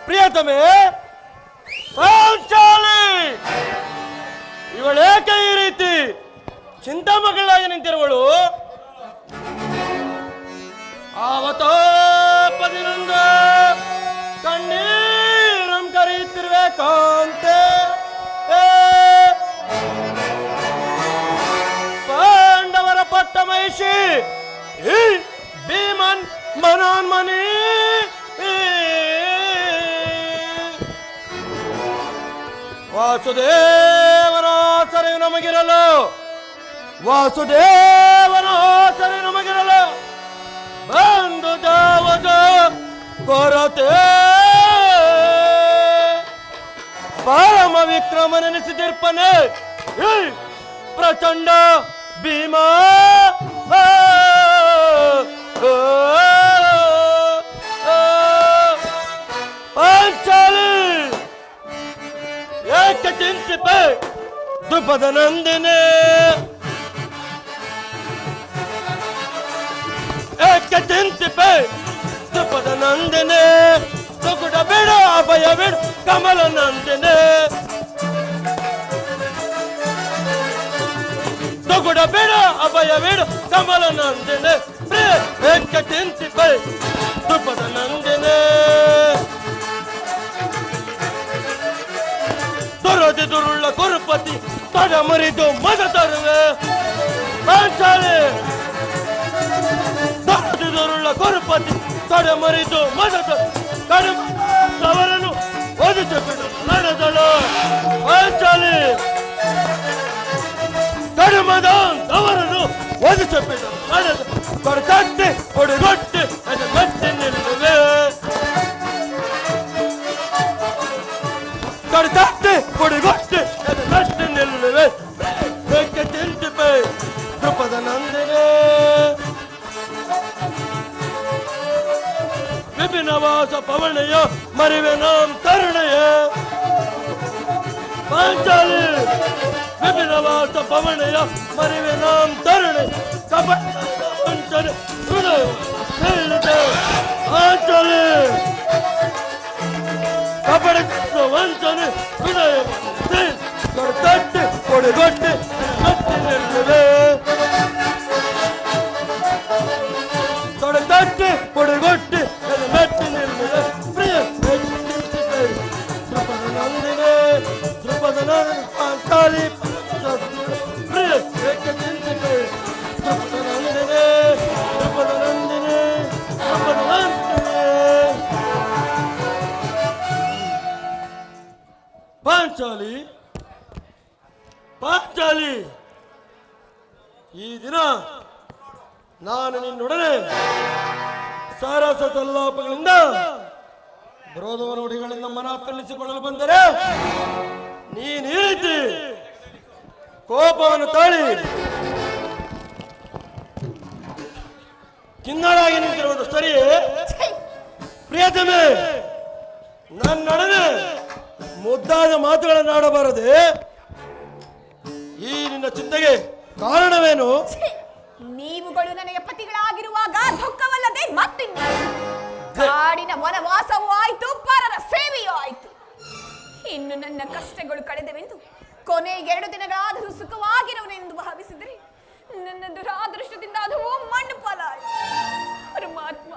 ಪ್ರಿಯತಮೆ ಪಾಂಚಾಲಿ, ಇವಳೇಕೆ ಈ ರೀತಿ ಚಿಂತಾಮಗಳಾಗಿ ನಿಂತಿರುವಳು? ಆವತೋಪದಿನಿಂದ ಕಣ್ಣೀರಂ ಕರೆಯುತ್ತಿರುವೆ ಕಾಂತೆ. ಪಾಂಡವರ ಪಟ್ಟಮಹಿಷಿ ಈ ಭೀಮನ್ ಮನೋನ್ಮನಿ ವಾಸುದೇವನ ಆಸರೆ ನಮಗಿರಲು, ವಾಸುದೇವನ ಆಸರೆ ನಮಗಿರಲು ಬಂದು ದಾವದ ಕೊರತೆ. ಪರಮ ವಿಕ್ರಮನೆನಿಸಿದಿರ್ಪನೆ ಈ ಪ್ರಚಂಡ ಭೀಮ. ಪಾಂಚಾಲಿ ಏಕೆ ಚಿಂತಿಪೆ ದ್ರುಪದ ನಂದಿನಿ, ಏಕೆ ಚಿಂತಿಪೆ ದ್ರುಪದ ನಂದಿನಿ. ಸುಗುಡ ಬಿಡು ಅಭಯ ಬಿಡು ಕಮಲ ನಂದಿನಿ, ಸುಗುಡ ಬಿಡು ಅಭಯ ಬಿಡು ಕಮಲ ನಂದಿನಿ. ಏಕೆ ಚಿಂತಿಪೆ ದ್ರುಪದ ನಂದಿನಿ. ದುರದಿ ದುರುಳ್ಳ ಕುರುಪತಿ ತಡ ಮುರಿದು ಮದ ತರುವೆ. ಪಾಂಚಾಲಿ ದುರದಿ ದುರುಳ್ಳ ಕುರುಪತಿ ತಡ ಮುರಿದು ಮದ ತವರನ್ನು ಒದಿಸಿಬಿಡು ನಡೆದಳು. ಪಾಂಚಾಲಿ ಕಡಿಮದ ತವರನ್ನು ಒದಿಸಿಬಿಡು ನಡೆದ ಕೊರತಟ್ಟಿ ಹೊಡೆಗೊಟ್ಟಿ ಅದು ಗಟ್ಟಿ ನಿಲ್ಲುವೆ. ಕೊರತಟ್ಟಿ ಹೊಡೆಗೊಟ್ಟಿ ಮರಿವೆ ನಾಂ ತರುಣಯ ಪಾಂಚಾಲಿ ವಿಪಿನವಾಸ ಪವನಯ ಮರಿವೆ ನಾಂ ತರುಣೆ ಕಪಂಚನ ಹೃದಯ ಪಾಂಚಾಲಿ ಕಪಡ ವಂಚನೆ ಹೃದಯ ತಟ್ಟಿ ಕೊಡೆಗೊಟ್ಟೆ ತೊಡೆತಟ್ಟಿ ಕೊಡೆಗೊಟ್ಟೆ ಮೆಟ್ಟಿ ನಿಲ್ಲದೆ ಪ್ರಿಯ ಧ್ರುಪದ ನಂದಿನೇ ಧ್ರುಪದ ಪಾಂಚಾಲಿ ಪ್ರಿಯ ಚಿಂತಿಕೆ ಧ್ರುಪದ ನಂದಿನೇ ಧ್ರುಪದ ನಂದಿನೇ ಧ್ರುಪದ ನಂದಿನೇ ಪಾಂಚಾಲಿ ಪಾಂಚಾಲಿ ಈ ದಿನ ನಾನು ನಿನ್ನೊಡನೆ ಸಾರಸ ಸಲ್ಲಾಪಗಳಿಂದ ವಿರೋಧ ನುಡಿಗಳಿಂದ ಮನ ತಳ್ಳಿಸಿಕೊಳ್ಳಲು ಬಂದರೆ ನೀನು ಈ ರೀತಿ ಕೋಪವನ್ನು ತಾಳಿ ಕಿನ್ನಳಾಗಿ ನಿಂತಿರುವುದು ಸರಿಯೇ? ಪ್ರಿಯತಮೆ, ನನ್ನೊಡನೆ ಮುದ್ದಾದ ಮಾತುಗಳನ್ನು ಆಡಬಾರದೆ. ಈ ನಿನ್ನ ಚಿಂತೆಗೆ ಕಾರಣವೇನು? ನೀವುಗಳು ನನಗೆ ಪತಿಗಳಾಗಿರುವಾಗ ದುಃಖವಲ್ಲದೆ ಮತ್ತಿನ್ನು ಕಾಡಿನ ವನವಾಸವೂ ಆಯ್ತು, ಪರರ ಸೇವೆಯೂ ಆಯ್ತು. ಇನ್ನು ನನ್ನ ಕಷ್ಟಗಳು ಕಳೆದವೆಂದು ಕೊನೆಗೆ 2 ದಿನಗಳಾದರೂ ಸುಖವಾಗಿರುವನೆಂದು ಭಾವಿಸಿದರೆ ನನ್ನ ದುರಾದೃಷ್ಟದಿಂದ ಅದು ಮಣ್ಣು ಪಾಲಾಯಿತು. ಪರಮಾತ್ಮ,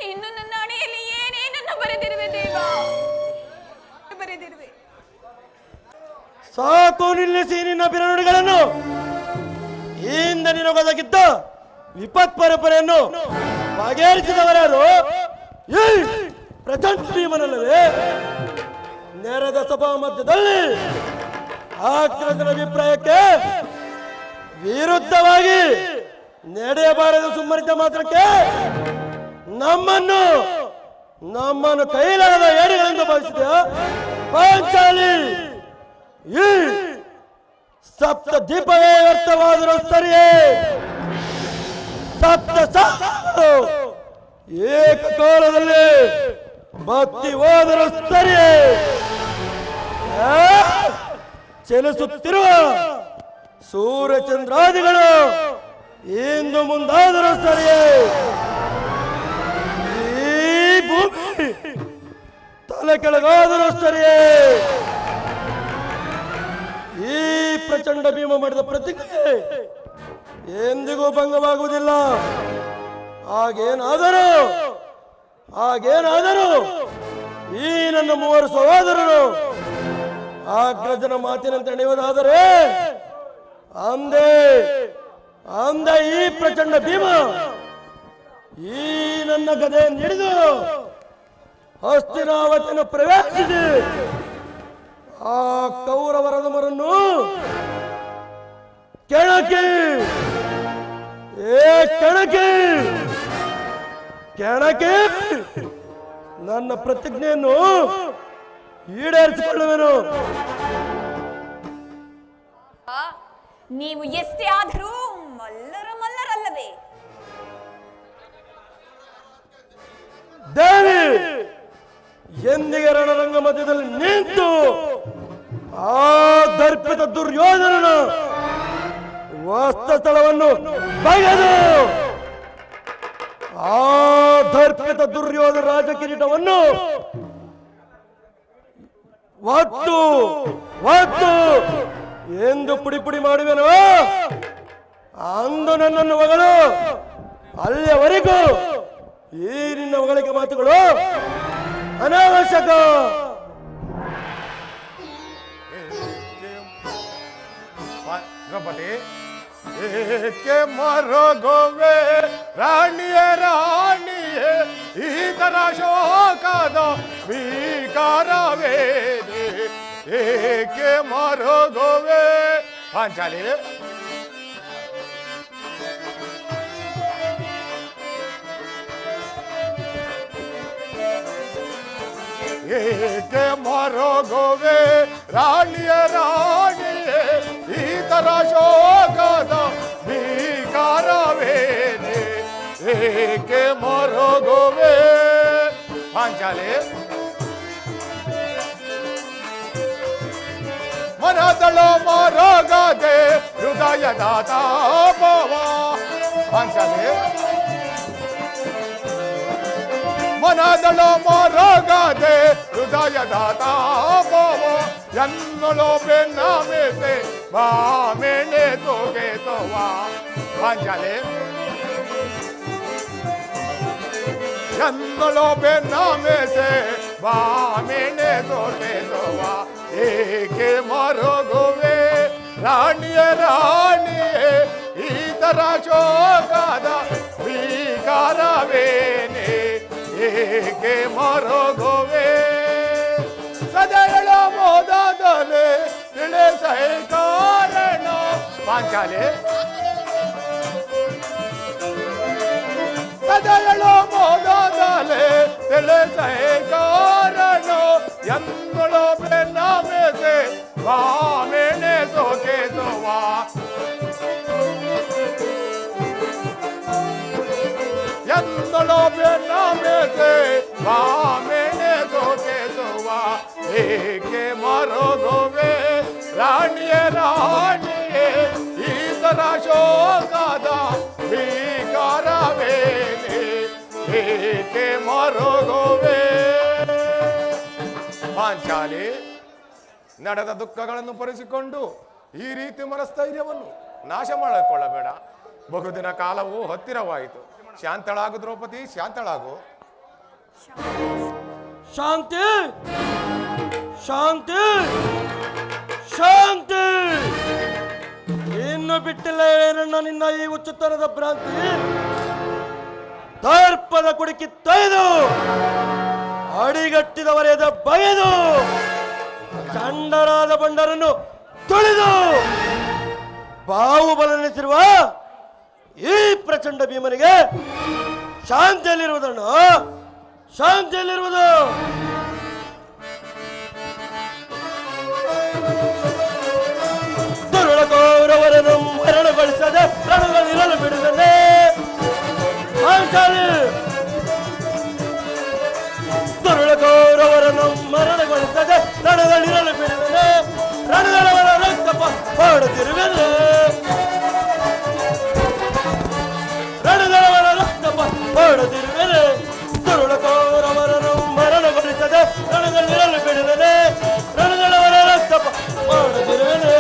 ಇನ್ನು ನನ್ನ ಹಣೆಯಲ್ಲಿ ಏನೇನನ್ನು ಬರೆದಿರುವೆ ದೇವ, ಬರೆದಿರುವೆ. ಸಾಕು, ನಿಲ್ಲಿಸಿ ನಿನ್ನ ಬಿರನುಡಿಗಳನ್ನು. ಇಂದ ನಿನಗೊದಗಿದ್ದ ವಿಪತ್ ಪರಂಪರೆಯನ್ನು ಬಗೆಹರಿಸಿದವರಾರು ಈ ಪ್ರಚಂಡ ಭೀಮನಲ್ಲವೇ? ನೆರೆದ ಸಭಾ ಮಧ್ಯದಲ್ಲಿ ಆಕ್ರಮಣ ಅಭಿಪ್ರಾಯಕ್ಕೆ ವಿರುದ್ಧವಾಗಿ ನಡೆಯಬಾರದು ಸುಮ್ಮನಿದ್ದ ಮಾತ್ರಕ್ಕೆ ನಮ್ಮನ್ನು ಕೈಲಾಗದ ಏಡಿಗಳೆಂದು ಭಾವಿಸಿದ ಪಾಂಚಾಲಿ, ಈ ಸಪ್ತ ದೀಪವೇ ವ್ಯರ್ಥವಾದರೂ ಸರಿಯೇ, ಸಪ್ತ ಏಕಕಾಲದಲ್ಲಿ ಭಕ್ತಿ ಹೋದರೂ ಸರಿಯೇ, ಚಲಿಸುತ್ತಿರುವ ಸೂರ್ಯಚಂದ್ರಾದಿಗಳು ಇಂದು ಮುಂದಾದರೂ ಸರಿಯೇ, ಈ ಭೂಮಿ ತಲೆ ಕೆಳಗಾದರೂ ಸರಿಯೇ, ಈ ಪ್ರಚಂಡ ಭೀಮ ಮಾಡಿದ ಪ್ರತಿಜ್ಞೆ ಎಂದಿಗೂ ಭಂಗವಾಗುವುದಿಲ್ಲ. ಹಾಗೇನಾದರೂ ಈ ನನ್ನ 3 ಸಹೋದರರು ಅಗ್ರಜನ ಮಾತಿನಂತೆ ನಡೆಯುವುದಾದರೆ ಅಂದೇ ಈ ಪ್ರಚಂಡ ಭೀಮ ಈ ನನ್ನ ಗದೆಯನ್ನು ಹಿಡಿದು ಹಸ್ತಿನಾವತಿಯನ್ನು ಪ್ರವೇಶಿಸಿ ಆ ಕೌರವರದಮರನ್ನು ಕೆಣಕಿ ನನ್ನ ಪ್ರತಿಜ್ಞೆಯನ್ನು ಈಡೇರಿಸಿಕೊಳ್ಳುವೆನು. ನೀವು ಎಷ್ಟೇ ಆದರೂ ಮಲ್ಲರಲ್ಲವೇ? ದೇವಿ, ಎಂದಿಗೆ ರಣರಂಗ ಮಧ್ಯದಲ್ಲಿ ನಿಂತು ಆ ದರ್ಪಿತ ದುರ್ಯೋಧನನ ವಾಸ್ತಸ್ಥಳವನ್ನು ಬಗೆದು ಆ ದರ್ಪಿತ ದುರ್ಯೋಧನ ರಾಜ ಕಿರೀಟವನ್ನು ಒತ್ತು ಎಂದು ಪುಡಿ ಮಾಡುವೆನು. ಅಂದು ನನ್ನನ್ನು ಹೊಗಳು, ಅಲ್ಲಿಯವರೆಗೂ ಈ ನಿನ್ನ ಹೊಗಳಿಕೆ ಮಾತುಗಳು ಅನಾವಶ್ಯಕ. ದ್ರೌಪದಿ, ಏಕೆ ಮರಗೋವೆ ರಾಣಿಯೇ, ಈ ತರ ಶೋಕದ ಭೀಕರವೇನೆ, ಏಕೆ ಮರಗೋವೆ? ಪಾಂಚಾಲಿ, ಏಕೆ ಮರಗೋವೆ ರಾಣಿಯೇ, ಈ ತರ ಶೋಕದ ಭೀಕರವೇನೆ, ಏಕೆ ಮರಗೋವೆ? ಪಾಂಚಾಲಿ, ಮನದಳು ಮರಗದೆ ಹೃದಯದ ತಾಪವ ಪಾಂಚಾಲಿ ಮನದಳು ಮರಗದೆ ಹೃದಯದ ತಾಪವ ಎನ್ನಳು ಬೆನ್ನ ಮೇಸೆ ಬಾಮೆಣೆ ತೋಗೆತವ ಪಾಂಚಾಲಿ ಎನ್ನಳು ಬೆನ್ನ ಮೇಸೆ ಬಾಮೆಣೆ ತೋಗೆತವ ಏಕೆ ಮರಗುವೆ ರಾಣಿಯೇ ರಾಣಿಯೇ ಈ ತರ ಶೋಕದ ವಿಕಾರವೇನೆ ಏಕೆ ಮರಗುವೆ ಸದಳ ಮೋದಲೆ ತಿಳಿಸೈ ಕಾರಣ ಪಾಂಚಾಲಿ ಸದಳ ಮೋದಲೆ ತಿಳಿಸೈ ಕಾರಣ ಎಂದಳು ಬೆನ್ನ ಮೇಸೆ ಬಾಮೆಣೆ ಸೋಕೆಸುವ ಎಂದಳು ಬೆನ್ನ ಮೇಸೆ ಬಾಮೆಣೆ ಸೋಕೆಸುವ ಏಕೆ ಮರಗುವೆ ರಾಣಿಯೇ ರಾಣಿಯೇ ಈ ತರ ಶೋಕದ ವಿಕಾರವೇನೆ ಏಕೆ ಮರಗುವೆ ಪಾಂಚಾಲಿ ನಡೆದ ದುಃಖಗಳನ್ನು ಪರಿಸಿಕೊಂಡು ಈ ರೀತಿ ಮನಸ್ಥೈರ್ಯವನ್ನು ನಾಶ ಮಾಡಿಕೊಳ್ಳಬೇಡ. ಬಹುದಿನ ಕಾಲವು ಹತ್ತಿರವಾಯಿತು. ಶಾಂತಳಾಗು ದ್ರೌಪದಿ, ಶಾಂತಳಾಗು. ಶಾಂತಿ ಶಾಂತಿ ಶಾಂತಿ. ಇನ್ನು ಬಿಟ್ಟಿಲ್ಲ ಏನನ್ನ ನಿನ್ನ ಈ ಉಚ್ಚತನದ ಭ್ರಾಂತಿ. ದರ್ಪದ ಕುಡುಕಿ ತೊಯ್ದು ಅಡಿಗಟ್ಟಿದವರೆದ ಬಗೆದು ಚಂಡರಾದ ಬಂಡರನ್ನು ತೊಳೆದು ಬಾಹುಬಲನೆನಿಸಿರುವ ಈ ಪ್ರಚಂಡ ಭೀಮನಿಗೆ ಶಾಂತಿಯಲ್ಲಿರುವುದನ್ನು ಶಾಂತಿಯಲ್ಲಿರುವುದು ದುರುಳ ಕೌರವರನ್ನು ಮರಣಗೊಳಿಸದೆ ರಣಗಳಿರಲು ಬಿಡುತ್ತದೆ ಪಾಂಚಾಲಿ. ದುರುಳ ಕೌರವರನ್ನು ಮರಣಗೊಳಿಸದೆ ರಣಗಳಿರಲು ಬಿಡುತ್ತದೆ ರಣಗಳವರ ರಕ್ತಪ ಮಾಡುತ್ತಿರುವೆನು ರಣಗಳವರ ರಕ್ತಪ ಮಾಡುತ್ತಿರುವೆನು. ದುರುಳ ಕೌರವರನ್ನು ಮರಣಗೊಳಿಸದೆ ರಣಗಳಿರಲು ಬಿಡುತ್ತದೆ ರಣಗಳವರ ರಕ್ತಪ ಮಾಡುತ್ತಿರುವೆನು.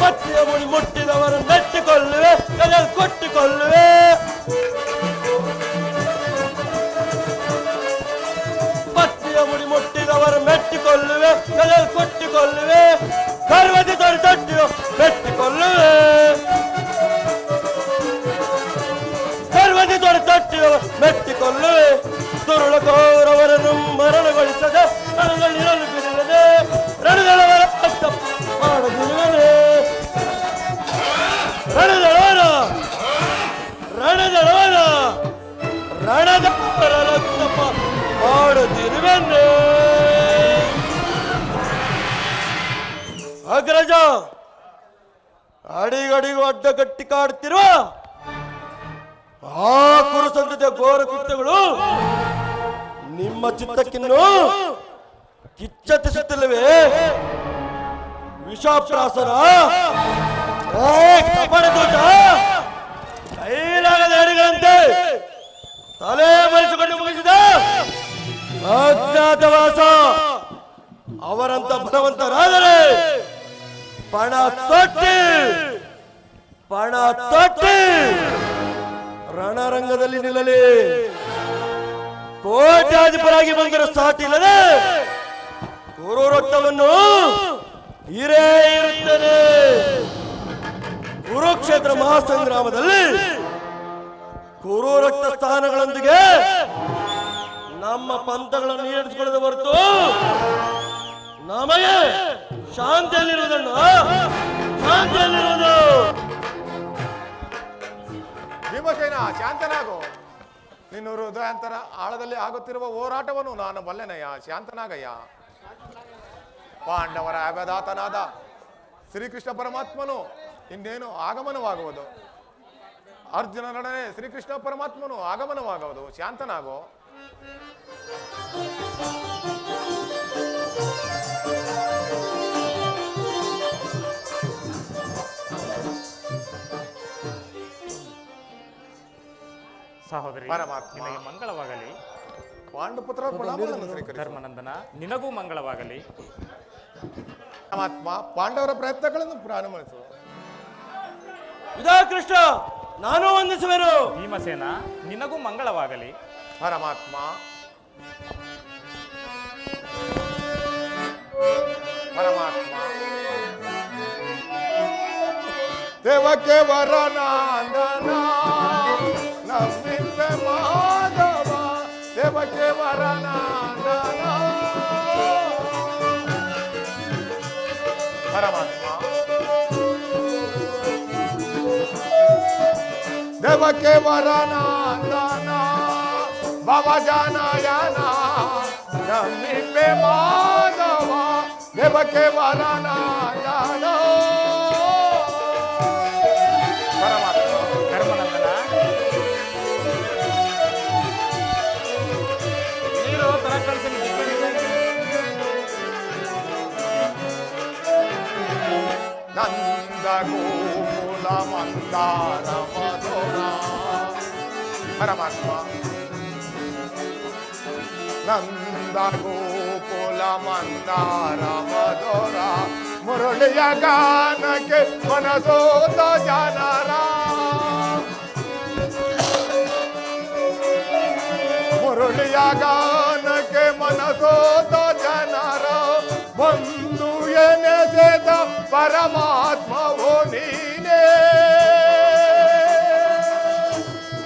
ಪತ್ತಿಯ ಮುಡಿ ಮುಟ್ಟಿದವರು ನೆಟ್ಟಿಕೊಳ್ಳುವೆ ಕೈಯಲ್ಲಿ ಕೊಟ್ಟಿಕೊಳ್ಳುವೆ. ಪತ್ತಿಯ ಮುಡಿ ಮುಟ್ಟಿದವರು ಮೆಟ್ಟಿಕೊಳ್ಳುವೆ ಕೈಯಲ್ಲಿ ಕೊಟ್ಟಿಕೊಳ್ಳುವೆ. ಗರ್ವದಿ ತೊಟ್ಟಿಯು ಮೆಟ್ಟಿಕೊಳ್ಳುವೆ ಗರ್ವದಿ ತೊಟ್ಟಿಯು ಮೆಟ್ಟಿಕೊಳ್ಳುವೆ. ದುರುಳ ಕೌರವರನ್ನು ಮರಣಗೊಳಿಸದೆ ರಣಗಳಿರಲು ಬಿಡುತ್ತದೆ ರಣಗಳವರ ರಕ್ತ ಮಾಡದಿರುವನೆ. ರಣದಳವರ ರಣದಳವರ ರಣದವರ ರಕ್ತಪ ಮಾಡುತ್ತಿರುವೆನು. ಅಗ್ರಜ, ಅಡಿಗಡಿಗೂ ಅಡ್ಡ ಕಟ್ಟಿ ಕಾಡುತ್ತಿರುವ ಆ ಕುರುಸಂತತಿಯ ಘೋರ ಕೃತ್ಯಗಳು ನಿಮ್ಮ ಚಿತ್ತಕ್ಕಿನ್ನು ಕಿಚ್ಚತಿಸುತ್ತಿಲ್ಲವೇ? ವಿಷಾಪ್ರಾಸರ ಕಪಡ ದೋಟ ಕೈಲಾಗದ ಅಡಿಗಳಂತೆ ತಲೆ ಮರೆಸಿಕೊಂಡು ಮುಗಿಸಿದ ಅಜ್ಞಾತವಾಸ ಅವರಂತ ಬಲವಂತರಾದರೆ ಪಣ ತೊಟ್ಟಿ ರಣರಂಗದಲ್ಲಿ ನಿಲ್ಲಲಿ. ಕೋಟ್ಯಾಧಿಪರಾಗಿ ಬಂದರೂ ಸಾಟಿ ಇಲ್ಲದೆ ಕುರು ರಕ್ತವನ್ನು ಹೀರೇ ಇರುತ್ತದೆ. ಕುರುಕ್ಷೇತ್ರ ಮಹಾಸಂಗ್ರಾಮದಲ್ಲಿ ಕುರು ರಕ್ತ ಸ್ಥಾನಗಳೊಂದಿಗೆ ನಮ್ಮ ಪಂಥಗಳನ್ನು ಈಡೇರಿಸಿಕೊಳ್ಳದ ಹೊರತು ನಮಗೆ ಶಾಂತಿಯಲ್ಲಿರುವುದನ್ನು ಶಾಂತಿಯಲ್ಲಿರುವುದು. ಭೀಮಸೇನ, ಶಾಂತನಾಗು. ನಿನ್ನ ಹೃದಯಾಂತರ ಆಳದಲ್ಲಿ ಆಗುತ್ತಿರುವ ಹೋರಾಟವನ್ನು ನಾನು ಬಲ್ಲೆನಯ್ಯ, ಶಾಂತನಾಗಯ್ಯ. ಪಾಂಡವರ ಅಭದಾತನಾದ ಶ್ರೀಕೃಷ್ಣ ಪರಮಾತ್ಮನು ಇನ್ನೇನು ಆಗಮನವಾಗುವುದು. ಅರ್ಜುನನೊಡನೆ ಶ್ರೀಕೃಷ್ಣ ಪರಮಾತ್ಮನು ಆಗಮನವಾಗುವುದು. ಶಾಂತನಾಗೋ. ಸಹೋದರಿ ಪರಮಾತ್ಮ. ನಿನಗೆ ಮಂಗಳವಾಗಲಿ. ಪಾಂಡುಪುತ್ರ ಪ್ರಣಾಮಗಳನ್ನು ಸ್ವೀಕರಿಸು. ಧರ್ಮನಂದನ ನಿನಗೂ ಮಂಗಳವಾಗಲಿ. ಪರಮಾತ್ಮ, ಪಾಂಡವರ ಪ್ರಯತ್ನಗಳನ್ನು ಪ್ರಾರಂಭಿಸು. ವಿದಾ ಕೃಷ್ಣ, ನಾನು ವಂದಿಸುವೆನು. ಭೀಮಸೇನ ನಿನಗೂ ಮಂಗಳವಾಗಲಿ. ಪರಮಾತ್ಮ, ಪರಮಾತ್ಮ, ದೇವಕ್ಕೆ ವರನಾಂದನ ನಮ್ಮಿಂದ ಮಾಧವ, ದೇವಕ್ಕೆ ವರನಾಂದನ. ಪರಮಾತ್ಮ, ದೇವಕ್ಕೆ ವರನಾಂದನ ಭವಜನಯನ ನಮ್ಮಿಂಬೆ ಮಾಧವ, ದೇವಕ್ಕೆ ವರನಾಂದನ. ಪರಮಾತ್ಮ, ಧರ್ಮನಂದನ ನೀರು ತರ ಕಳಿಸಿ ನಂದ ಗೋಕುಲ ಮಂದಾರ ಮಧುರ. ಪರಮಾತ್ಮ, ನಂದ ಗೋಕುಲ ಮಂದಾರ ಮಧುರ, ಮುರಳಿಯ ಗಾನಕ್ಕೆ ಮನಸೋತ ಜನರ. ಮುರಳಿಯ ಗಾನಕ್ಕೆ ಮನಸೋತ ಜನರ, ಬಂದು ಎನೆಸೆದ ಪರಮಾತ್ಮವೋ ನೀನೇ.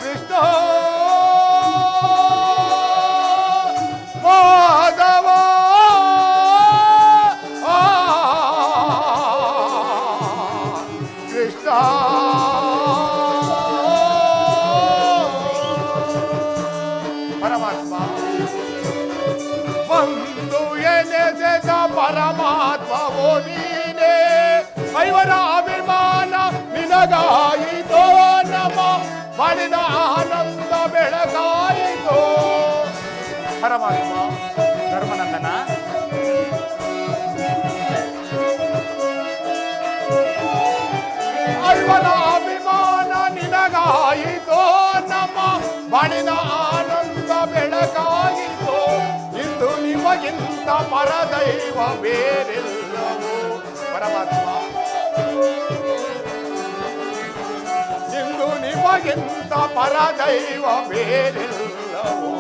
ಕೃಷ್ಣ ಮಾಧವ, ಕೃಷ್ಣ ಪರಮಾತ್ಮ, ಬಂದು ಎನೆಸೆದ ಪರಮಾತ್ಮವೋ ನೀನೇ. ಐವರ ಅಭಿಮಾನ ನಿನಗಾಯಿತೋ, ನಮ್ಮ ಮನಿನ ಆನಂದ ಬೆಳಗಾಯಿತೋ. ಪರಮಾತ್ಮ, ಧರ್ಮನಂದನ ಐವರ ಅಭಿಮಾನ ನಿನಗಾಯಿತೋ, ನಮ್ಮ ಮನಿನ ಆನಂದ ಬೆಳಗಾಯಿತೋ. ಇಂದು ನಿಮಗಿಂತ ಪರದೈವ ಬೇರೆಲ್ಲವೋ. ಪರಮಾತ್ಮ, ಇಂದು ನಿಮಗಿಂತ ಪರದೈವ ಬೇರೆಲ್ಲವೋ.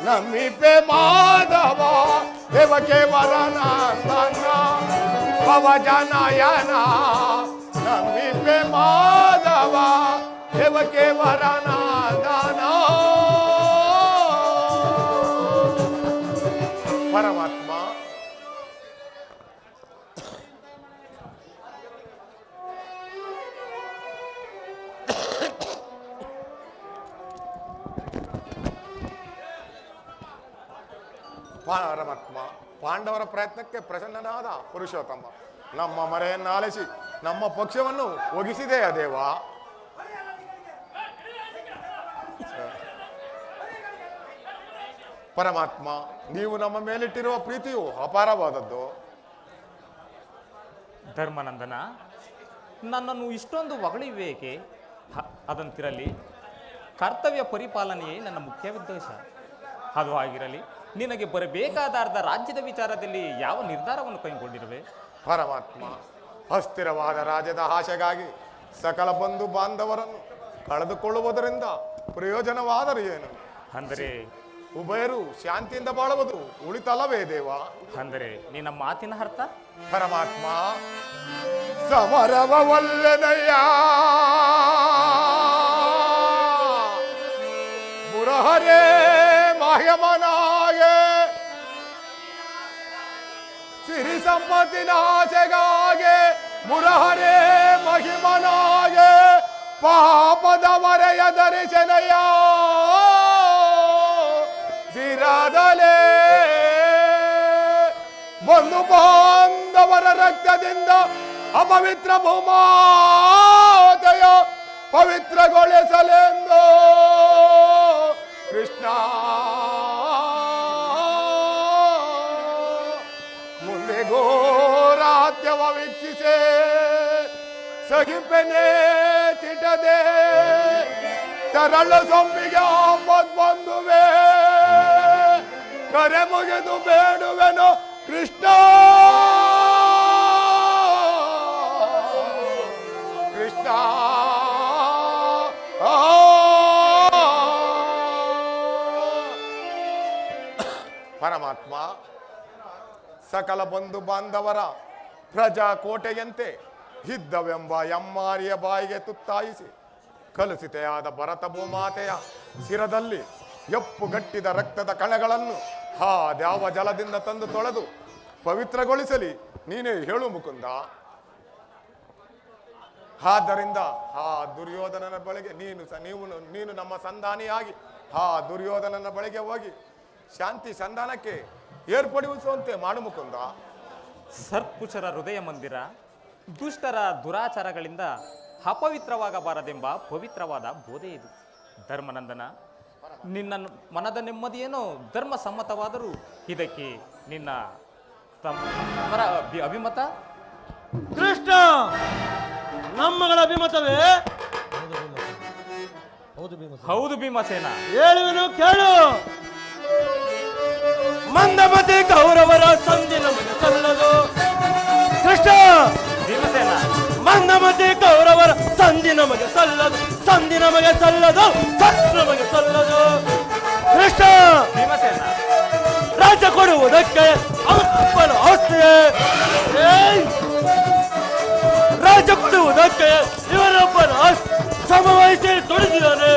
ನಮ್ಮಿಪೆ ಮಾಧವ, ದೇವಕ್ಕೆ ವರನಾಂದನ ಭವಜನಯನ. ನಮ್ಮಿಪೆ ಮಾಧವ, ದೇವಕ್ಕೆ ವರನಾಂದನ. ಪರಮಾತ್ಮ, ಪರಮಾತ್ಮ, ಪಾಂಡವರ ಪ್ರಯತ್ನಕ್ಕೆ ಪ್ರಸನ್ನನಾದ ಪುರುಷೋತ್ತಮ, ನಮ್ಮ ಮರೆಯನ್ನಾಲಿಸಿ ನಮ್ಮ ಪಕ್ಷವನ್ನು ಒಗಿಸಿದೆಯ ದೇವ. ಪರಮಾತ್ಮ, ನೀವು ನಮ್ಮ ಮೇಲಿಟ್ಟಿರುವ ಪ್ರೀತಿಯು ಅಪಾರವಾದದ್ದು. ಧರ್ಮನಂದನ ನನ್ನನ್ನು ಇಷ್ಟೊಂದು ಹೊಗಳಿಬೇಕೆ? ಅದಂತಿರಲಿ, ಕರ್ತವ್ಯ ಪರಿಪಾಲನೆಯೇ ನನ್ನ ಮುಖ್ಯ ಉದ್ದೇಶ. ಅದು ಆಗಿರಲಿ, ನಿನಗೆ ಬರಬೇಕಾದ ಅರ್ಧ ರಾಜ್ಯದ ವಿಚಾರದಲ್ಲಿ ಯಾವ ನಿರ್ಧಾರವನ್ನು ಕೈಗೊಂಡಿರುವೆ? ಪರಮಾತ್ಮ, ಅಸ್ಥಿರವಾದ ರಾಜ್ಯದ ಆಶೆಗಾಗಿ ಸಕಲ ಬಂಧು ಬಾಂಧವರನ್ನು ಕಳೆದುಕೊಳ್ಳುವುದರಿಂದ ಪ್ರಯೋಜನವಾದರೂ ಏನು? ಅಂದರೆ ಉಭಯರು ಶಾಂತಿಯಿಂದ ಬಾಳುವುದು ಉಳಿತಲ್ಲವೇ ದೇವ? ಅಂದರೆ ನಿನ್ನ ಮಾತಿನ ಅರ್ಥ? ಪರಮಾತ್ಮ, ಸಮರವಲ್ಲದಯ್ಯ ಮುರಹರೇ ಮಹ್ಯಮನಾಗೆ, ಸಿರಿ ಸಂಪತ್ತಿನ ಆಸೆಗಾಗಿ ಮುರಹರೇ ಮಹಿಮನಾಗೆ, ಪಾಪದ ಮರೆಯ ದರ್ಶನಯ್ಯ ಸಿರಾದಲೇ. ಬಂಧು ಬಾಂಧವರ ರಕ್ತದಿಂದ ಅಪವಿತ್ರ ಭೂಮಾತೆಯ ಪವಿತ್ರಗೊಳಿಸಲೆಂದು ಕೃಷ್ಣ ಮುಂದೆ ಘೋರಾತ್ಯವ ವೀಕ್ಷಿಸೆ ಸಹಿಪೆನೆ ತಿಟದೆ ತರಳು ಸೊಂಬಿಗೆ ಬಂಧುವೇ ಕರೆ ಮುಗಿದು ಬೇಡುವೆನು ಕೃಷ್ಣ ಕೃಷ್ಣ ಪರಮಾತ್ಮ ಸಕಲ ಬಂಧು ಬಾಂಧವರ ಪ್ರಜಾಕೋಟೆಯಂತೆ ಇದ್ದವೆಂಬ ಎಮ್ಮಾರಿಯ ಬಾಯಿಗೆ ತುತ್ತಾಯಿಸಿ ಕಲುಷಿತೆಯಾದ ಭರತ ಭೂಮಾತೆಯ ಶಿರದಲ್ಲಿ ಎಪ್ಪುಗಟ್ಟಿದ ರಕ್ತದ ಕಣಗಳನ್ನು ದ್ಯಾವ ಜಲದಿಂದ ತಂದು ತೊಳೆದು ಪವಿತ್ರಗೊಳಿಸಲಿ ನೀನೇ ಹೇಳು ಮುಕುಂದ. ಆದ್ದರಿಂದ ದುರ್ಯೋಧನನ ಬಳಿಗೆ ನೀನು ನಮ್ಮ ಸಂಧಾನಿಯಾಗಿ ದುರ್ಯೋಧನನ ಬಳಿಗೆ ಹೋಗಿ ಶಾಂತಿ ಸಂಧಾನಕ್ಕೆ ಏರ್ಪಡಿಸುವಂತೆ ಮಾಡು ಮುಕುಂದ. ಸರ್ಪುಚರ ಹೃದಯ ಮಂದಿರ ದುಷ್ಟರ ದುರಾಚಾರಗಳಿಂದ ಅಪವಿತ್ರವಾಗಬಾರದೆಂಬ ಪವಿತ್ರವಾದ ಬೋಧೆ ಇದು. ಧರ್ಮನಂದನ, ನಿನ್ನ ಮನದ ನೆಮ್ಮದಿಯೇನೋ ಧರ್ಮ ಸಮ್ಮತವಾದರೂ ಇದಕ್ಕೆ ನಿನ್ನ ತಮ್ಮರ ಅಭಿಮತ? ಕೃಷ್ಣ, ನಮ್ಮಗಳ ಅಭಿಮತವೇ? ಹೌದು ಭೀಮಸೇನ. ಹೇಳುವೆನು ಕೇಳು. ಮಂದಮತಿ ಕೌರವರ ಸಂಧಿ ನಮಗೆ ಸಲ್ಲದು. ಕೃಷ್ಣ, ಭೀಮಸೇನ, ಮಂದಮತಿ ಕೌರವರ ಸಂಧಿ ನಮಗೆ ಸಲ್ಲದು. ಸಂಧಿ ನಮಗೆ ಸಲ್ಲದು, ನಮಗೆ ಸಲ್ಲದು. ಕೃಷ್ಣ, ಭೀಮಸೇನ, ರಾಜ್ಯ ಕೊಡುವುದಕ್ಕೆ ಅವನ ಆಸ್ತಿಯೇ. ರಾಜ್ಯ ಕೊಡುವುದಕ್ಕೆ ಇವರೊಬ್ಬನ ಸಮವಯಸ್ಸಿ ತೊಡೆದಿದ್ದಾನೆ.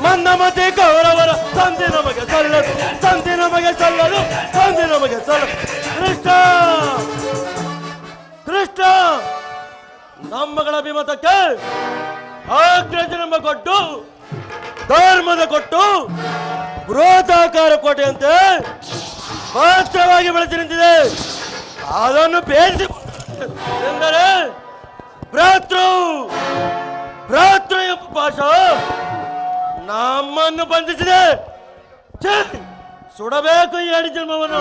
ಮಂದಮತಿ ಕೌರವರ ಸಂಧಿ ನಮಗೆ ಸಲ್ಲದು. ಸಂಧಿ ನಮಗೆ ಸಲ್ಲದು. ಸಂಧಿ ನಮಗೆ ಸಲ್ಲದು. ಕೃಷ್ಣ, ಕೃಷ್ಣ, ನಮ್ಮಗಳ ಅಭಿಮತಕ್ಕೆ ಅಗ್ರಜನ್ಮ ಕೊಟ್ಟು ಧರ್ಮದ ಕೊಟ್ಟು ಬೃಹದಾಕಾರ ಕೋಟೆಯಂತೆ ಭದ್ರವಾಗಿ ಬೆಳೆಸಿ ನಿಂತಿದೆ. ಅದನ್ನು ಬೇಯಿಸಿ ಎಂದರೆ ಭ್ರಾತೃ ಎಂಬ ಪಾಶ ನಮ್ಮನ್ನು ಬಂಧಿಸಿದೆ. ಸುಡಬೇಕು ಈ ಅಡಿ ಜನ್ಮವನ್ನು.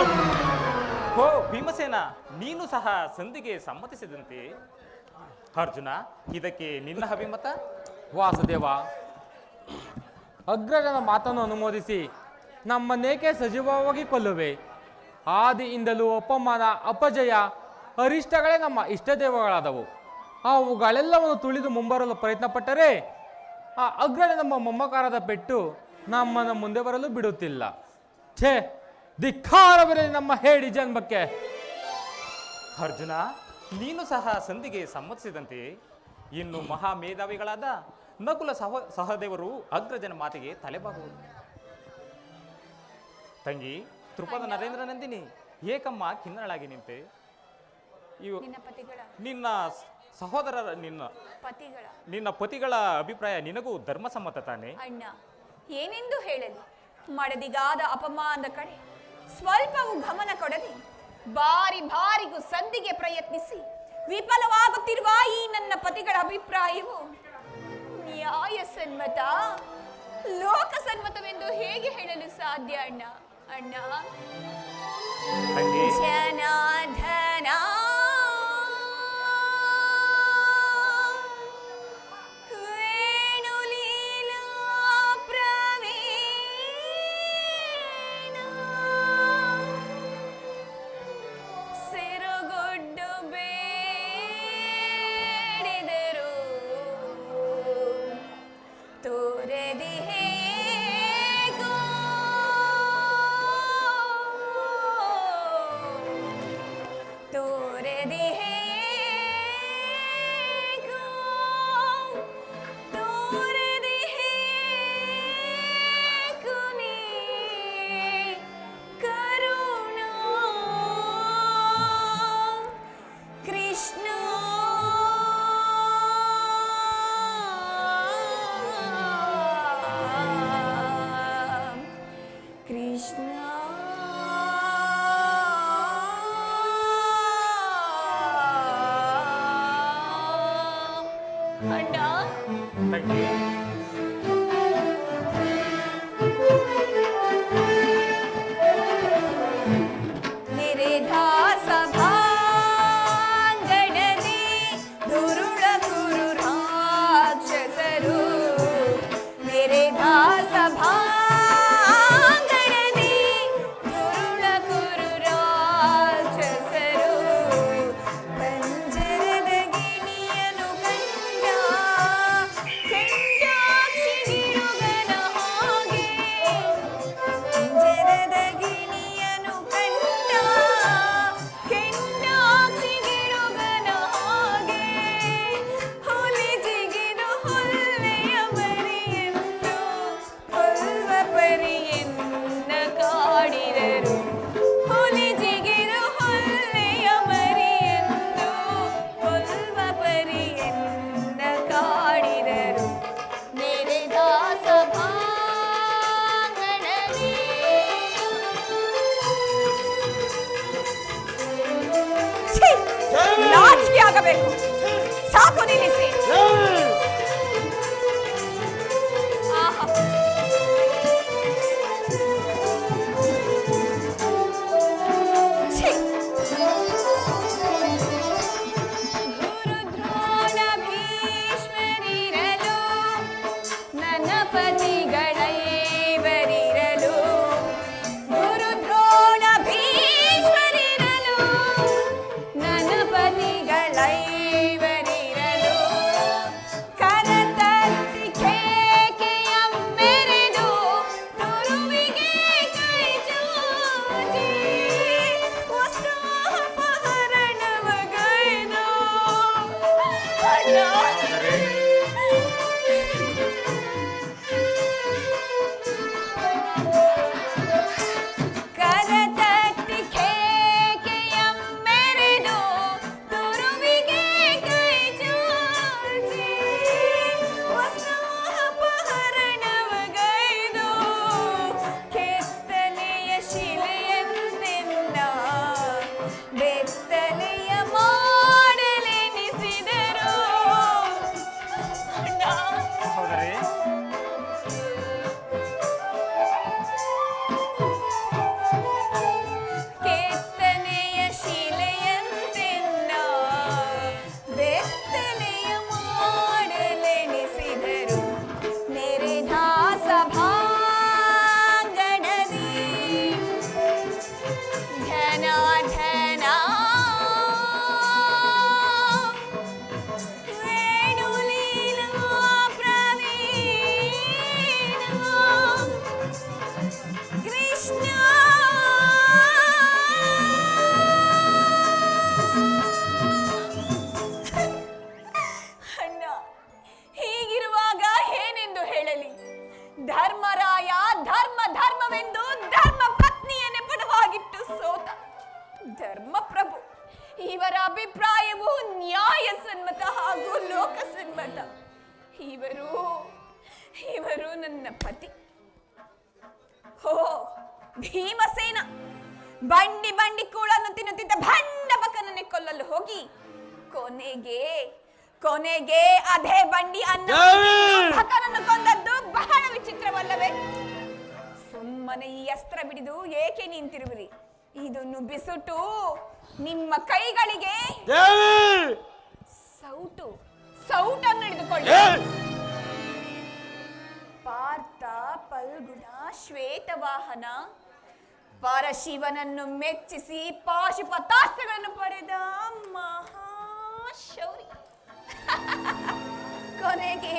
ಓ ಭೀಮಸೇನ, ನೀನು ಸಹ ಸಂಧಿಗೆ ಸಮ್ಮತಿಸಿದಂತೆ. ಅರ್ಜುನ, ಇದಕ್ಕೆ ನಿನ್ನ ಅಭಿಮತ? ವಾಸುದೇವ, ಅಗ್ರಜನ ಮಾತನ್ನು ಅನುಮೋದಿಸಿ ನಮ್ಮನ್ನೇಕೆ ಸಜೀವವಾಗಿ ಕೊಲ್ಲುವೆ? ಆದಿಯಿಂದಲೂ ಅಪಮಾನ, ಅಪಜಯ, ಅರಿಷ್ಟಗಳೇ ನಮ್ಮ ಇಷ್ಟದೇವಗಳಾದವು. ಅವುಗಳೆಲ್ಲವನ್ನು ತುಳಿದು ಮುಂಬರಲು ಪ್ರಯತ್ನ ಪಟ್ಟರೆ ಆ ಅಗ್ರಜ ನಮ್ಮ ಮೊಮ್ಮಕಾರದ ಪೆಟ್ಟು ನಮ್ಮನ್ನು ಮುಂದೆ ಬರಲು ಬಿಡುತ್ತಿಲ್ಲ. ಛೇ, ಧಿಕ್ಕಾರವಿರಲಿ ನಮ್ಮ ಹೇಡಿ ಜನ್ಮಕ್ಕೆ. ಅರ್ಜುನ, ನೀನು ಸಹ ಸಂಧಿಗೆ ಸಮ್ಮತಿಸಿದಂತೆ ಇನ್ನು ಮಹಾಮೇಧಾವಿಗಳಾದ ನಕುಲ ಸಹದೇವರು ಅಗ್ರಜನ ಮಾತಿಗೆ ತಲೆಬಾಗುವುದು. ತಂಗಿ ತ್ರಿಪದ ನರೇಂದ್ರ ನಂದಿನಿ, ಏಕಮ್ಮ ಖಿನ್ನಳಾಗಿ ನಿಂತೆ. ನಿನ್ನ ಸಹೋದರರ ನಿನ್ನ ಪತಿಗಳ ಅಭಿಪ್ರಾಯ ನಿನಗೂ ಧರ್ಮಸಮ್ಮತ ತಾನೆ? ಅಣ್ಣ, ಏನೆಂದು ಹೇಳಲಿ? ಮಡದಿಗಾದ ಅಪಮಾನದ ಕಡೆ ಸ್ವಲ್ಪವೂ ಗಮನ ಕೊಡದೆ ಬಾರಿಗೂ ಸಂಧಿಗೆ ಪ್ರಯತ್ನಿಸಿ ವಿಫಲವಾಗುತ್ತಿರುವ ಈ ನನ್ನ ಪತಿಗಳ ಅಭಿಪ್ರಾಯವು ನ್ಯಾಯಸಮ್ಮತ, ಲೋಕಸಮ್ಮತವೆಂದು ಹೇಗೆ ಹೇಳಲು ಸಾಧ್ಯ ಅಣ್ಣ? ಅಣ್ಣ, ಜನಾರ್ದನ, ವೇಣುಲೀಲಾ ಪ್ರವೀಣ, ಸಿರುಗುಡ್ಡು ಬೇಡಿದರು ತೋರದಿಹೇ ಹೋಗಬೇಕು. ಸಾಕು ನಿಲ್ಲಿಸಿ. ಆಹಾ. ಛೀ. ಗುರುದ್ರೋಣ ಭೀಷ್ಮರಿರಲು ನನ್ನ ಪತಿಗಳೈವರಿರಲು. ಗುರುದ್ರೋಣ ಭೀಷ್ಮರಿರಲು ನನ್ನ ಪತಿಗಳೈವರಿರಲು. ಕರತಟ್ಟಿ ಕೇಕೆಯಮ್ಮೆರೆದು ತುರುವಿಗೆ ಕೈ ಚಾಚಿ ವಸ್ತ್ರಾಪಹರಣವಗೈದು. ಅಣ್ಣ. ಕರತಟ್ಟಿ ಕೇಕೆಯಮ್ಮೆರೆದು ತುರುವಿಗೆ ಕೈ ಚಾಚಿ ವಸ್ತ್ರಾಪಹರಣವಗೈದು. ಕೆತ್ತನೆಯ ಶಿಲೆಯಂತೆನ್ನ ಬೆತ್ತಲೆಯ ಮಾಡಲೆನಿಸಿದರು. ಅಣ್ಣ. ಸಹೋದರಿ, ಕೆತ್ತನೆಯ ಶಿಲೆಯಂತೆನ್ನ ಬೆತ್ತಲೆಯ ಮಾಡಲೆನಿಸಿದರು. ನೆರೆದ ಸಭಾಂಗಣದಿ ಘನ ವೇಣುಲೀಲಾ ಪ್ರವೀಣ ಕೃಷ್ಣ. ಅಣ್ಣ, ಹೀಗಿರುವಾಗ ಏನೆಂದು ಹೇಳಲಿ? ಧರ್ಮರಾಯ ಧರ್ಮವೆಂದು ಧರ್ಮ ಪತ್ನಿಯ ನೆಪವಾಗಿಟ್ಟು ಸೋತ. ಧರ್ಮಪ್ರಭು ಇವರ ಅಭಿಪ್ರಾಯವು ನ್ಯಾಯ ಸಮ್ಮತ ಹಾಗೂ ಲೋಕಸಮ್ಮತ. ಇವರು ನನ್ನ ಪತಿ. ಹೋ ಭೀಮಸೇನ ಬಂಡಿ ಕೂಳನ್ನು ತಿನ್ನುತ್ತಿದ್ದ ಭಂಡ ಬಕನನ್ನೇ ಕೊಲ್ಲಲು ಹೋಗಿ ಕೊನೆಗೆ ಅದೇ ಬಂಡಿ ಅನ್ನ ಬಕನನ್ನು ಕೊಂದದ್ದು ಬಹಳ ವಿಚಿತ್ರವಲ್ಲವೇ? ಸುಮ್ಮನೆ ಈ ಅಸ್ತ್ರ ಬಿಡಿದು ಏಕೆ ನಿಂತಿರುವಿರಿ? ಇದನ್ನು ಬಿಸುಟು ನಿಮ್ಮ ಕೈಗಳಿಗೆ ಸೌಟನ್ನು ಹಿಡಿದುಕೊಳ್ಳಿ. ಪಾರ್ಥ, ಫಲ್ಗುಣ, ಶ್ವೇತವಾಹನ ಪರಶಿವನನ್ನು ಮೆಚ್ಚಿಸಿ ಪಾಶುಪತಾಸ್ತ್ರಗಳನ್ನು ಪಡೆದ ಮಹಾಶೌರಿ. ಕೊನೆಗೆ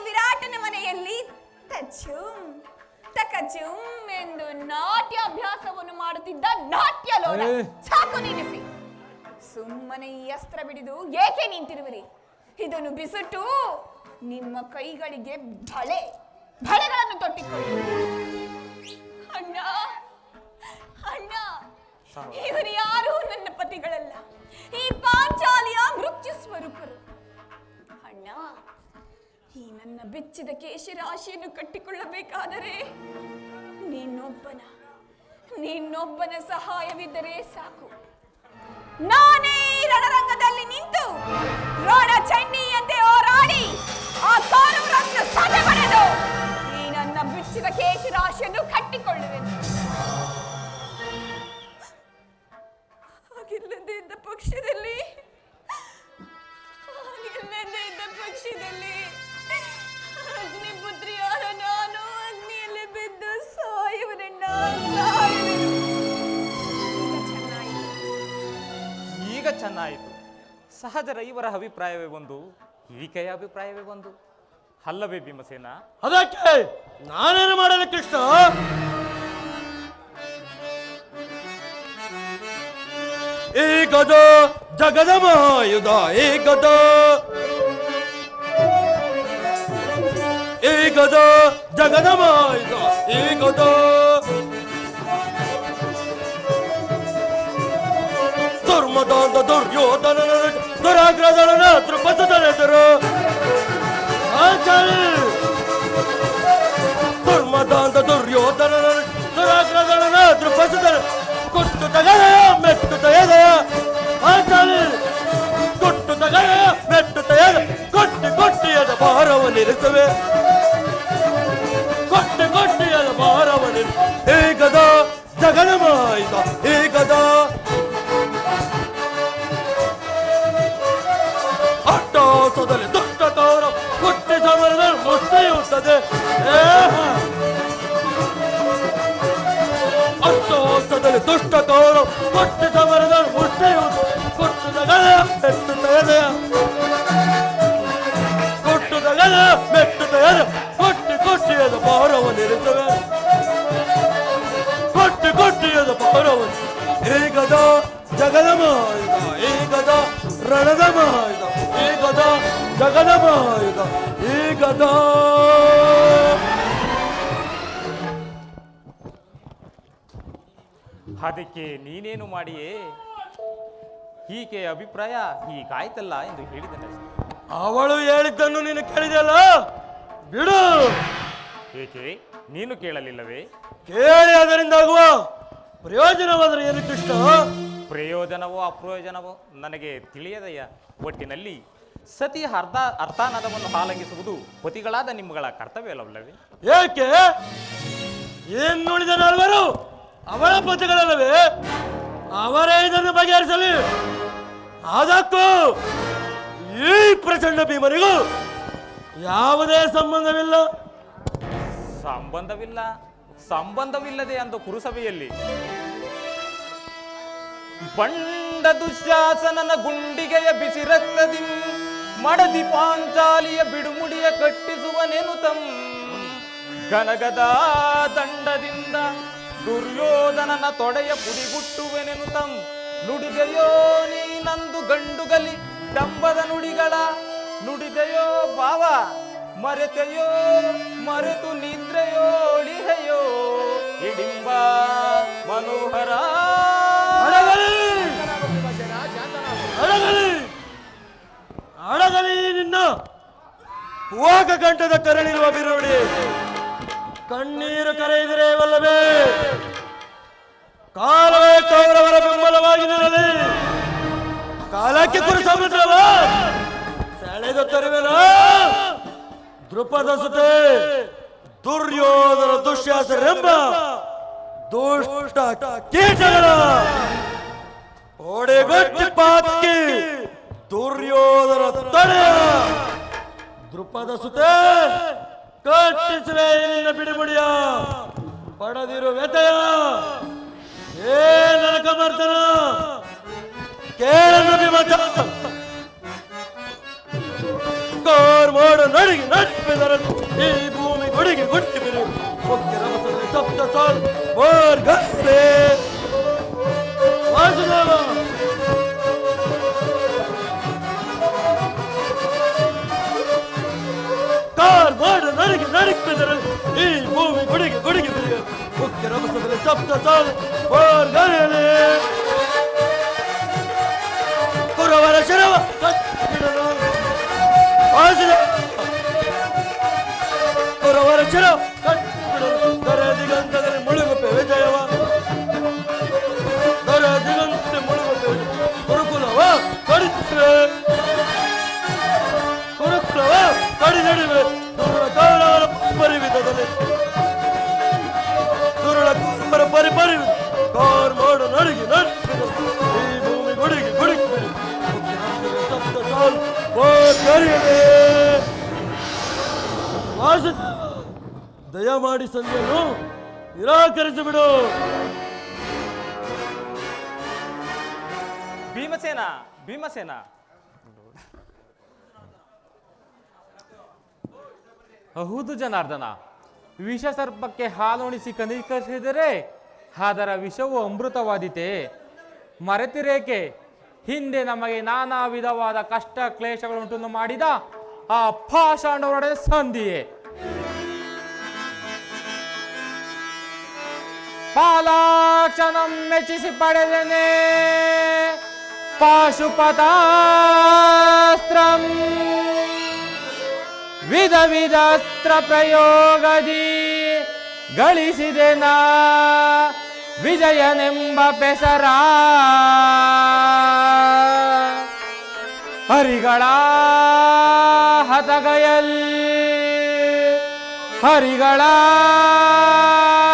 ವಿರಾಟನ ಮನೆಯಲ್ಲಿ ತಕಚುಂ ಎಂದು ನಾಟ್ಯಾಭ್ಯಾಸವನ್ನು ಮಾಡುತ್ತಿದ್ದ ನಾಟ್ಯಲೋಲ. ಸಾಕು ನಿಲ್ಲಿಸಿ. ಸುಮ್ಮನೆ ಈ ಅಸ್ತ್ರ ಬಿಡಿದು ಏಕೆ ನಿಂತಿರುವಿರಿ? ಇದನ್ನು ಬಿಸುಟು ನಿಮ್ಮ ಕೈಗಳಿಗೆ ಬಳೆಗಳನ್ನು ತೊಟ್ಟಿಕೊಳ್ಳಿ. ಅಣ್ಣ, ಇವರು ಯಾರು ನನ್ನ ಪತಿಗಳಲ್ಲ, ಈ ಪಾಂಚಾಲಿಯ ಮೃತ್ಯು ಸ್ವರೂಪರು. ಅಣ್ಣ, ಈ ನನ್ನ ಬೆಚ್ಚಿದ ಕೇಶರಾಶಿಯನ್ನು ಕಟ್ಟಿಕೊಳ್ಳಬೇಕಾದರೆ ನಿನ್ನೊಬ್ಬನ ಸಹಾಯವಿದ್ದರೆ ಸಾಕು. ನಾನೇ ರಣರಂಗದಲ್ಲಿ ನಿಂತು ರೋಣ ಚಂಡಿಯಂತೆ ಹೋರಾಡಿ ಆ ಕೌರವರನ್ನು ಸದೆ ಬರೆದು ಈ ನನ್ನ ಬಿಚ್ಚಿದ ಕೇಶರಾಶಿಯನ್ನು ಕಟ್ಟಿಕೊಳ್ಳುವೆನು. ಹಾಗಿಲ್ಲದೆ ಇದ್ದ ಪಕ್ಷದಲ್ಲಿ ಅಗ್ನಿಪುತ್ರಿಯಾದ ನಾನು ಅಗ್ನಿಯಲ್ಲಿ ಬಿದ್ದು ಸಾಯುವನಣ್ಣ. ಈಗ ಚೆನ್ನಾಯಿತು. ಸಹಜರ ಇವರ ಅಭಿಪ್ರಾಯವೇ ಒಂದು, ಈಕೆಯ ಅಭಿಪ್ರಾಯವೇ ಒಂದು. ಅಲ್ಲವೇ ಭೀಮಸೇನ? ಅದಕ್ಕೆ ನಾನೇನು ಮಾಡಲಿ ಕೃಷ್ಣ? ಏಕದ ಜಗದ ಮಹಾಯುಧ, ಏಕದ ಜಗದ ಮಹಾಯುಧ, ಏಕದ ಧರ್ಮದಾಂತ ದುರ್ಯೋಧನ ದುರಾಗ್ರದನ ತ್ರಿಪಸದನೆದರು ಧರ್ಮದಾಂತ ದುರ್ಯೋಧನ ದುರಾಗ್ರದನ ತ್ರಿಪಸದನ ಕೊಟ್ಟು ತಗದಯ ಮೆಟ್ಟು ತಗದಯ ಆಚಾರ್ಯ ನಡೆಸುವೆ ಕೊಟ್ಟೆ ಕೊಟ್ಟೆಯದ ಭಾರವನೆ ಏಕದ ಜಗನಮಾಯಿತ ಏಕದ ಅಟ್ಟಾಸದಲ್ಲಿ ದುಷ್ಟ ಕೌರ ಕೊಟ್ಟೆ ಸಮರದ ಮುಷ್ಟಿಯುತ್ತದೆ ಅಟ್ಟೋತ್ಸದಲ್ಲಿ ದುಷ್ಟ ಕೌರ ಕೊಟ್ಟೆ ಸಮರದ ಮುಷ್ಟಿಯುತ್ತದೆ ಕೊಟ್ಟದ ಗಲ ಮೆಟ್ಟುತ್ತ ಎದೆಯ ಕೊಟ್ಟದ ಗಲ ಮೆಟ್ಟುತ್ತ ಎದೆ ಕೊಟ್ಟಿ ಕೊಟ್ಟಿಯದ ಭಾರವನ್ನಿರುತ್ತವೆ ಕೊಟ್ಟಿ ಕೊಟ್ಟಿಯದ ಭಾರವನ್ನು ಏಕದ ಜಗದ ಮಾಯುಧ ಏಕದ ರಣದ ಮಾಯುಧ ಏಕದ ಜಗದ ಮಾಯುಧ ಏಕದ ಅದಕ್ಕೆ ನೀನೇನು ಮಾಡಿಯೇ ಈಕೆಯ ಅಭಿಪ್ರಾಯ ಹೀಗಾಯ್ತಲ್ಲ ಎಂದು ಹೇಳಿದನೆ. ಅವಳು ಹೇಳಿದ್ದನ್ನು ನೀನು ಕೇಳಿದೆಯಲ್ಲ, ಬಿಡು. ಏಕೆ ನೀನು ಕೇಳಲಿಲ್ಲವೇ? ಕೇಳಿ ಅದರಿಂದ ಆಗುವ ಪ್ರಯೋಜನವಾದರೆ ಏನು ಕೃಷ್ಣ? ಪ್ರಯೋಜನವೋ ಅಪ್ರಯೋಜನವೋ ನನಗೆ ತಿಳಿಯದಯ್ಯ. ಒಟ್ಟಿನಲ್ಲಿ ಸತಿ ಅರ್ಥಾನದವನ್ನು ಹಾಲಂಗಿಸುವುದು ಪತಿಗಳಾದ ನಿಮ್ಮಗಳ ಕರ್ತವ್ಯವಲ್ಲವೇ? ಏಕೆ ಏನ್ ನುಡಿದ ನಾಲ್ವರು ಅವಳ ಪತಿಗಳಲ್ಲವೇ? ಅವರೇ ಇದನ್ನು ಬಗೆಹರಿಸಲಿ. ಅದಕ್ಕೂ ಈ ಪ್ರಚಂಡ ಭೀಮನಿಗೂ ಯಾವುದೇ ಸಂಬಂಧವಿಲ್ಲ. ಸಂಬಂಧವಿಲ್ಲದೆ ಅಂದು ಕುರುಸಭೆಯಲ್ಲಿ ಬಂಡ ದುಶ್ಯಾಸನನ ಗುಂಡಿಗೆಯ ಬಿಸಿ ರಕ್ತದಿ ಮಡದಿ ಪಾಂಚಾಲಿಯ ಬಿಡುಮುಡಿಯ ಕಟ್ಟಿಸುವನೇನು ಗನಗದ ದಂಡದಿಂದ ದುರ್ಯೋಧನನ ತೊಡೆಯ ಪುಡಿಗುಟ್ಟುವೆನೆನು ನುಡಿದೆಯೋ ನೀನಂದು ಗಂಡುಗಲಿ ಡಂಬದ ನುಡಿಗಳ ನುಡಿದೆಯೋ ಭಾವ ಮರೆತೆಯೋ ಮರೆತು ನಿದ್ರೆಯೋಳಿಹೆಯೋ ಇಡಿಂಬ ಮನೋಹರ ಅಡಗಲಿ ನಿನ್ನ ಹೋಗ ಗಂಟದ ಕರಳಿರುವ ಬಿರುಡಿ ಕಣ್ಣೀರು ಕರೆಯಿದರೆ ವಲ್ಲವೇ ಕಾಲವೇ ಕೌರವರ ಬೆಂಬಲವಾಗಿ ನಿಲ್ಲಲಿ. ಕಾಲಕ್ಕೆ ಕುರು ಸಮುದ್ರವ ಸೆಳೆದು ತರುವೆನ ದೃಪದ ಸುತೆ ದುರ್ಯೋಧನ ದುಶ್ಯಾಸರೆಂಬ ದುಷ್ಟ ಕೀಟಗಳ ಓಡೆಗಟ್ಟಿ ಪಾತ್ಕಿ ದುರ್ಯೋಧನ ತಡೆಯ ದೃಪದ ಸುತೆ ಕಟ್ಟಿಸುವೆ ನಿನ್ನ ಬಿಡಿಬಿಡಿಯ ಪಡೆದಿರು ವ್ಯತೆಯ ಏ ನರಕ ಮರ್ದನ ಕೇಳನ್ನು ವಿಮತ ಕಾರ್ ಮಾಡು ನಡಿಗೆ ನಡಿಪಿದರ ಈ ಭೂಮಿ ಗುಡಿಗೆ ಗುಟ್ಟಿ ಬಿರು ಮುಖ್ಯ ರಮಸದಲ್ಲಿ ಸಪ್ತ ಸಾಲ್ ಮಾರ್ಗಸ್ತೆ ವಾಸುದೇವ ಕಾರ್ ಮಾಡು ನಡಿಗೆ ನಡಿಪಿದರ ಈ ಭೂಮಿ ಗುಡಿಗೆ ಗುಡಿಗೆ ಬಿರು ಮುಖ್ಯ ರಮಸದಲ್ಲಿ ಸಪ್ತ ಸಾಲ್ ಮಾರ್ಗರೇ ಕುರವರ ಶಿರವ ಕಟ್ಟಿಬಿಡಲು ಕುರವರ ಶಿರವ ಕಟ್ಟಿಬಿಡಲು ದರ ದಿಗಂತದಲ್ಲಿ ಮುಳುಗುಪ್ಪೆ ವಿಜಯವ ದರ ದಿಗಂತ ಮುಳುಗುಪ್ಪೆ ಕುರುಕುಲವ ಕಡಿಸುವೆ ಕುರುಕುಲವ ಕಡಿದಿಡುವೆ ದುರುಳ ಕೌರವರ ಪರಿವಿಧದಲ್ಲಿ ದುರುಳ ಕೌರವರ ಪರಿಪರಿವಿ ಕಾರ್ ಮಾಡು ನಡಿಗೆ ನಡಿಸಿದ ಈ ಭೂಮಿ ಗುಡಿಗೆ ಗುಡಿಗೆ ಸಪ್ತ ಸಾಲ್ ದಯಮಾಡಿ ಸಂಜೆಯನ್ನು ನಿರಾಕರಿಸಿಬಿಡು. ಭೀಮಸೇನ ಹೌದು ಜನಾರ್ದನ, ವಿಷ ಸರ್ಪಕ್ಕೆ ಹಾಲುಣಿಸಿ ಕನಿಕರಿಸಿದರೆ ಅದರ ವಿಷವು ಅಮೃತವಾದೀತೆ. ಮರೆತಿರೇಕೆ ಹಿಂದೆ ನಮಗೆ ನಾನಾ ವಿಧವಾದ ಕಷ್ಟ ಕ್ಲೇಶಗಳುಂಟು ಮಾಡಿದ ಆ ಪಾಷಾಂಡವರೊಡನೆ ಸಂಧಿಯೇ. ಪಾಲಾಕ್ಷಣಂ ಮೆಚ್ಚಿಸಿ ಪಡೆದನೆ ಪಾಶುಪತಾಸ್ತ್ರಂ ವಿಧ ವಿಧಾಸ್ತ್ರ ಪ್ರಯೋಗದಿ ಗಳಿಸಿದೆ ನಾ ವಿಜಯನೆಂಬ ಪೆಸರ. ಹರಿಗಳ ಹತಗಯಲ್ಲಿ ಹರಿಗಳ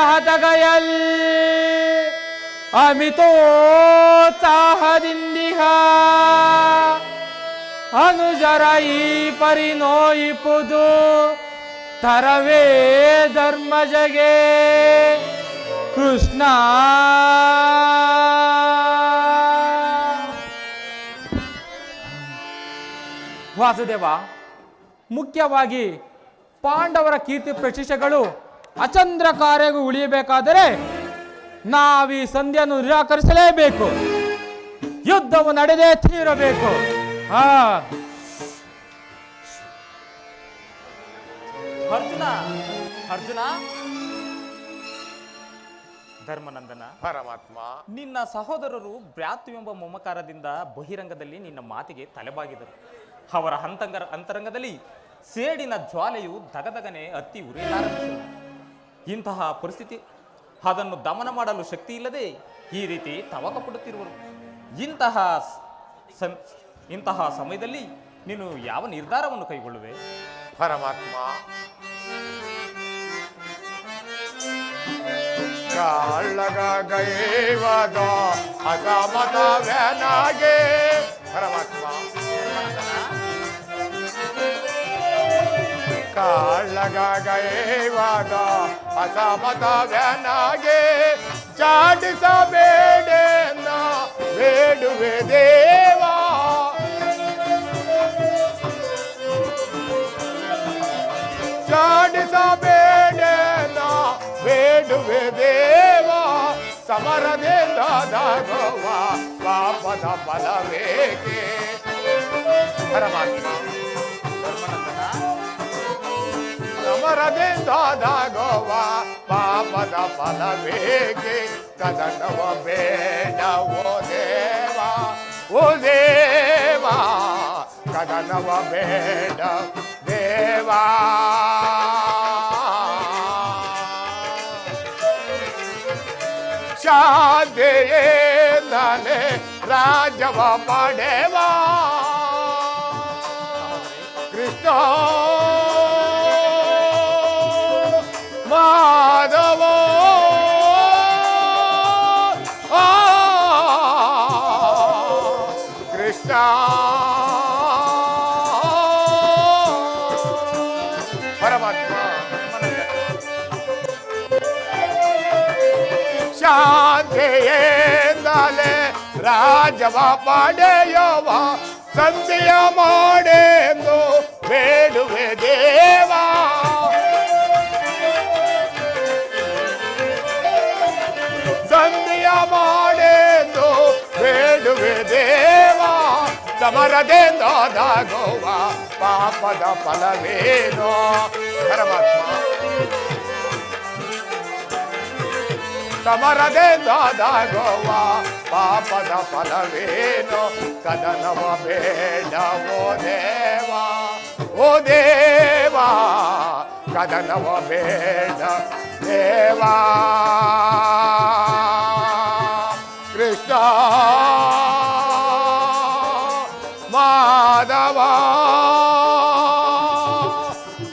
ಹದಗಯಲ್ ಅಮಿತೋತ್ಸಾಹದಿಂದಿಹ ಅನುಜರ ಈ ಪರಿ ನೋಯಿಪುದು ತರವೇ ಧರ್ಮಜಗೆ ಕೃಷ್ಣ. ವಾಸುದೇವ, ಮುಖ್ಯವಾಗಿ ಪಾಂಡವರ ಕೀರ್ತಿ ಪ್ರತಿಷ್ಠೆಗಳು ಅಚಂದ್ರ ಕಾರ್ಯಗೂ ಉಳಿಯಬೇಕಾದರೆ ನಾವೀ ಸಂಧಿಯನ್ನು ನಿರಾಕರಿಸಲೇಬೇಕು. ಯುದ್ಧವು ನಡೆದೇ ತೀರಬೇಕು. ಅರ್ಜುನ, ಅರ್ಜುನ, ಧರ್ಮನಂದನ, ಪರಮಾತ್ಮ, ನಿನ್ನ ಸಹೋದರರು ಭ್ರಾತೃವೆಂಬ ಮಮಕಾರದಿಂದ ಬಹಿರಂಗದಲ್ಲಿ ನಿನ್ನ ಮಾತಿಗೆ ತಲೆಬಾಗಿದರು. ಅವರ ಅಂತರಂಗದಲ್ಲಿ ಸೇಡಿನ ಜ್ವಾಲೆಯು ದಗದಗನೆ ಹತ್ತಿ ಉರಿಯಲಾರಂಭಿಸಿತು. ಇಂತಹ ಪರಿಸ್ಥಿತಿ, ಅದನ್ನು ದಮನ ಮಾಡಲು ಶಕ್ತಿ ಇಲ್ಲದೆ ಈ ರೀತಿ ತವಕ ಪಡುತ್ತಿರುವರು. ಇಂತಹ ಸಮಯದಲ್ಲಿ ನೀನು ಯಾವ ನಿರ್ಧಾರವನ್ನು ಕೈಗೊಳ್ಳುವೆ? ಪರಮಾತ್ಮ, ಕಾಳಗ ಗೈವದ ಅಸಮತವೆನಗೆ. ಪರಮಾತ್ಮ, ಕಾಳಗ ಗೈವದ ಅಸಮತವೆನಗೆ ಚಾಟಿಸಬೇಡೆನ್ನ ಬೇಡುವೆ ದೇವಾ. ಚಾಟಿಸಬೇಡೆನ್ನ ಬೇಡುವೆ ದೇವಾ. ಸಮರದಿಂದ ದಾಗುವ ಪಾಪದ ಫಲವೇಕೆ? ಪರಮಾತ್ಮ, ಸಮರದಿಂದ ದಾಗುವ ಪಾಪದ ಫಲವೇಕೆ? ಕದನವ ಬೇಡ ಓ ದೇವಾ, ಓ ದೇವಾ, ಕದನವ ಬೇಡ ದೇವಾ. ಶಾಂತಿಯಿಂದಲೇ ರಾಜ್ಯವ ಪಡೆವಾ. ಕೃಷ್ಣ ಮಾಧವ ಕೃಷ್ಣ ಪರಮಾತ್ಮ, ಶಾಂತಿಯಿಂದಲೇ ರಾಜವ ಪಡೆಯುವ ಸಂಧಿಯ ಮಾಡೆಂದು ಬೇಡುವೆ ದೇವಾ. ಸಂಧಿಯ ಮಾಡೆಂದು ಬೇಡುವೆ ದೇವಾ. ಸಮರದಿಂದ ದಾಗುವ ಪಾಪದ ಫಲವೇನೋ? ಪರಮಾತ್ಮ, ಸಮರದಿಂದ ದಾಗುವ ಪಾಪದ ಫಲವೇನೋ? ಕದನವ ಬೇಡ ಓ ದೇವಾ, ಓ ದೇವಾ, ಕದನವ ಬೇಡ ದೇವಾ. ಕೃಷ್ಣ ಮಾಧವ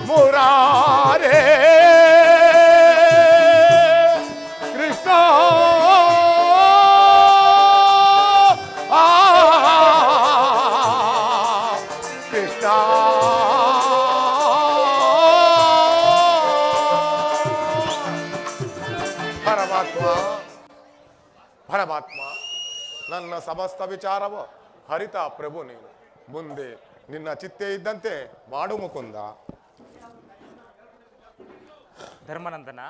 ಮುರಾರೇ ಕೃಷ್ಣ ಕೃಷ್ಣ. ಪರಮಾತ್ಮ, ಪರಮಾತ್ಮ, ನನ್ನ ಸಮಸ್ತ ವಿಚಾರವ ಹರಿತ ಪ್ರಭು ನೀನು. ಮುಂದೆ ನಿನ್ನ ಚಿತ್ತೆ ಇದ್ದಂತೆ ಮಾಡು ಮುಕುಂದ. ಧರ್ಮನಂದನ,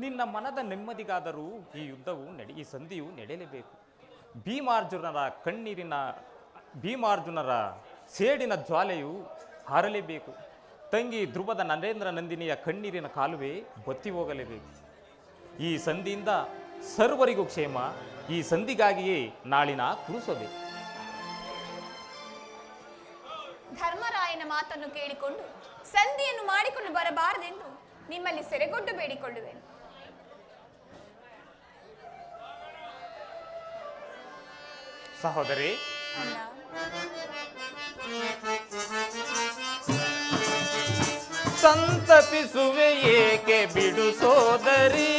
ನಿನ್ನ ಮನದ ನೆಮ್ಮದಿಗಾದರೂ ಈ ಯುದ್ಧವು ಈ ಸಂಧಿಯು ನಡೆಯಲೇಬೇಕು. ಭೀಮಾರ್ಜುನರ ಸೇಡಿನ ಜ್ವಾಲೆಯು ಹಾರಲೇಬೇಕು. ತಂಗಿ ಧ್ರುವದ ನರೇಂದ್ರ ನಂದಿನಿಯ ಕಣ್ಣೀರಿನ ಕಾಲುವೆ ಬತ್ತಿ ಹೋಗಲೇಬೇಕು. ಈ ಸಂಧಿಯಿಂದ ಸರ್ವರಿಗೂ ಕ್ಷೇಮ. ಈ ಸಂಧಿಗಾಗಿಯೇ ನಾಳಿನ ಕುರುಸೋದೆ. ಧರ್ಮರಾಯನ ಮಾತನ್ನು ಕೇಳಿಕೊಂಡು ಸಂಧಿಯನ್ನು ಮಾಡಿಕೊಂಡು ಬರಬಾರದೆಂದು ನಿಮ್ಮಲ್ಲಿ ಸೆರೆಗೊಡ್ಡು ಬೇಡಿಕೊಳ್ಳುವೆ. ಸಹೋದರಿ, ಅಣ್ಣ, ಸಂತಪಿಸುವೆ ಏಕೆ ಬಿಡು ಸೋದರಿ.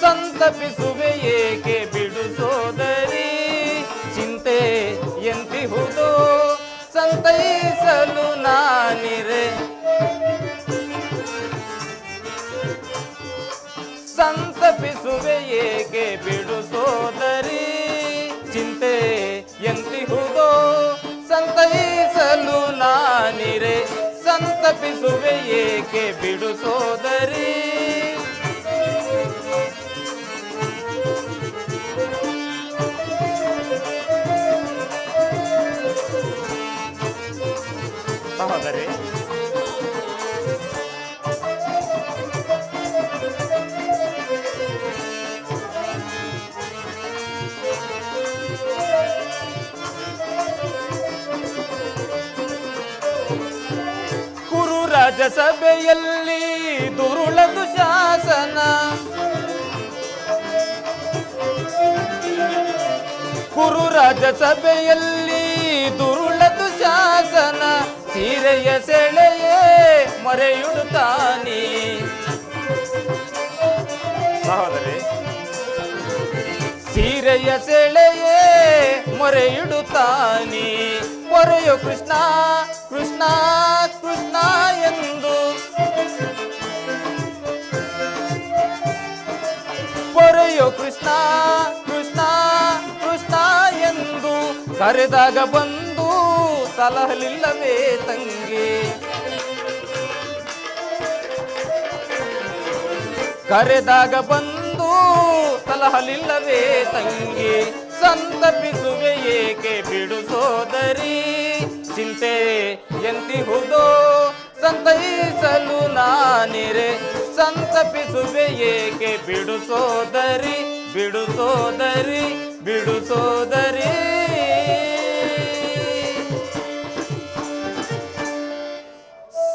ಸಂತಪಿಸುವೆ ಏಕೆ ಬಿಡು ಸೋದರಿ. ಚಿಂತೆ ಎಂತಿಹುದು ಸಂತೈಸಲು ನಾನಿರೆ. ಸಂತಪಿಸುವೆ ಏಕೆ ಬಿಡು ಸೋದರಿ. ಚಿಂತೆ ಎಂತಿಹುದೋ ಸಂತೈಸಲು ನಾನಿರೆ. ಸಂತಪಿಸುವೆ ಏಕೆ ಬಿಡು ಸೋದರಿ. ಸಹೋದರಿ, ಕುರು ರಾಜಸಭೆಯಲ್ಲಿ ದುರುಳದು ಶಾಸನ. ಕುರು ರಾಜಸಭೆಯಲ್ಲಿ ದುರುಳದು ಶಾಸನ. ಸೀರೆಯ ಸೆಳೆಯೇ ಮೊರೆಯುಡುತ್ತಾನೆ. ಸಹೋದರಿ, ಸೀರೆಯ ಸೆಳೆಯೇ ಮೊರೆಯುಡುತ್ತಾನೆ. ಮೊರೆಯು ಕೃಷ್ಣ ಕೃಷ್ಣ ಕೃಷ್ಣ ಎಂದು. ಮೊರೆಯು ಕೃಷ್ಣ ಕೃಷ್ಣ ಕೃಷ್ಣ ಎಂದು. ಕರೆದಾಗ ಬಂದು ಸಲಹಲಿಲ್ಲವೇ ತಂಗಿ. ಕರೆದಾಗ ಬಂದು ಸಲಹಲಿಲ್ಲವೇ ತಂಗಿ. ಸಂತಪಿಸುವೆ ಏಕೆ ಬಿಡು ಸೋದರಿ. ಚಿಂತೆ ಎಂತಿಹುದೋ ಸಂತೈಸಲು ನಾನಿರೆ. ಸಂತಪಿಸುವೆ ಏಕೆ ಬಿಡು ಸೋದರಿ. ಬಿಡು ಸೋದರಿ ಬಿಡು ಸೋದರಿ.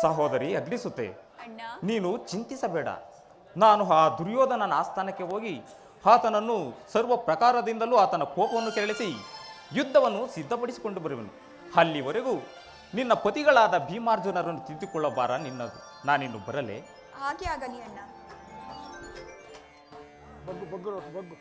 ಸಹೋದರಿ ಅಗ್ನಿಸುತ್ತೆ, ಅಣ್ಣ, ನೀನು ಚಿಂತಿಸಬೇಡ. ನಾನು ಆ ದುರ್ಯೋಧನನ ಆಸ್ಥಾನಕ್ಕೆ ಹೋಗಿ ಆತನನ್ನು ಸರ್ವ ಪ್ರಕಾರದಿಂದಲೂ ಆತನ ಕೋಪವನ್ನು ಕೆರಳಿಸಿ ಯುದ್ಧವನ್ನು ಸಿದ್ಧಪಡಿಸಿಕೊಂಡು ಬರುವೆನು. ಅಲ್ಲಿವರೆಗೂ ನಿನ್ನ ಪತಿಗಳಾದ ಭೀಮಾರ್ಜುನರನ್ನು ತಿದ್ದುಕೊಳ್ಳಬಾರ ನಿನ್ನದು. ನಾನಿನ್ನು ಬರಲೇ? ಹಾಗೆ ಆಗಲಿ ಅಣ್ಣ. ಬಗ್ಗು ಬಗ್ಗು ಬಗ್ಗು.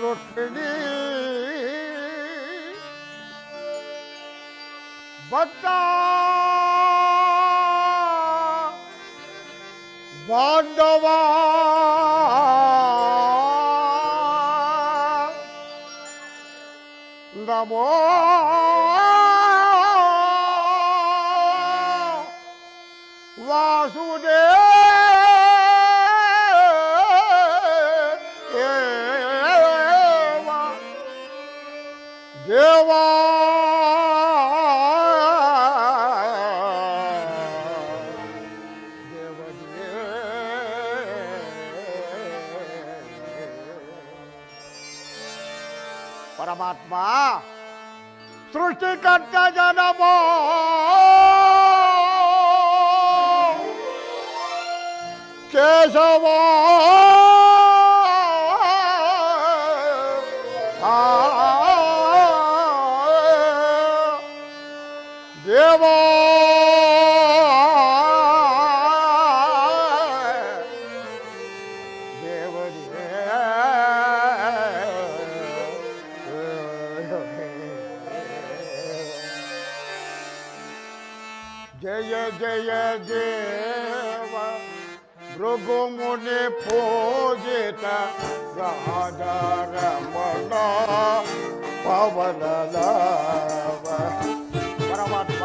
ರುಕ್ಮಿಣಿ ಭಕ್ತ ಬಾಂಧವ ನಮೋ ದೇವಾ ಪರಮಾತ್ಮ ಸೃಷ್ಟಿಕರ್ತ ಜನಮೋ ಕೇಶವ ದೇವಾ ಜಯ ಜಯ ದೇವ ಭೃಗುಮುನಿ ಪೂಜಿತ ರಾಜಾರಮಣ ಪವನಲಾವ ಪರಮಾತ್ಮ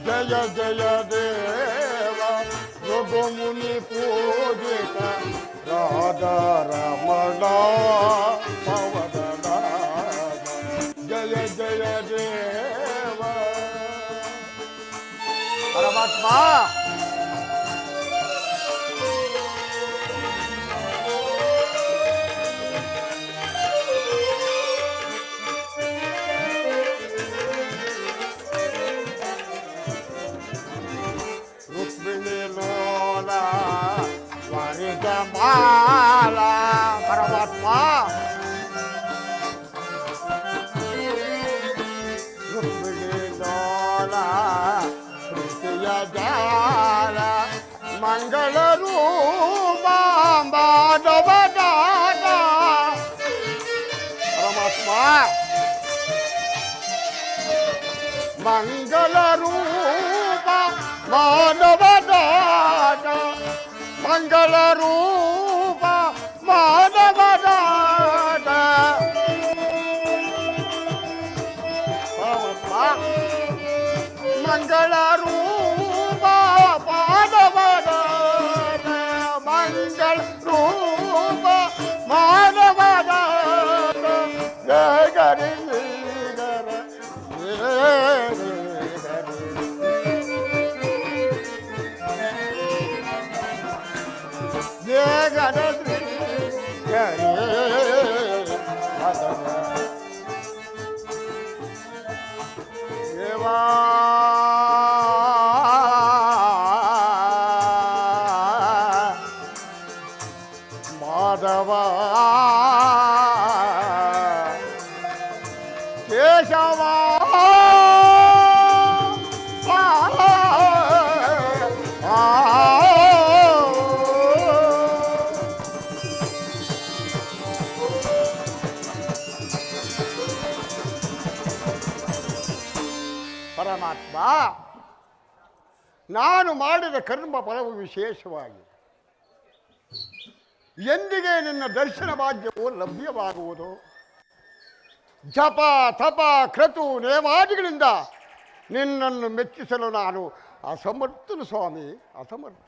ಜಯ ಜಯ ದೇವ ಭೃಗುಮುನಿ ಪೂಜಿತ ರಾಧಾರಮಣ ಪವನಲಾವ ಜಯ ಜಯ ದೇವ ಪರಮಾತ್ಮ ರುಕ್ಮಿಣಿ ಲೋಲ ಮಾಲ ಪರಮಾತ್ಮ ರುಕ್ಮಿಣಿ ಲೋಲ ಪ್ರೀತಿಯ ಜಾಲ ಮಂಗಳ ರೂಪ ಮಾಧವ ದಾತ ಪರಮಾತ್ಮ ಮಂಗಳ ರೂಪ ಮಾಧವ ದಾತ ಮಂಗಳ ರೂಪ ಮಾಧವ ದಾತ ಮಂಗಳ ರೂಪ ಮಾಧವ ದಾತ ಮಂಗಳ ರೂಪ ಮಾಧವ ದಾತ ಜಯ ಗರಿ ದೇವಾ ಮಾಧವ ಕೇಶವ ಪರಮಾತ್ಮ ನಾನು ಮಾಡಿದ ಕರ್ಮ ಫಲವು ವಿಶೇಷವಾಗಿ ಎಂದಿಗೆ ನಿನ್ನ ದರ್ಶನ ಭಾಗ್ಯವು ಲಭ್ಯವಾಗುವುದು ಜಪ ತಪ ಕ್ರತು ನೇಮಾದಿಗಳಿಂದ ನಿನ್ನನ್ನು ಮೆಚ್ಚಿಸಲು ನಾನು ಅಸಮರ್ಥನು ಸ್ವಾಮಿ ಅಸಮರ್ಥ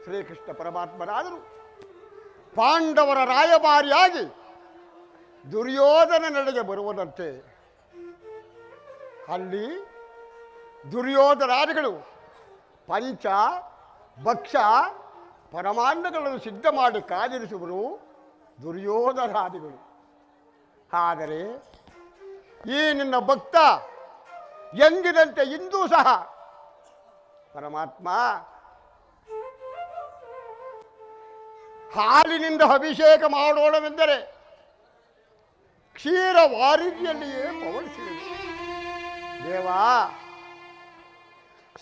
ಶ್ರೀಕೃಷ್ಣ ಪರಮಾತ್ಮನಾದರೂ ಪಾಂಡವರ ರಾಯಭಾರಿಯಾಗಿ ದುರ್ಯೋಧನ ನಡೆಗೆ ಬರುವುದಂತೆ ಅಲ್ಲಿ ದುರ್ಯೋಧನಾದಿಗಳು ಪಂಚ ಭಕ್ಷ ಪರಮಾನ್ನಗಳನ್ನು ಸಿದ್ಧ ಮಾಡಿ ಕಾದಿರಿಸುವರು ದುರ್ಯೋಧನಾದಿಗಳು. ಆದರೆ ಈ ನಿನ್ನ ಭಕ್ತ ಎಂದಿನಂತೆ ಇಂದೂ ಸಹ ಪರಮಾತ್ಮ ಹಾಲಿನಿಂದ ಅಭಿಷೇಕ ಮಾಡೋಣವೆಂದರೆ ಕ್ಷೀರ ವಾರಿದಿಯಲ್ಲಿಯೇ ಪವನಿಸಿದೆ. ದೇವಾ,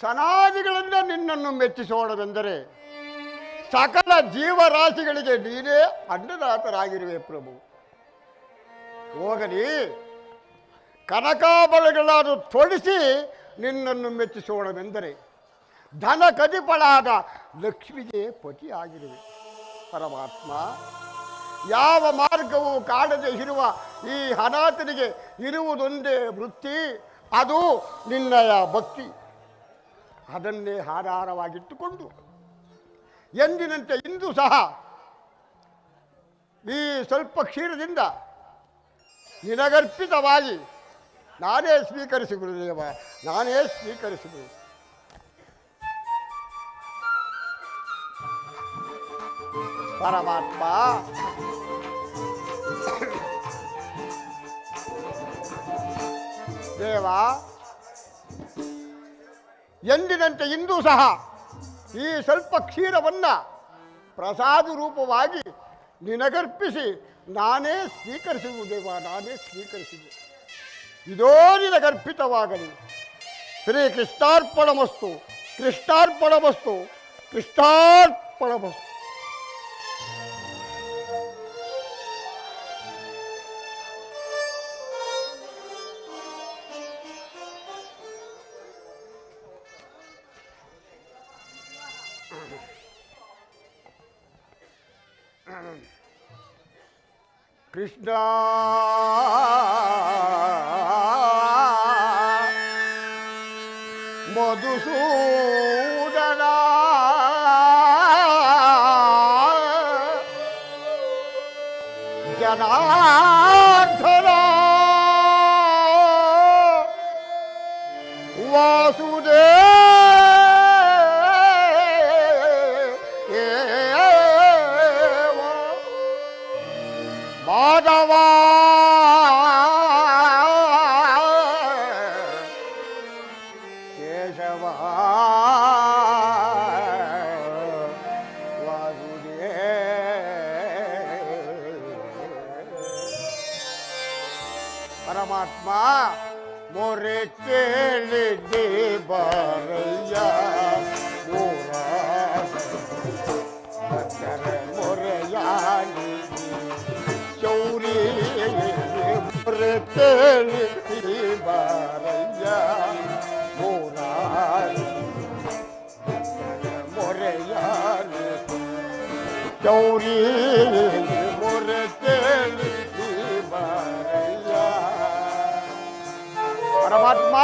ಸನಾದಿಗಳಿಂದ ನಿನ್ನನ್ನು ಮೆಚ್ಚಿಸೋಣವೆಂದರೆ ಸಕಲ ಜೀವರಾಶಿಗಳಿಗೆ ನೀನೇ ಅನ್ನದಾತರಾಗಿರುವೆ ಪ್ರಭು. ಹೋಗಲಿ, ಕನಕಾಭರಣಗಳನ್ನು ತೊಡಿಸಿ ನಿನ್ನನ್ನು ಮೆಚ್ಚಿಸೋಣವೆಂದರೆ ಧನ ಕದಿಪಳಾದ ಲಕ್ಷ್ಮಿಗೆ ಪತಿಯಾಗಿರುವೆ. ಪರಮಾತ್ಮ, ಯಾವ ಮಾರ್ಗವೂ ಕಾಣದೆ ಇರುವ ಈ ಅನಾಥನಿಗೆ ಇರುವುದೊಂದೇ ವೃತ್ತಿ, ಅದು ನಿನ್ನಯ ಭಕ್ತಿ. ಅದನ್ನೇ ಆಧಾರವಾಗಿಟ್ಟುಕೊಂಡು ಎಂದಿನಂತೆ ಇಂದು ಸಹ ಈ ಸ್ವಲ್ಪ ಕ್ಷೀರದಿಂದ ನಿನಗರ್ಪಿತವಾಗಿ ನಾನೇ ಸ್ವೀಕರಿಸಿ ಗುರುದೇವ, ನಾನೇ ಸ್ವೀಕರಿಸಿದೆ. ಪರಮಾತ್ಮ, ದೇವ, ಎಂದಿನಂತೆ ಇಂದು ಸಹ ಈ ಸ್ವಲ್ಪ ಕ್ಷೀರವನ್ನು ಪ್ರಸಾದ ರೂಪವಾಗಿ ನಿನಗರ್ಪಿಸಿ ನಾನೇ ಸ್ವೀಕರಿಸುವುದೇವ, ನಾನೇ ಸ್ವೀಕರಿಸಿದೆ. ಇದೋ ನಿನಗರ್ಪಿತವಾಗಲಿ. ಶ್ರೀ ಕೃಷ್ಣಾರ್ಪಣಮಸ್ತು, ಕೃಷ್ಣಾರ್ಪಣಮಸ್ತು, ಕೃಷ್ಣಾರ್ಪಣಮಸ್ತು. ಕೃಷ್ಣ ಮಧುಸೂದನ ಜನಾರ್ದನ ವಾಸುದೇವ ಮಾಧವ ಕೇಶವ ವಾಸುದೇವ. ಪರಮಾತ್ಮ, ಮೊರೆ ಕೇಳಿದ್ದೆ ಬಾರಯ್ಯ ಮೊರೆಯಾಗಿ ಚೌರಿ ಮೊರೆ ಕೇಳಿದ್ದೆ ಬಾರಯ್ಯ ಮೊರೆಯಾಗಿ ಚೌರಿ ಮೊರೆ ಕೇಳಿದ್ದೆ ಬಾರಯ್ಯ. ಪರಮಾತ್ಮ,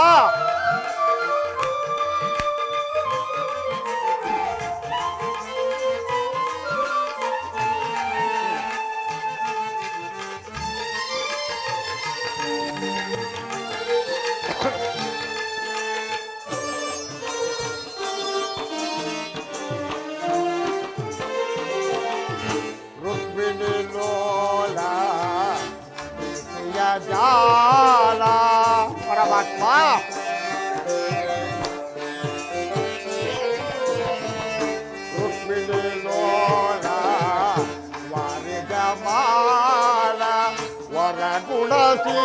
ರುಕ್ಮಿಣಿ ಲೋಲ ಜಾಲ. ಪರಮಾತ್ಮ, ರುಕ್ಮಿಣಿ ಲೋಲ ವಾರಿಗಮಾಲ ವರಗುಣಶೀಲ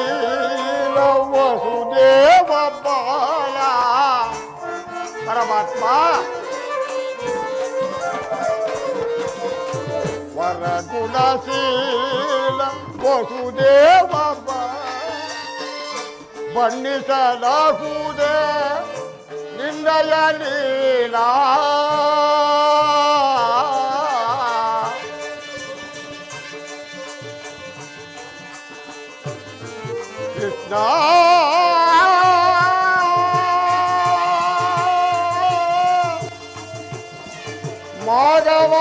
ವಸುದೇವ ಬಾಲ. ಪರಮಾತ್ಮ, ವರಗುಣಶೀಲ ವಸುದೇವ ಬಣ್ಣಿಸಲಾಗುವುದೇ ನಿನ್ನಯ ಲೀಲಾ. ಕೃಷ್ಣ ಮಾಧವ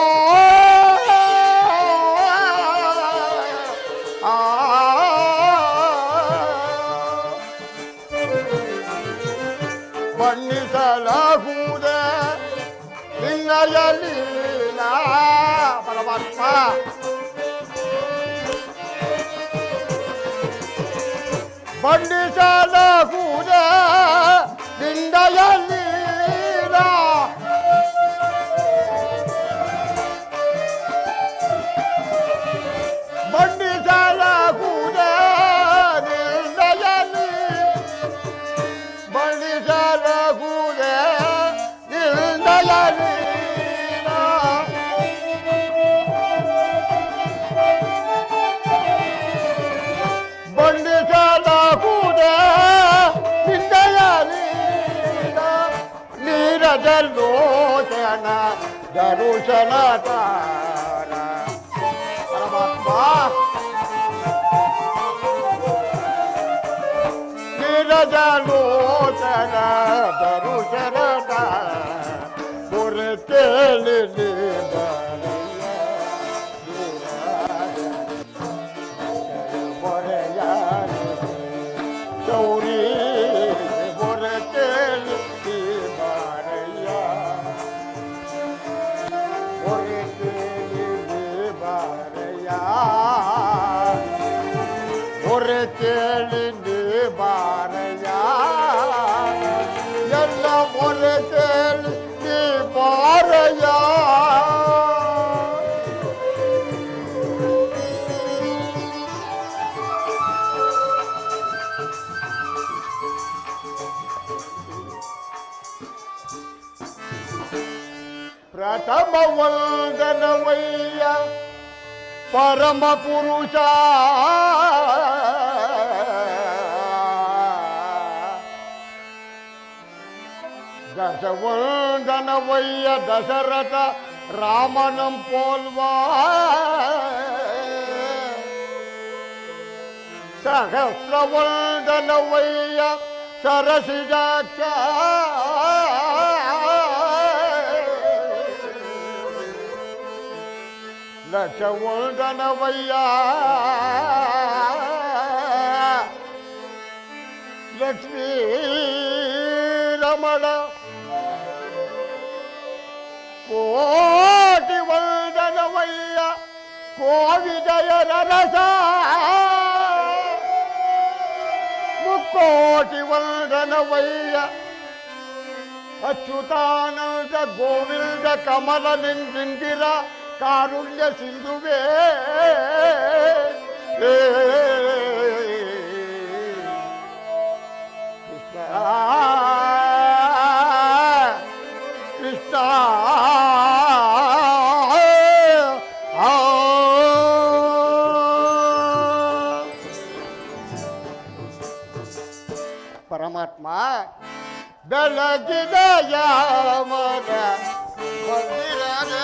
ಬಣ್ಣಿಸಲಾಗುವುದೇ ನಿನ್ನಯ ಲೀಲಾ. ಪರಮಾತ್ಮ, ಬಣ್ಣಿಸಲಾಗುವುದೇ ನಿನ್ನಯ ಲೀಲಾ. ಬಣ್ಣಿಸಲಾಗುವುದೇ ನಿನ್ನಯ ಲೀಲಾ. ಗಿರಿಜಲೋಚನ ದರುಶನ ತಾರ ಪರಮಾತ್ಮ ಗಿರಿಜಲೋಚನ ದರುಶನ ಪುರ ಕೇಳಿ ಗೌರಿ ಹೊರತೇಳಿ ಬಾರಯ್ಯ ಹೊರತೇಳಿ ಬಾರಯ್ಯ ಹೊರತೇಳಿ ಬಾರಯ್ಯ ಎಲ್ಲ ಹೊರತೇಳಿ ಬಾರಯ್ಯ ಪ್ರಥಮ ವಂದನವಯ್ಯ ಪರಮ ಪುರುಷ ದಶವಂದನವಯ್ಯ ದಶರಥ ರಾಮನಂ ಪೋಲ್ವಾ ಸಹಸ್ರವಂದನವಯ್ಯ ಸರಸಿಜಾಕ್ಷ ಲಕ್ಷವಂದನವಯ್ಯ ಲಕ್ಷ್ಮೀ ರಮಣ ಕೋಟಿ ವಂದನವಯ್ಯ ಕೋವಿಜಯರ ರಸ ಮುಕ್ಕೋಟಿ ವಂದನವಯ್ಯ ಅಚ್ಯುತಾನಂದ ಗೋವಿಂದ ಕಮಲ ನಿಂದಿರ ಕಾರುಣ್ಯ ಸಿಂಧುವೇ ಕೃಷ್ಣ ಕೃಷ್ಣ ಪರಮಾತ್ಮ ಬೆಳಗಿದ ಯಾಮದ ಮಂದಿರದ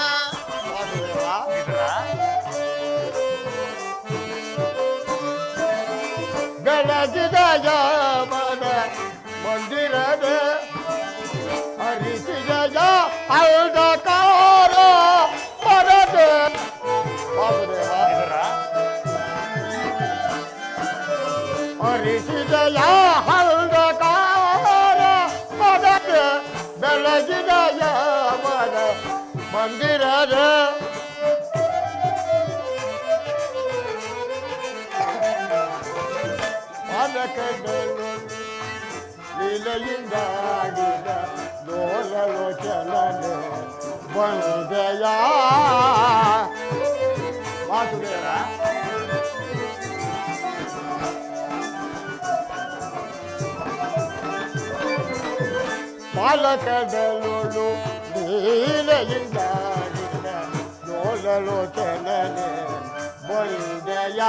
ಬೆಳಗಿದ ಯಾಮದ ಮಂದಿರದ ಹರಿಸಿದ ಅಂಧಕಾರ ಪರದ ಹರಿಸಿದ ಅಂಧಕಾರ ಪರದ ಬೆಳಗಿದ ಯಾಮದ ಮಂದಿರದ ಪಾಲಕಡಲು ಲೀಲೆಯಿಂದಾಡಿದ ಲೋಲಲೋಚನನೆ ಬಂದೆಯ ವಾಸುದೇವ ಪಾಲಕಡಲು ಲೀಲೆಯಿಂದಾಡಿದ ಲೋಲಲೋಚನನೆ ಬಂದೆಯ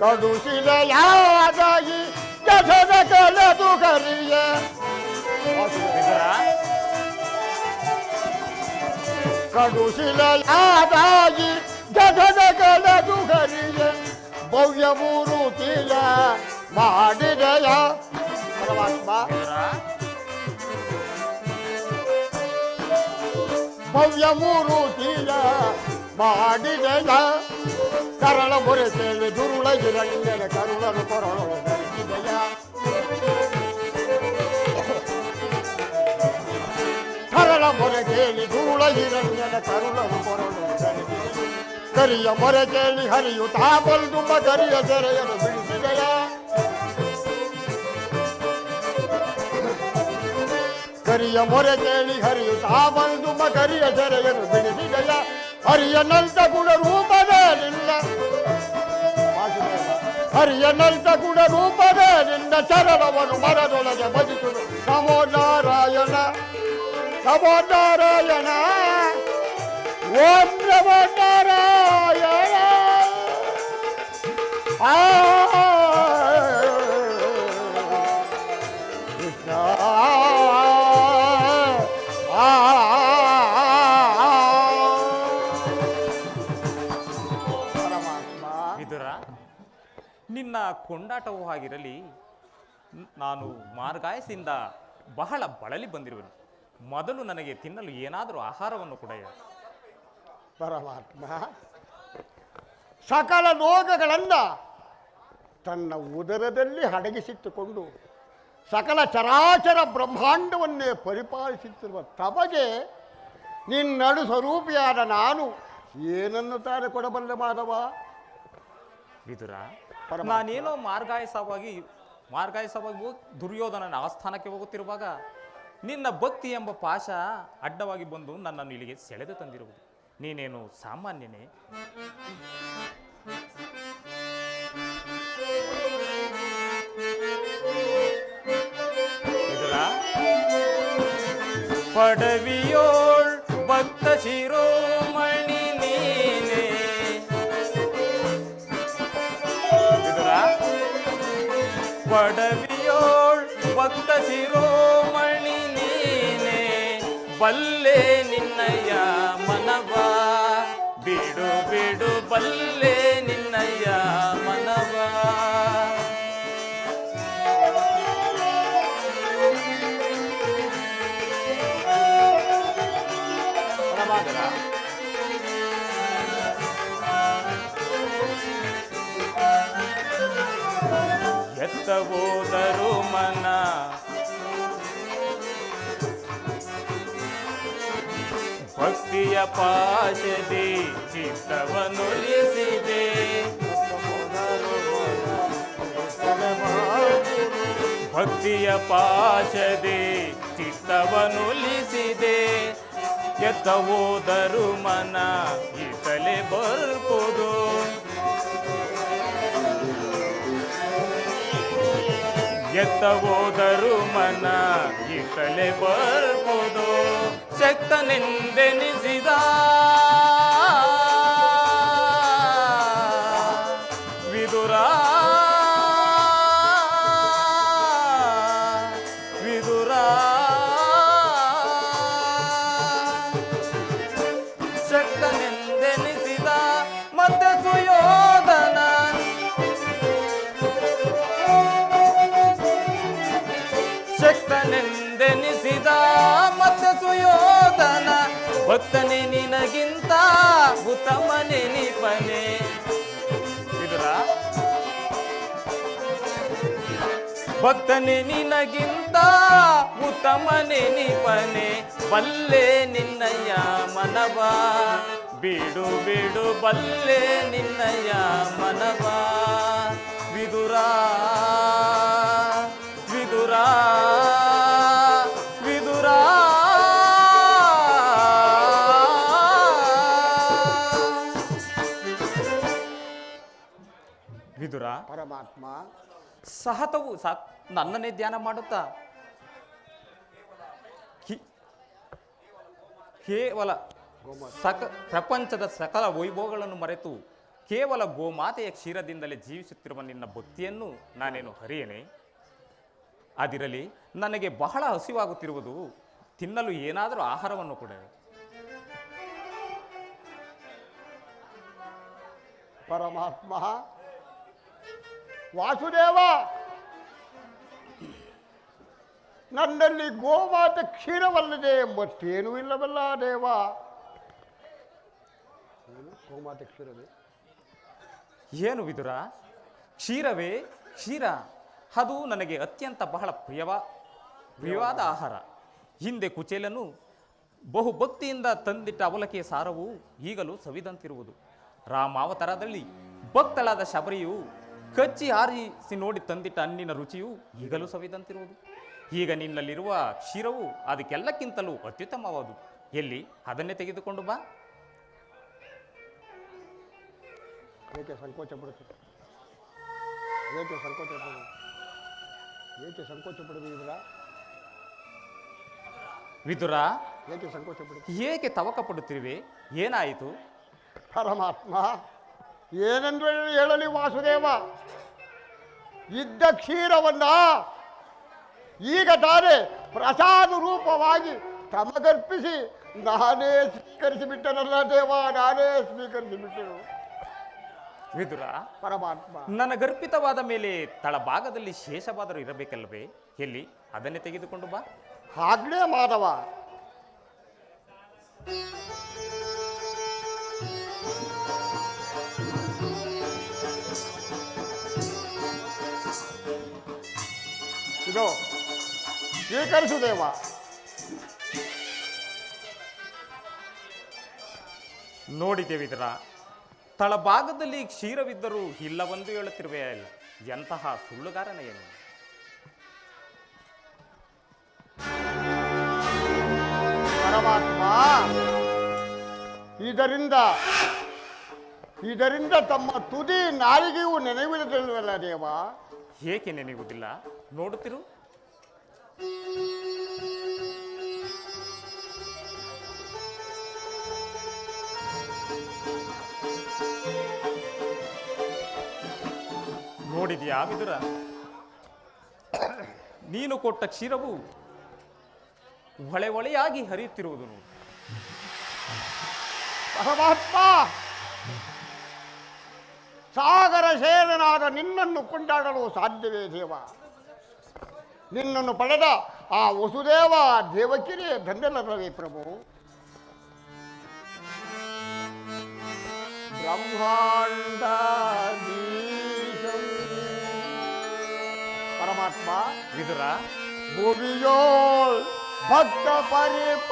ಕಡುಶಿಲೆಯಾದಾಗಿ ಜಠದ ಕಳೆದು ಕರಿಯ ಕಡುಶಿಲೆಯಾದಾಗಿ ಜಠದ ಕಳೆದು ಕರಿಯ ಭವ್ಯ ಮೂರುತಿಯ ಮಾಡಿದೆಯ ಪರಮಾತ್ಮ ಭವ್ಯ ಮೂರುತಿಯ ಮಾಡಿದೆಯ ಕರಳ ಮೊರೆ ಕೇಳಿ ದುರುಳಗಿರಂಗನ ಕರುಳನು ಕೊರಳು ಧರಿಸಿದೆಯ ಕರಳ ಮೊರೆ ಕೇಳಿ ದುರುಳಗಿರಂಗನ ಕರುಳನು ಕೊರಳು ಧರಿಸಿದೆಯ ಕರಿಯ ಮೊರೆ ಕೇಳಿ ಹರಿಯುತ್ತಾ ಬಲ್ದುಂಬ ಕರಿಯ ಸೆರೆಯನ್ನು ಬಿಡಿಸಿದೆಯ ಕರಿಯ ಮೊರೆ ಕೇಳಿ ಹರಿಯುತ್ತಾ ಬಲ್ದುಂಬ ಕರಿಯ ಸೆರೆಯನ್ನು ಬಿಡಿಸಿದೆಯ ಹರಿಯನಂತ ಗುಣ ರೂಪದೇ ನಿನ್ನ ಹರಿಯನಂತ ಗುಣ ರೂಪದೇ ನಿನ್ನ ಚರಣವನ್ನು ಮರದೊಳಗೆ ಭಜಿಸುವುದು ನಮೋ ನಾರಾಯಣ ನಮೋ ನಾರಾಯಣ ಓಂ ನಮೋ ನಾರಾಯಣ ಕೃಷ್ಣ ಕೊಂಡಾಟವೂ ಆಗಿರಲಿ, ನಾನು ಮಾರ್ಗಾಯಸಿಂದ ಬಹಳ ಬಳಲಿ ಬಂದಿರುವೆನು. ಮೊದಲು ನನಗೆ ತಿನ್ನಲು ಏನಾದರೂ ಆಹಾರವನ್ನು ಕೊಡೆಯ. ಪರಮಾತ್ಮ ಸಕಲ ಲೋಕಗಳನ್ನು ತನ್ನ ಉದರದಲ್ಲಿ ಅಡಗಿಸಿಟ್ಟುಕೊಂಡು ಸಕಲ ಚರಾಚರ ಬ್ರಹ್ಮಾಂಡವನ್ನೇ ಪರಿಪಾಲಿಸುತ್ತಿರುವ ತಮಗೆ ನಿನ್ನಡು ಸ್ವರೂಪಿಯಾದ ನಾನು ಏನನ್ನು ತಾನೇ ಕೊಡಬಲ್ಲೆ ಮಾಧವ? ವಿದುರ, ನಾನೇನೋ ಮಾರ್ಗಾಯಸವಾಗಿ ದುರ್ಯೋಧನನ ಆಸ್ಥಾನಕ್ಕೆ ಹೋಗುತ್ತಿರುವಾಗ ನಿನ್ನ ಭಕ್ತಿ ಎಂಬ ಪಾಶ ಅಡ್ಡವಾಗಿ ಬಂದು ನನ್ನನ್ನು ಇಲ್ಲಿಗೆ ಸೆಳೆದು ತಂದಿರುವುದು. ನೀನೇನು ಸಾಮಾನ್ಯನೇ? ವಿದುರ, ಪಡವಿಯೋಳ್ ಭಕ್ತ ಶಿರೋಮಣಿ ನೀನೆ. ವಿದುರ, ಪಡವಿಯೋಳ್ ಭಕ್ತ ಶಿರೋಮಣಿ ನೀನೆ. ಬಲ್ಲೆ ನಿನ್ನಯ್ಯ ಮನವ, ಬಿಡು ಬಿಡು ಬಲ್ಲೆ ನಿನ್ನಯ್ಯ ಮನವ. ಎತ್ತ ಹೋದರು ಮನ ಭಕ್ತಿಯ ಪಾಶದಿ ಚಿತ್ತವನ್ನೊಲಿಸಿದೆ. ಭಕ್ತಿಯ ಪಾಶದಿ ಚಿತ್ತವನ್ನೊಲಿಸಿದೆ. ಎತ್ತ ಹೋದರು ಮನ ಈತಲೆ ಬರ್ಬೋದು. ಎತ್ತ ಹೋದರು ಮನ ಈತಲೆ ಬರ್ಬೋದು. ಶಕ್ತನೆಂದೆನಿಸಿದ ವಿದುರ, ವಿದುರ, ಶಕ್ತನೆಂದೆನಿಸಿದ ಮತ್ತೆ ಸುಯೋಧನ. ಶಕ್ತನೆಂದೆನಿಸಿದ ಮತ್ತೆ ಸುಯೋಧನ. ಭಕ್ತನೇ ನಿನಗಿಂತ ಉತ್ತಮನೆ ನಿಪನೆ. ವಿದುರ, ಭಕ್ತನೇ ನಿನಗಿಂತ ಉತ್ತಮನೆ ನಿಪನೆ. ಬಲ್ಲೆ ನಿನ್ನಯ್ಯ ಮನವ, ಬಿಡು ಬಿಡು ಬಲ್ಲೆ ನಿನ್ನಯ್ಯ ಮನವ. ವಿದುರ, ವಿದುರ, ವಿದುರ. ವಿದುರ, ಪರಮಾತ್ಮ ಸಹತವು ನನ್ನನ್ನೇ ಧ್ಯಾನ ಮಾಡುತ್ತಾ ಕೇವಲ ಪ್ರಪಂಚದ ಸಕಲ ವೈಭವಗಳನ್ನು ಮರೆತು ಕೇವಲ ಗೋಮಾತೆಯ ಕ್ಷೀರದಿಂದಲೇ ಜೀವಿಸುತ್ತಿರುವ ನಿನ್ನ ಭಕ್ತಿಯನ್ನು ನಾನೇನು ಹರಿಯೇನೆ? ಅದಿರಲಿ, ನನಗೆ ಬಹಳ ಹಸಿವಾಗುತ್ತಿರುವುದು. ತಿನ್ನಲು ಏನಾದರೂ ಆಹಾರವನ್ನು ಕೊಡ. ಪರಮಾತ್ಮ ವಾಸುದೇವ, ನನ್ನಲ್ಲಿ ಗೋಮಾತೆ ಕ್ಷೀರವಲ್ಲದೆ ಮತ್ತೇನೂ ಇಲ್ಲವಲ್ಲ ದೇವ. ಗೋಮಾತೆ ಕ್ಷೀರವೇ? ಏನು ವಿದುರ, ಕ್ಷೀರವೇ? ಕ್ಷೀರ ಅದು ನನಗೆ ಅತ್ಯಂತ ಬಹಳ ಪ್ರಿಯವಾದ ಆಹಾರ. ಹಿಂದೆ ಕುಚೇಲನು ಬಹುಭಕ್ತಿಯಿಂದ ತಂದಿಟ್ಟ ಅವಲಕ್ಕಿಯ ಸಾರವು ಈಗಲೂ ಸವಿದಂತಿರುವುದು. ರಾಮಾವತಾರದಲ್ಲಿ ಭಕ್ತಳಾದ ಶಬರಿಯು ಕಚ್ಚಿ ಆರಿಸಿ ನೋಡಿ ತಂದಿಟ್ಟ ಹಣ್ಣಿನ ರುಚಿಯು ಈಗಲೂ ಸವಿದಂತಿರುವುದು. ಈಗ ನಿನ್ನಲ್ಲಿರುವ ಕ್ಷೀರವು ಅದಕ್ಕೆಲ್ಲಕ್ಕಿಂತಲೂ ಅತ್ಯುತ್ತಮವಾದು. ಎಲ್ಲಿ ಅದನ್ನೇ ತೆಗೆದುಕೊಂಡು ಬಾ. ಏಕೆ ಸಂಕೋಚ ಪಡುತ್ತದೆ? ಏಕೆ ಸಂಕೋಚ ಪಡುವುದು? ಏಕೆ ಸಂಕೋಚ ಪಡುವುದಿಲ್ಲ ವಿದುರ? ಏಕೆ ಸಂಕೋಚ ಪಡುವುದು? ಏಕೆ ತವಕ ಪಡುತ್ತಿರುವೆ? ಏನಾಯಿತು? ಪರಮಾತ್ಮ, ಏನೆಂದು ಹೇಳಲಿ ವಾಸುದೇವ. ಇದ್ದ ಕ್ಷೀರವನ್ನ ಈಗ ತಾನೇ ಪ್ರಸಾದ ರೂಪವಾಗಿ ತಮಗರ್ಪಿಸಿ ನಾನೇ ಸ್ವೀಕರಿಸಿಬಿಟ್ಟನಲ್ಲ ದೇವ, ನಾನೇ ಸ್ವೀಕರಿಸಿಬಿಟ್ಟೆನು. ವಿದುರ, ಪರಮಾತ್ಮ. ನನ್ನ ಗರ್ಭಿತವಾದ ಮೇಲೆ ತಳಭಾಗದಲ್ಲಿ ಶೇಷವಾದರೂ ಇರಬೇಕಲ್ಲವೇ? ಎಲ್ಲಿ ಅದನ್ನೇ ತೆಗೆದುಕೊಂಡು ಬಾ. ಆಗ್ಲೇ ಮಾಧವ. ಇದು ಸ್ವೀಕರಿಸು ದೇವ. ನೋಡಿದ್ದೇವಿದರ ತಳಭಾಗದಲ್ಲಿ ಕ್ಷೀರವಿದ್ದರೂ ಇಲ್ಲವೆಂದು ಹೇಳುತ್ತಿರುವೆ ಅಲ್ಲ. ಎಂತಹ ಸುಳ್ಳುಗಾರನೆಯೇನು? ಪರಮಾತ್ಮ, ಇದರಿಂದ ತಮ್ಮ ತುದಿ ನಾಲಿಗೆಯೂ ನೆನವಿಲ್ಲದಿಲ್ವಲ್ಲ ದೇವ? ಏಕೆ ನೆನೆಯುವುದಿಲ್ಲ? ನೋಡುತ್ತಿರು. ನೋಡಿದ್ಯಾ ವಿದುರ? ನೀನು ಕೊಟ್ಟ ಕ್ಷೀರವು ಹೊಳೆ ಹೊಳೆಯಾಗಿ ಹರಿಯುತ್ತಿರುವುದು ನೋಡು. ಪರಮಾತ್ಮ, ಸಾಗರ ಸೇನನಾದ ನಿನ್ನನ್ನು ಕೊಂಡಾಡಲು ಸಾಧ್ಯವೇ ದೇವ? ನಿನ್ನನ್ನು ಪಡೆದ ಆ ವಸುದೇವ ದೇವಕಿರೇ ಧನ್ಯನಲ್ಲವೇ ಪ್ರಭು? ಬ್ರಹ್ಮಾಂಡ ಪರಮಾತ್ಮ, ವಿದುರ, ಭೂಮಿಯೋಳ್ ಭಕ್ತ ಪರಿಪಾಲಿತಂ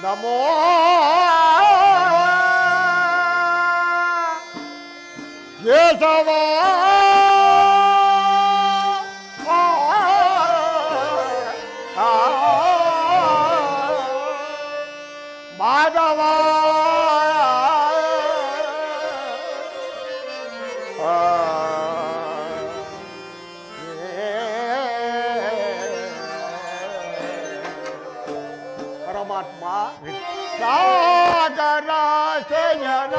ನಮೋ ಕೇಶವ ಮಾಧವ ಪರಮಾತ್ಮ, ಸಾಗರ ಶಯನ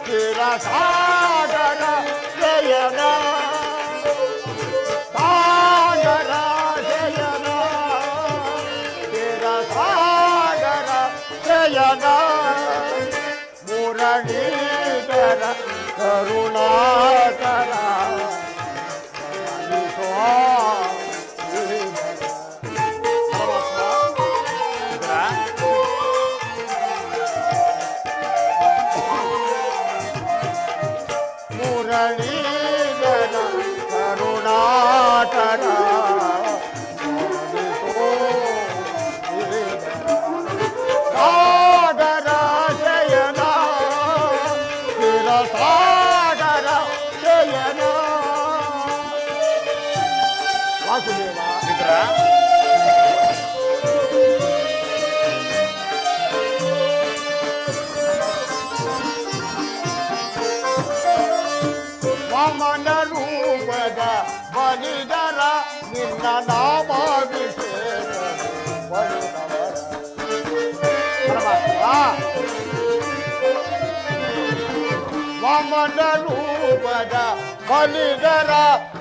ಚಿರ ಸಾಗರ ಶಯನ ಸಾಗರ ಶಯನ ಚಿರ ಸಾಗರ ಶಯನ ಮುರಳೀಧರ ಕರುಣಾಕರ ಮುರಳೀಧರ ಕರುಣಾಕರ ಸಾಗರ ಶಯನ ಚಿರ ಸಾಗರ ಶಯನ ವಾಸುದೇವ. ವಿದುರ, ವಾಮನ ರೂಪದ ಬಲಿದರ ನಿನ್ನ ನಾಮಾಭಿಷೇಕ ಬಲಿದವರ. ಪರಮಾತ್ಮ, ವಾಮನ ರೂಪದ ಬಲಿದರ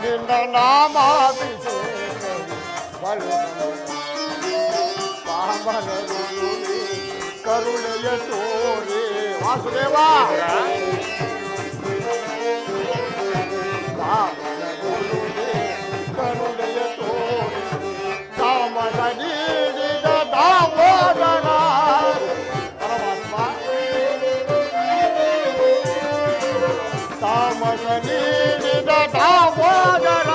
ನಿನ್ನ ನಾಮಾಭಿಷೇಕ ಬಲಿದವರ. ವಾಮನ ರೂಪಿ ಕರುಣೆಯ ತೋರಿ ವಾಸುದೇವ. ಕರುಣೆಯ ತೋರಿ ತಾಮಸ ನೀಡಿದ ದಾಮೋದರ. ಪರಮಾತ್ಮ, ತಾಮಸ ನೀಡಿದ ದಾಮೋದರ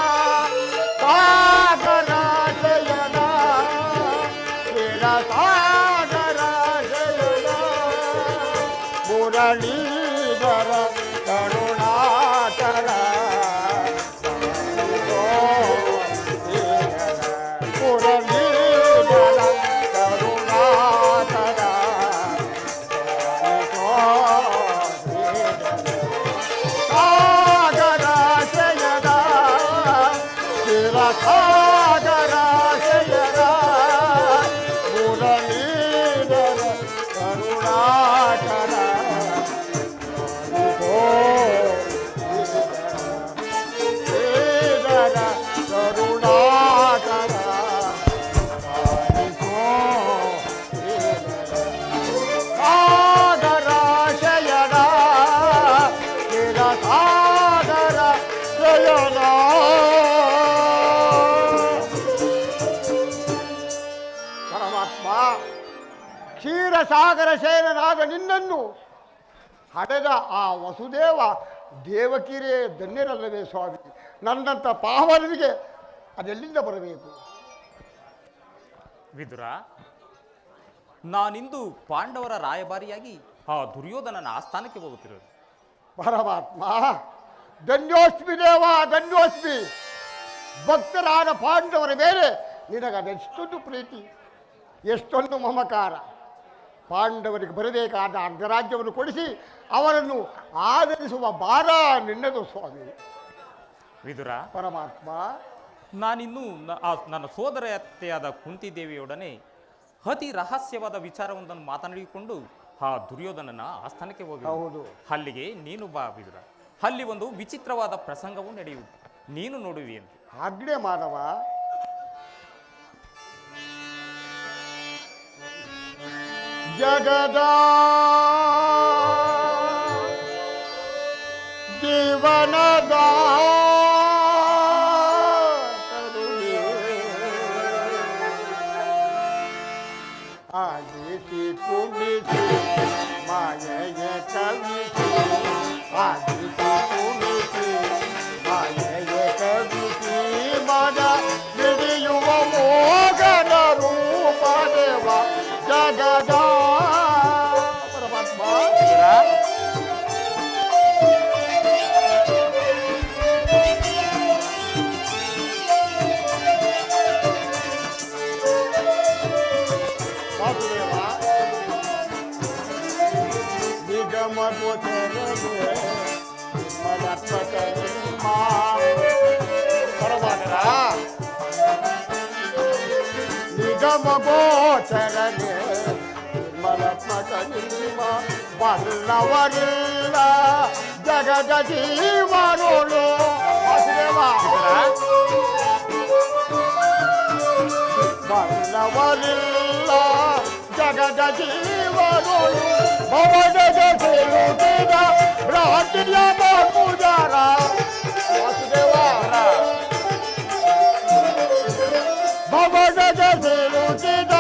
ಸಾಗರ ಶಯನ ಚಿರ ಸಾಗರ ಶಯನ ಮುರಳೀಧರ ಕರುಣಾಕರ ಮುರಳೀಧರ ಕರುಣಾಕರ ಸಾಗರ ಸಾಗರ ಶಯನ ಪರಮಾತ್ಮ ಕ್ಷೀರಸಾಗರ ಶಯನನಾದ ನಿನ್ನನ್ನು ಹಡೆದ ಆ ವಸುದೇವ ದೇವಕಿರೇ ಧನ್ಯರಲ್ಲವೇ ಸ್ವಾಮಿ? ನನ್ನಂಥ ಪಾವನಿಗೆ ಅದೆಲ್ಲಿಂದ ಬರಬೇಕು? ವಿದುರ, ನಾನಿಂದು ಪಾಂಡವರ ರಾಯಭಾರಿಯಾಗಿ ಆ ದುರ್ಯೋಧನನ ಆಸ್ಥಾನಕ್ಕೆ ಹೋಗುತ್ತಿರೋದು. ಪರಮಾತ್ಮ ಧನ್ಯೋಸ್ಮಿ ದೇವ, ಧನ್ಯೋಸ್ಮಿ. ಭಕ್ತರಾದ ಪಾಂಡವರ ಮೇಲೆ ನಿನಗದೆಷ್ಟೊಂದು ಪ್ರೀತಿ, ಎಷ್ಟೊಂದು ಮಮಕಾರ. ಪಾಂಡವರಿಗೆ ಬರಬೇಕಾದ ಅರ್ಧರಾಜ್ಯವನ್ನು ಕೊಡಿಸಿ ಅವರನ್ನು ಆದರಿಸುವ ಭಾರ ನಿನ್ನದು ಸ್ವಾಮಿ. ವಿದುರ, ಪರಮಾತ್ಮ ನಾನಿನ್ನು ನನ್ನ ಸೋದರತೆಯಾದ ಕುಂತಿದೇವಿಯೊಡನೆ ಅತಿ ರಹಸ್ಯವಾದ ವಿಚಾರವೊಂದನ್ನು ಮಾತನಾಡಿಕೊಂಡು ಆ ದುರ್ಯೋಧನನ ಆಸ್ಥಾನಕ್ಕೆ ಹೋಗಿ, ಹೌದು, ಅಲ್ಲಿಗೆ ನೀನು ಬಾ ವಿದುರ. ಅಲ್ಲಿ ಒಂದು ವಿಚಿತ್ರವಾದ ಪ್ರಸಂಗವು ನಡೆಯುವುದು, ನೀನು ನೋಡುವಿಯಂತೆ. ಆಜ್ಞೆ ಮಾನವ. ಜಗದ ಜೀವನದ ಆದಿಸಿ ಕುಣಿಸಿ ಮಾಯೆಯ ಕವಿಸಿ, ಆದಿಸಿ ಕುಣಿಸಿ ಮಾಯೆಯ ಕವಿಸಿ, ಮನ ಹಿಡಿಯುವ ಮೋಗನ ರೂಪ ದೇವ ಜಗದ. ಪರಮಾತ್ಮ ವಾಸುದೇವ ನಿಗಮ ಗೋಚರಗೆ ಮನತ್ಮಕ ನಿಮ್ಮ ಪರಮಾತ್ಮ ನಿಗಮ ಗೋಚರಗೆ ಮನತ್ಮಕ ನಿಮ್ಮ ಬಲ್ಲವರಿಲ್ಲ ಜಗದ ಜೀವನೋಳು. ವಾಸುದೇವ ಬಲ್ಲವರಿಲ್ಲ ಜಗದ ಜೀವನೋಳು, ಭವನದ ಸಿಲುಕಿದ ಭ್ರಾಂತಿಯ ಪೂಜಾರ. ವಾಸುದೇವ ಭವನದ ಸಿಲುಕಿದ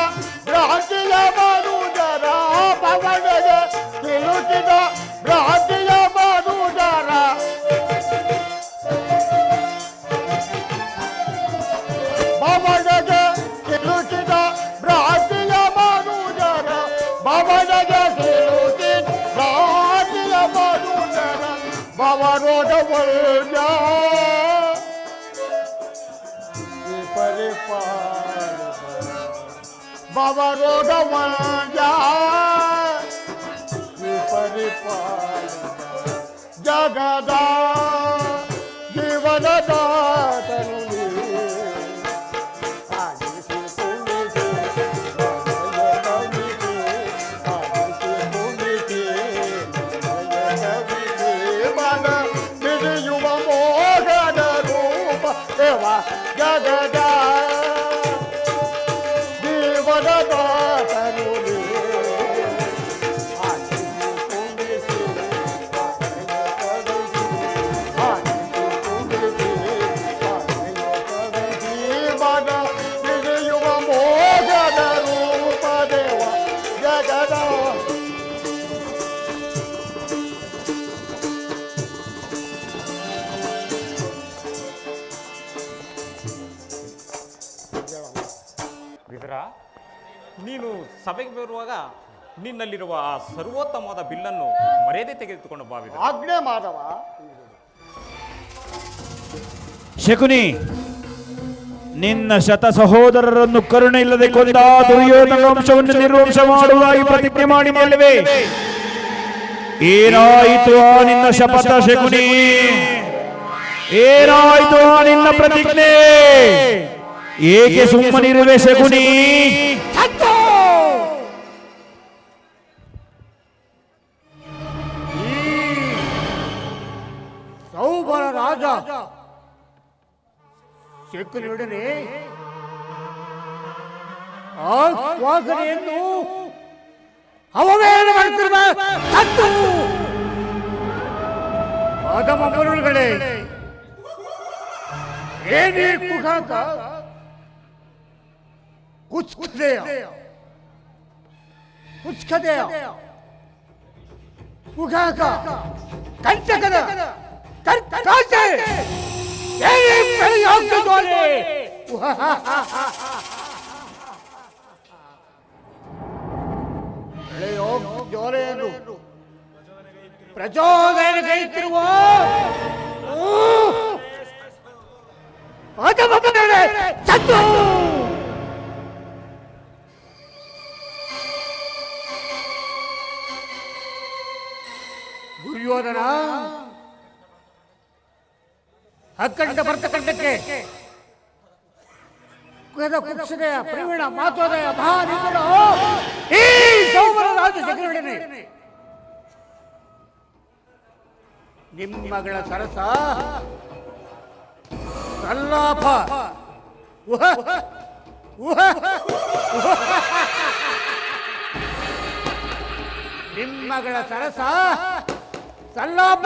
ಭ್ರಾಂತಿಯ ಮನುಜರ, ಭವನದ ಸಿಲುಕಿದ ಭ್ರಾಂತಿಯ ಮನುಜರ. ಭವನದ ಸಿಲುಕಿದ ಭ್ರಾಂತಿಯ ಮನುಜರ, ಭವನದ ಸಿಲುಕಿದ ಭ್ರಾಂತಿಯ ಮನುಜರ. ಭವನೋದ ವರ್ಜ ಪರಿಪಾಲ ಭವರೋಧ ವರ್ಜ ಪರಿಪಾಲ ಜಗದ ಜೀವನದ ತನುಲಿ. ಆದಿಸಿ ಕುಣಿಸಿ ಮಾಯೆಯ ಕವಿಸಿ, ಆದಿಸಿ ಕುಣಿಸಿ ಮಾಯೆಯ ಕವಿಸಿ, ಮನ ಹಿಡಿಯುವ ಮೋಹನ ರೂಪ ದೇವ ಜಗದ ಜೀವನದ ತನುಲಿ. ಆದಿಸಿ ಕುಣಿಸಿ ಮಾಯೆಯ ಕವಿಸಿ, ಆದಿಸಿ ಕುಣಿಸಿ ಮಾಯೆಯ ಕವಿಸಿ, ಮನ ಹಿಡಿಯುವ ಮೋಹನ ರೂಪ ದೇವ ಜಗದ. ವಿದುರ, ನೀನು ಸಭೆಗೆ ಬರುವಾಗ ನಿನ್ನಲ್ಲಿರುವ ಆ ಸರ್ವೋತ್ತಮವಾದ ಬಿಲ್ಲನ್ನು ಮರ್ಯಾದೆ ತೆಗೆದುಕೊಂಡು ಬಾ ವಿದುರ. ಆಜ್ಞೆ ಮಾಧವ. ಶಕುನಿ, ನಿನ್ನ ಶತ ಸಹೋದರರನ್ನು ಕರುಣೆ ಇಲ್ಲದೆ ಕೊಂದ ದುರ್ಯೋಧನ ವಂಶವನ್ನು ನಿರ್ವಂಶ ಮಾಡುವುದಾಗಿ ಪ್ರತಿಜ್ಞೆ ಮಾಡಿದೆಯಲ್ಲವೇ? ಏನಾಯಿತು ಆ ನಿನ್ನ ಶಪಥ ಶಕುನಿ? ಏನಾಯಿತು ಆ ನಿನ್ನ ಪ್ರತಿಜ್ಞೆ? ಏಕೆ ಸುಮ್ಮನಿರುವೆ ಶಕುನಿ? ಸೌಬರ ರಾಜ ಶಕುನಿಯೊಡನೆ ಆ ಸ್ವಾಗನೆಯನ್ನು ಅವಮಾನ ಮಾಡ್ತಿರುವ ಸತ್ತು ಅಧಮ ಮರುಳುಗಳೇ, ಏನೇ ಕುಗಾಕ ಕುಚ್ಕದೆಯ ಕುಗಾಕ ಕಂಟಕದ ಕರ್ಕಾಸೆ ಏನೇ ಬೆಳೆಯೋಗ್ತದೋಲೆ ಜೋರೆಯನ್ನು ಪ್ರಚೋದನೆಗೈತಿರುವ ಚತ್ತು ದುರ್ಯೋಧನ ಅಕ್ಕಂಡ ಭರ್ತಕಂಡಕ್ಕೆ ಕುಕ್ಷದಯ ಪ್ರವೀಣ ಮಾತೋದಯ ಮಹಾನಿಂದನ ಈ ಸೌಮರರಾಜ ಜಗರೊಡನೆ ನಿಮ್ಮಗಳ ಸರಸ ಸಲ್ಲಾಪ ನಿಮ್ಮಗಳ ಸರಸ ಸಲ್ಲಾಪ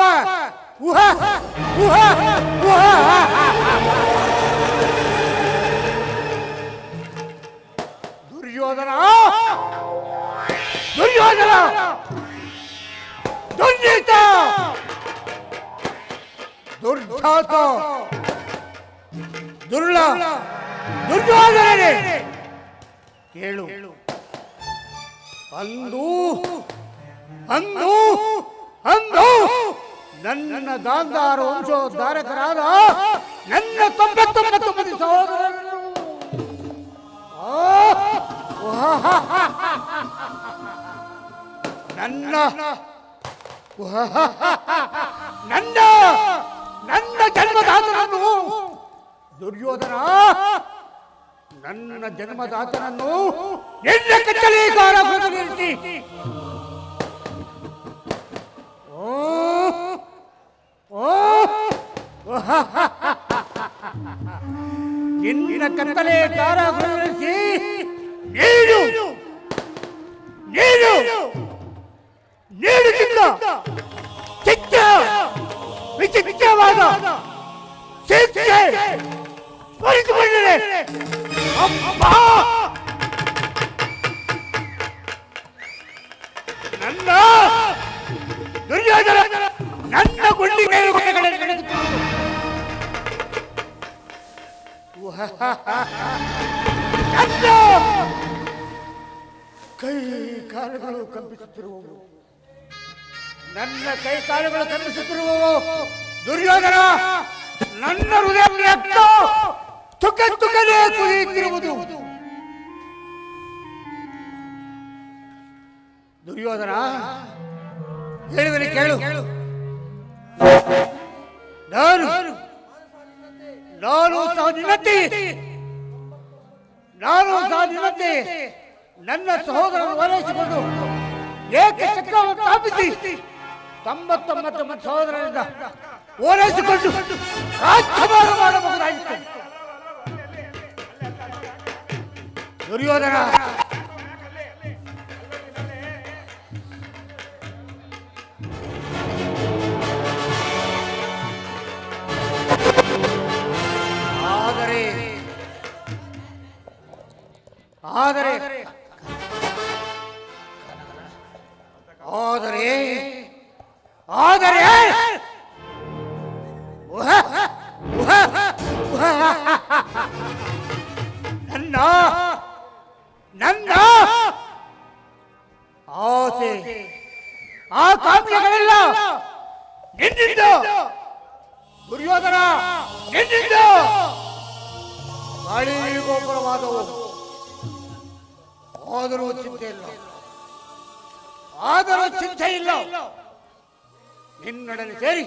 ದುರ್ಯೋಧನ ದುರ್ಯೋಧನ ದುರ್ನೀತ ದುರ್ಧಾತ ದುರ್ಳ ದುರ್ಯೋಧನನೇ ಕೇಳು. ಅಂದು ಅಂದು ಅಂದು ನನ್ನ ಗಾಂಧಾರ ವಂಶೋದ್ಧಾರಕರಾದ ನನ್ನ 99 ಮಂದಿ ಸಹೋದರರು ನನ್ನ ನನ್ನ ನನ್ನ ಜನ್ಮದಾತನನ್ನು ದುರ್ಯೋಧನ ನನ್ನ ಜನ್ಮದಾತನನ್ನು ಎಲ್ಲ ಕತ್ತಲೆ ಕಾರಾಗೃಹದಲ್ಲಿ ನಿನ್ನ ಕತ್ತಲೆ ಕಾರಾಗೃಹದಲ್ಲಿ ನೀನು ನೀನು ನೀಡುತ್ತಿದ್ದ ಚಿತ್ತ ವಿಚಿತ್ರವಾದ ಶಿಕ್ಷೆ ಸ್ಮರಿಸಿಕೊಂಡರೆ ನನ್ನ ದುರ್ಯೋಧನ ನನ್ನ ಗುಂಡಿ ನನ್ನ ಕೈ ಕಾಲುಗಳು ಕಂಪಿಸುತ್ತಿರುವವು ನನ್ನ ಕೈ ಕಾಲುಗಳು ಕಂಪಿಸುತ್ತಿರುವವು ದುರ್ಯೋಧನ ನನ್ನ ಹೃದಯ ತುಕ ತುಕನೇ ಕುದಿಯುತ್ತಿರುವುದು ದುರ್ಯೋಧನ ಹೇಳಿದರೆ ಕೇಳು. ನಾನು ಸಹ ನಿನ್ನಂತೆ ನನ್ನ ಸಹೋದರನ್ನು ಓಲೈಸಿಕೊಂಡು ಏಕ ಚಕ್ರವನ್ನು ಸ್ಥಾಪಿಸಿ 99 ಮಂದಿ ಸಹೋದರರಿಂದ ಓಲೈಸಿಕೊಂಡು ರಾಜ್ಯಭಾರ ಮಾಡಬಹುದಾಗಿತ್ತು. ದುರ್ಯೋಧನ ಆದರೆ ಆದರೆ ಆದರೆ ನನ್ನ ನನ್ನ ಆಸೆ ಆಕಾಂಕ್ಷೆಗಳೆಲ್ಲ ನಿನ್ನಿಂದ ದುರ್ಯೋಧನ ನಿನ್ನಿಂದ ಗಾಳಿ ಗೋಪುರವಾದವು. ಆದರೂ ಚಿಂತೆ ಇಲ್ಲ ನಿನ್ನೊಡನೆ ಸೇರಿ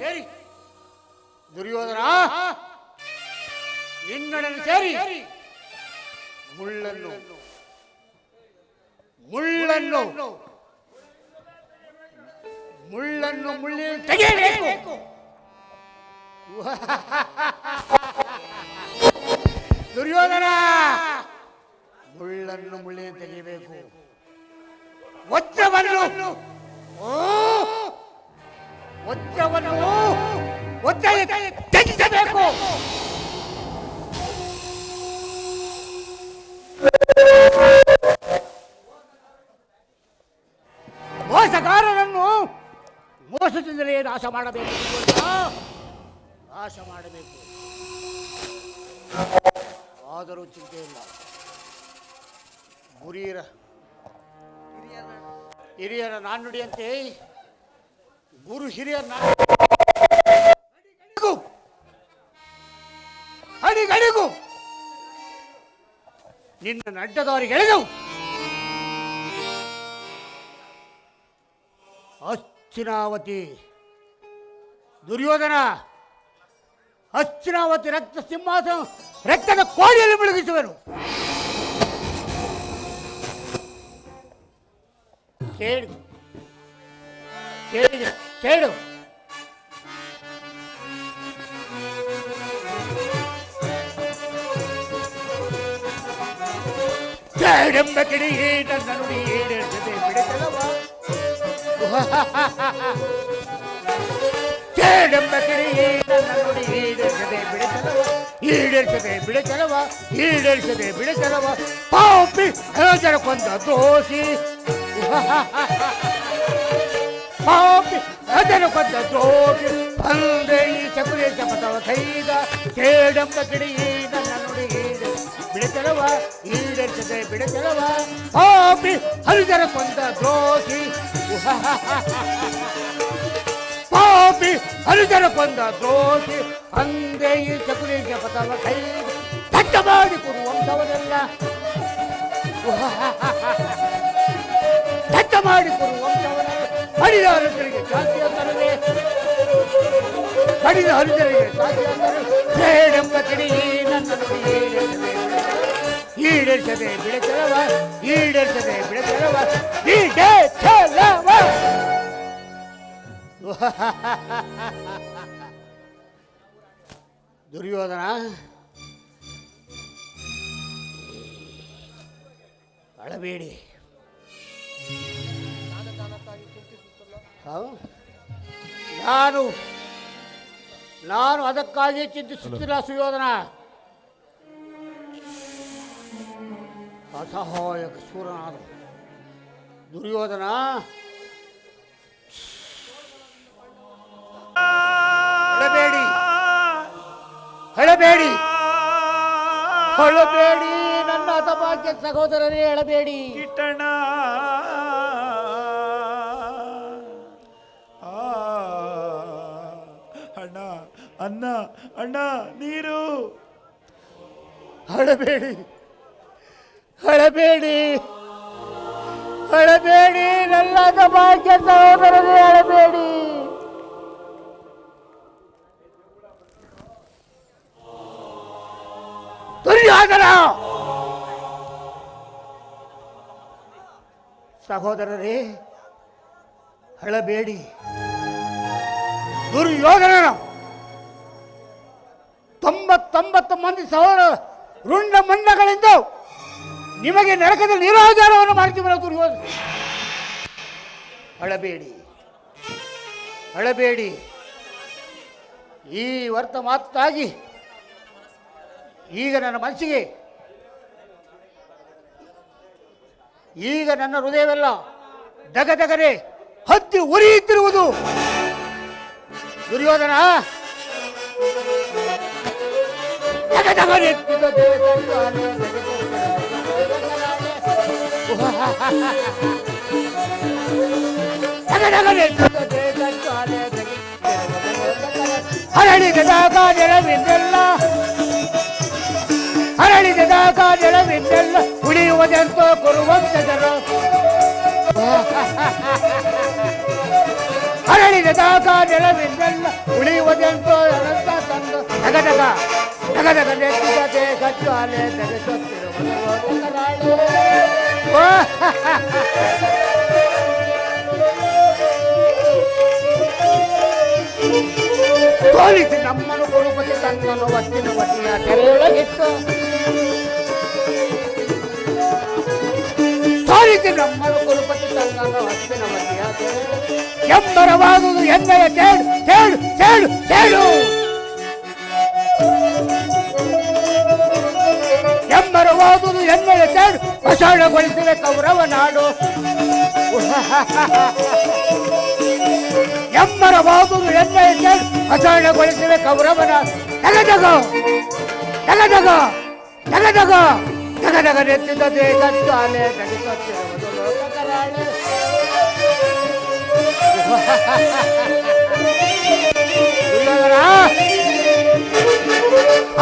ದುರ್ಯೋಧನ ನಿನ್ನೊಡನೆ ಸೇರಿ ಮುಳ್ಳನ್ನು ಮುಳ್ಳನ್ನು ಮುಳ್ಳನ್ನು ಮುಳ್ಳಿ ತೆಗೆಯಬೇಕು. ದುರ್ಯೋಧನ ಮುಳ್ಳನ್ನು ಮುಳ್ಳಿ ತೆಗೆಯಬೇಕು. ವಜ್ರವನ್ನು ತ್ಯಜಿಸಬೇಕು. ಮೋಸಗಾರರನ್ನು ಮೋಸದಿಂದಲೇ ನಾಶ ಮಾಡಬೇಕು, ನಾಶ ಮಾಡಬೇಕು. ಆದರೂ ಚಿಂತೆ ಇಲ್ಲ. ಹಿರಿಯರ ನಾಣ್ಣುಡಿಯಂತೆ ಗುರು ಹಿರಿಯರ ಅಡಿಗಡಿಗೂ ನಿನ್ನ ನಡ್ಡದವರಿಗೆಳೆದು ಹಸ್ತಿನಾವತಿ ದುರ್ಯೋಧನ ಹಸ್ತಿನಾವತಿ ರಕ್ತ ಸಿಂಹಾಸನ ರಕ್ತದ ಕೋಡಿಯಲ್ಲಿ ಮುಳುಗಿಸುವನು. ಕೇಳು ಕೇಳಿದೆ ಕೇಳು. ಕೇಳೆಂಬ ಕಿಡಿಯೇ ನನ್ನ ನುಡಿ ಈಡೇರಿಸದೆ ಬಿಡತಲವ. ಕೇಳೆಂಬ ಕಿಡಿಯೇ ನನ್ನ ನುಡಿ ಈಡೇರಿಸದೆ ಬಿಡತಲವ. ಈಡೇರಿಸದೆ ಬಿಡತಲವ, ಈಡೇರಿಸದೆ ಬಿಡತಲವ. ಪಾಪಿ ರಾಜರ ಕೊಂದ ದೋಷಿ, ಪಾಪಿ ರಾಜರ ಕೊಂದ ದೋಷಿ. ತಂದೆ ಈ ಚಕುಲೆ ಶಪಥವ ಕೈದ. ಕೇಳೆಂಬ ಕಿಡಿಯೇ ನನ್ನ ನುಡಿ ಬಿಡತಲವ, ಈಡೇರಿಸದೆ ಬಿಡತಲವ. ಪಾಪಿ ಹರಿಜರ ಕೊಂದ ದೋಷಿ, ಪಾಪಿ ಹರಿಜರ ಕೊಂದ ದೋಷಿ. ಅಂದೇ ಈ ಚಕುಲಿ ಶಪಥವ ಕೈ ದಟ್ಟ ಮಾಡಿ ಕೊಡು ವಂಶವನ್ನೆಲ್ಲ, ದಟ್ಟ ಮಾಡಿ ಕೊಡು ವಂಶವನ್ನೆಲ್ಲ. ಹರಿದ ಹರಿಜರಿಗೆ ಶಾಂತಿಯ ತರವೇ, ಹರಿದ ಹರಿಜರಿಗೆ ಶಾಂತಿಯ ತರವೇ. ಬೇಡೆಂಬ ಕಿಡಿ ನನ್ನ ನುಡಿ ಈಡೇರಿಸದೆ ಬಿಡತಲವ, ಈಡೇರಿಸದೆ ಬಿಡತಲವ, ಈಡೇರಿಸಲವ. ದುರ್ಯೋಧನ ಅಳಬೇಡಿ. ನಾನು ಅದಕ್ಕಾಗಿ ಚಿಂತಿಸುತ್ತಿಲ್ಲ ಸುಯೋಧನ. ಅಸಹಾಯಕ ಶೂರನಾದ ದುರ್ಯೋಧನ ಅಳಬೇಡಿ, ಅಳಬೇಡಿ, ಅಳಬೇಡಿ ನನ್ನ ಹತಭಾಗ್ಯ ಸಹೋದರರೇ, ಅಳಬೇಡಿ. ಕಿಟ್ಟಣ ಅಣ್ಣ, ಅಣ್ಣ, ಅಣ್ಣ ನೀರು. ಅಳಬೇಡಿ, ಅಳಬೇಡಿ, ಅಳಬೇಡಿ ನನ್ನ ಹತಭಾಗ್ಯ ಸಹೋದರರೇ, ಅಳಬೇಡಿ. ದುರ್ಯೋಧನ ಸಹೋದರರೇ ಅಳಬೇಡಿ. ದುರ್ಯೋಧನನ 99 ಮಂದಿ ಸಹೋದರ ರುಂಡ ಮಂಡಗಳಿಂದ ನಿಮಗೆ ನರಕದಲ್ಲಿ ನಿರಾಧಾರವನ್ನು ಮಾಡ್ತೀವಲ್ಲ ದುರ್ಯೋಧನ. ಅಳಬೇಡಿ, ಅಳಬೇಡಿ. ಈ ವರ್ತ ಮಾತಾಗಿ ಈಗ ನನ್ನ ಮನಸ್ಸಿಗೆ, ಈಗ ನನ್ನ ಹೃದಯವೆಲ್ಲ ದಗದಗನೆ ಹತ್ತಿ ಉರಿಯುತ್ತಿರುವುದು. ದುರ್ಯೋಧನ ದಗದಗನೆ ಹರಳಿದಾಗ ನೆಲವಿದ್ದೆಲ್ಲ, ಹರಳಿದಾಗ ನೆಲವಿದ್ದೆಲ್ಲ ಉಳಿಯುವುದೆಂತೋ ಕೊರುವಂತದರು. ಹರಳಿದಾಗ ನೆಲವಿದ್ದೆಲ್ಲ ಉಳಿಯುವುದೆಂತೋ ಅನಂತ ತಂದು ದಗದಗ ದಗದಗ ನೆತ್ತಿದ ದೇಹ ಜ್ವಾಲೆ ತೆಗೆಸುತ್ತಿರುವ ಸೋಲಿಸಿ ನಮ್ಮನ್ನು ಕೊಡುಪತಿ ತನ್ನನ್ನು ಒತ್ತಿನ ವತಿಯ ತೆರೆಯೊಳಗಿಟ್ಟು, ಸೋಲಿಸಿ ನಮ್ಮನ್ನು ಕೊಡುಪತಿ ತನ್ನನ್ನು ಹತ್ತಿನ ವತಿಯ ಎಮ್ಮರವಾದುದು ಎಣ್ಣೆಯ ಚೇಡು ಚೇಡು ಚೇಡು ಚೇಡು ಎಮ್ಮರವಾದುದು ಎಣ್ಣೆಯ ಚೇಡು ಅಷಾಢಗೊಳಿಸಿವೆ ಕೌರವ ನಾಡು ಎಮ್ಮರವಾದುದು ಎಣ್ಣೆಯ ಚೇಡು ಅಷಾಢಗೊಳಿಸಿವೆ ಕೌರವ ನಾಡು ತಗದಗ ತಗದಗ ತಗದಗ ತಗದಗ ನೆತ್ತಿದ ದೇಹ ಚಾಲೆ ತಗಿಸುತ್ತಿರುವುದು ಲೋಕಕರಾಳೆ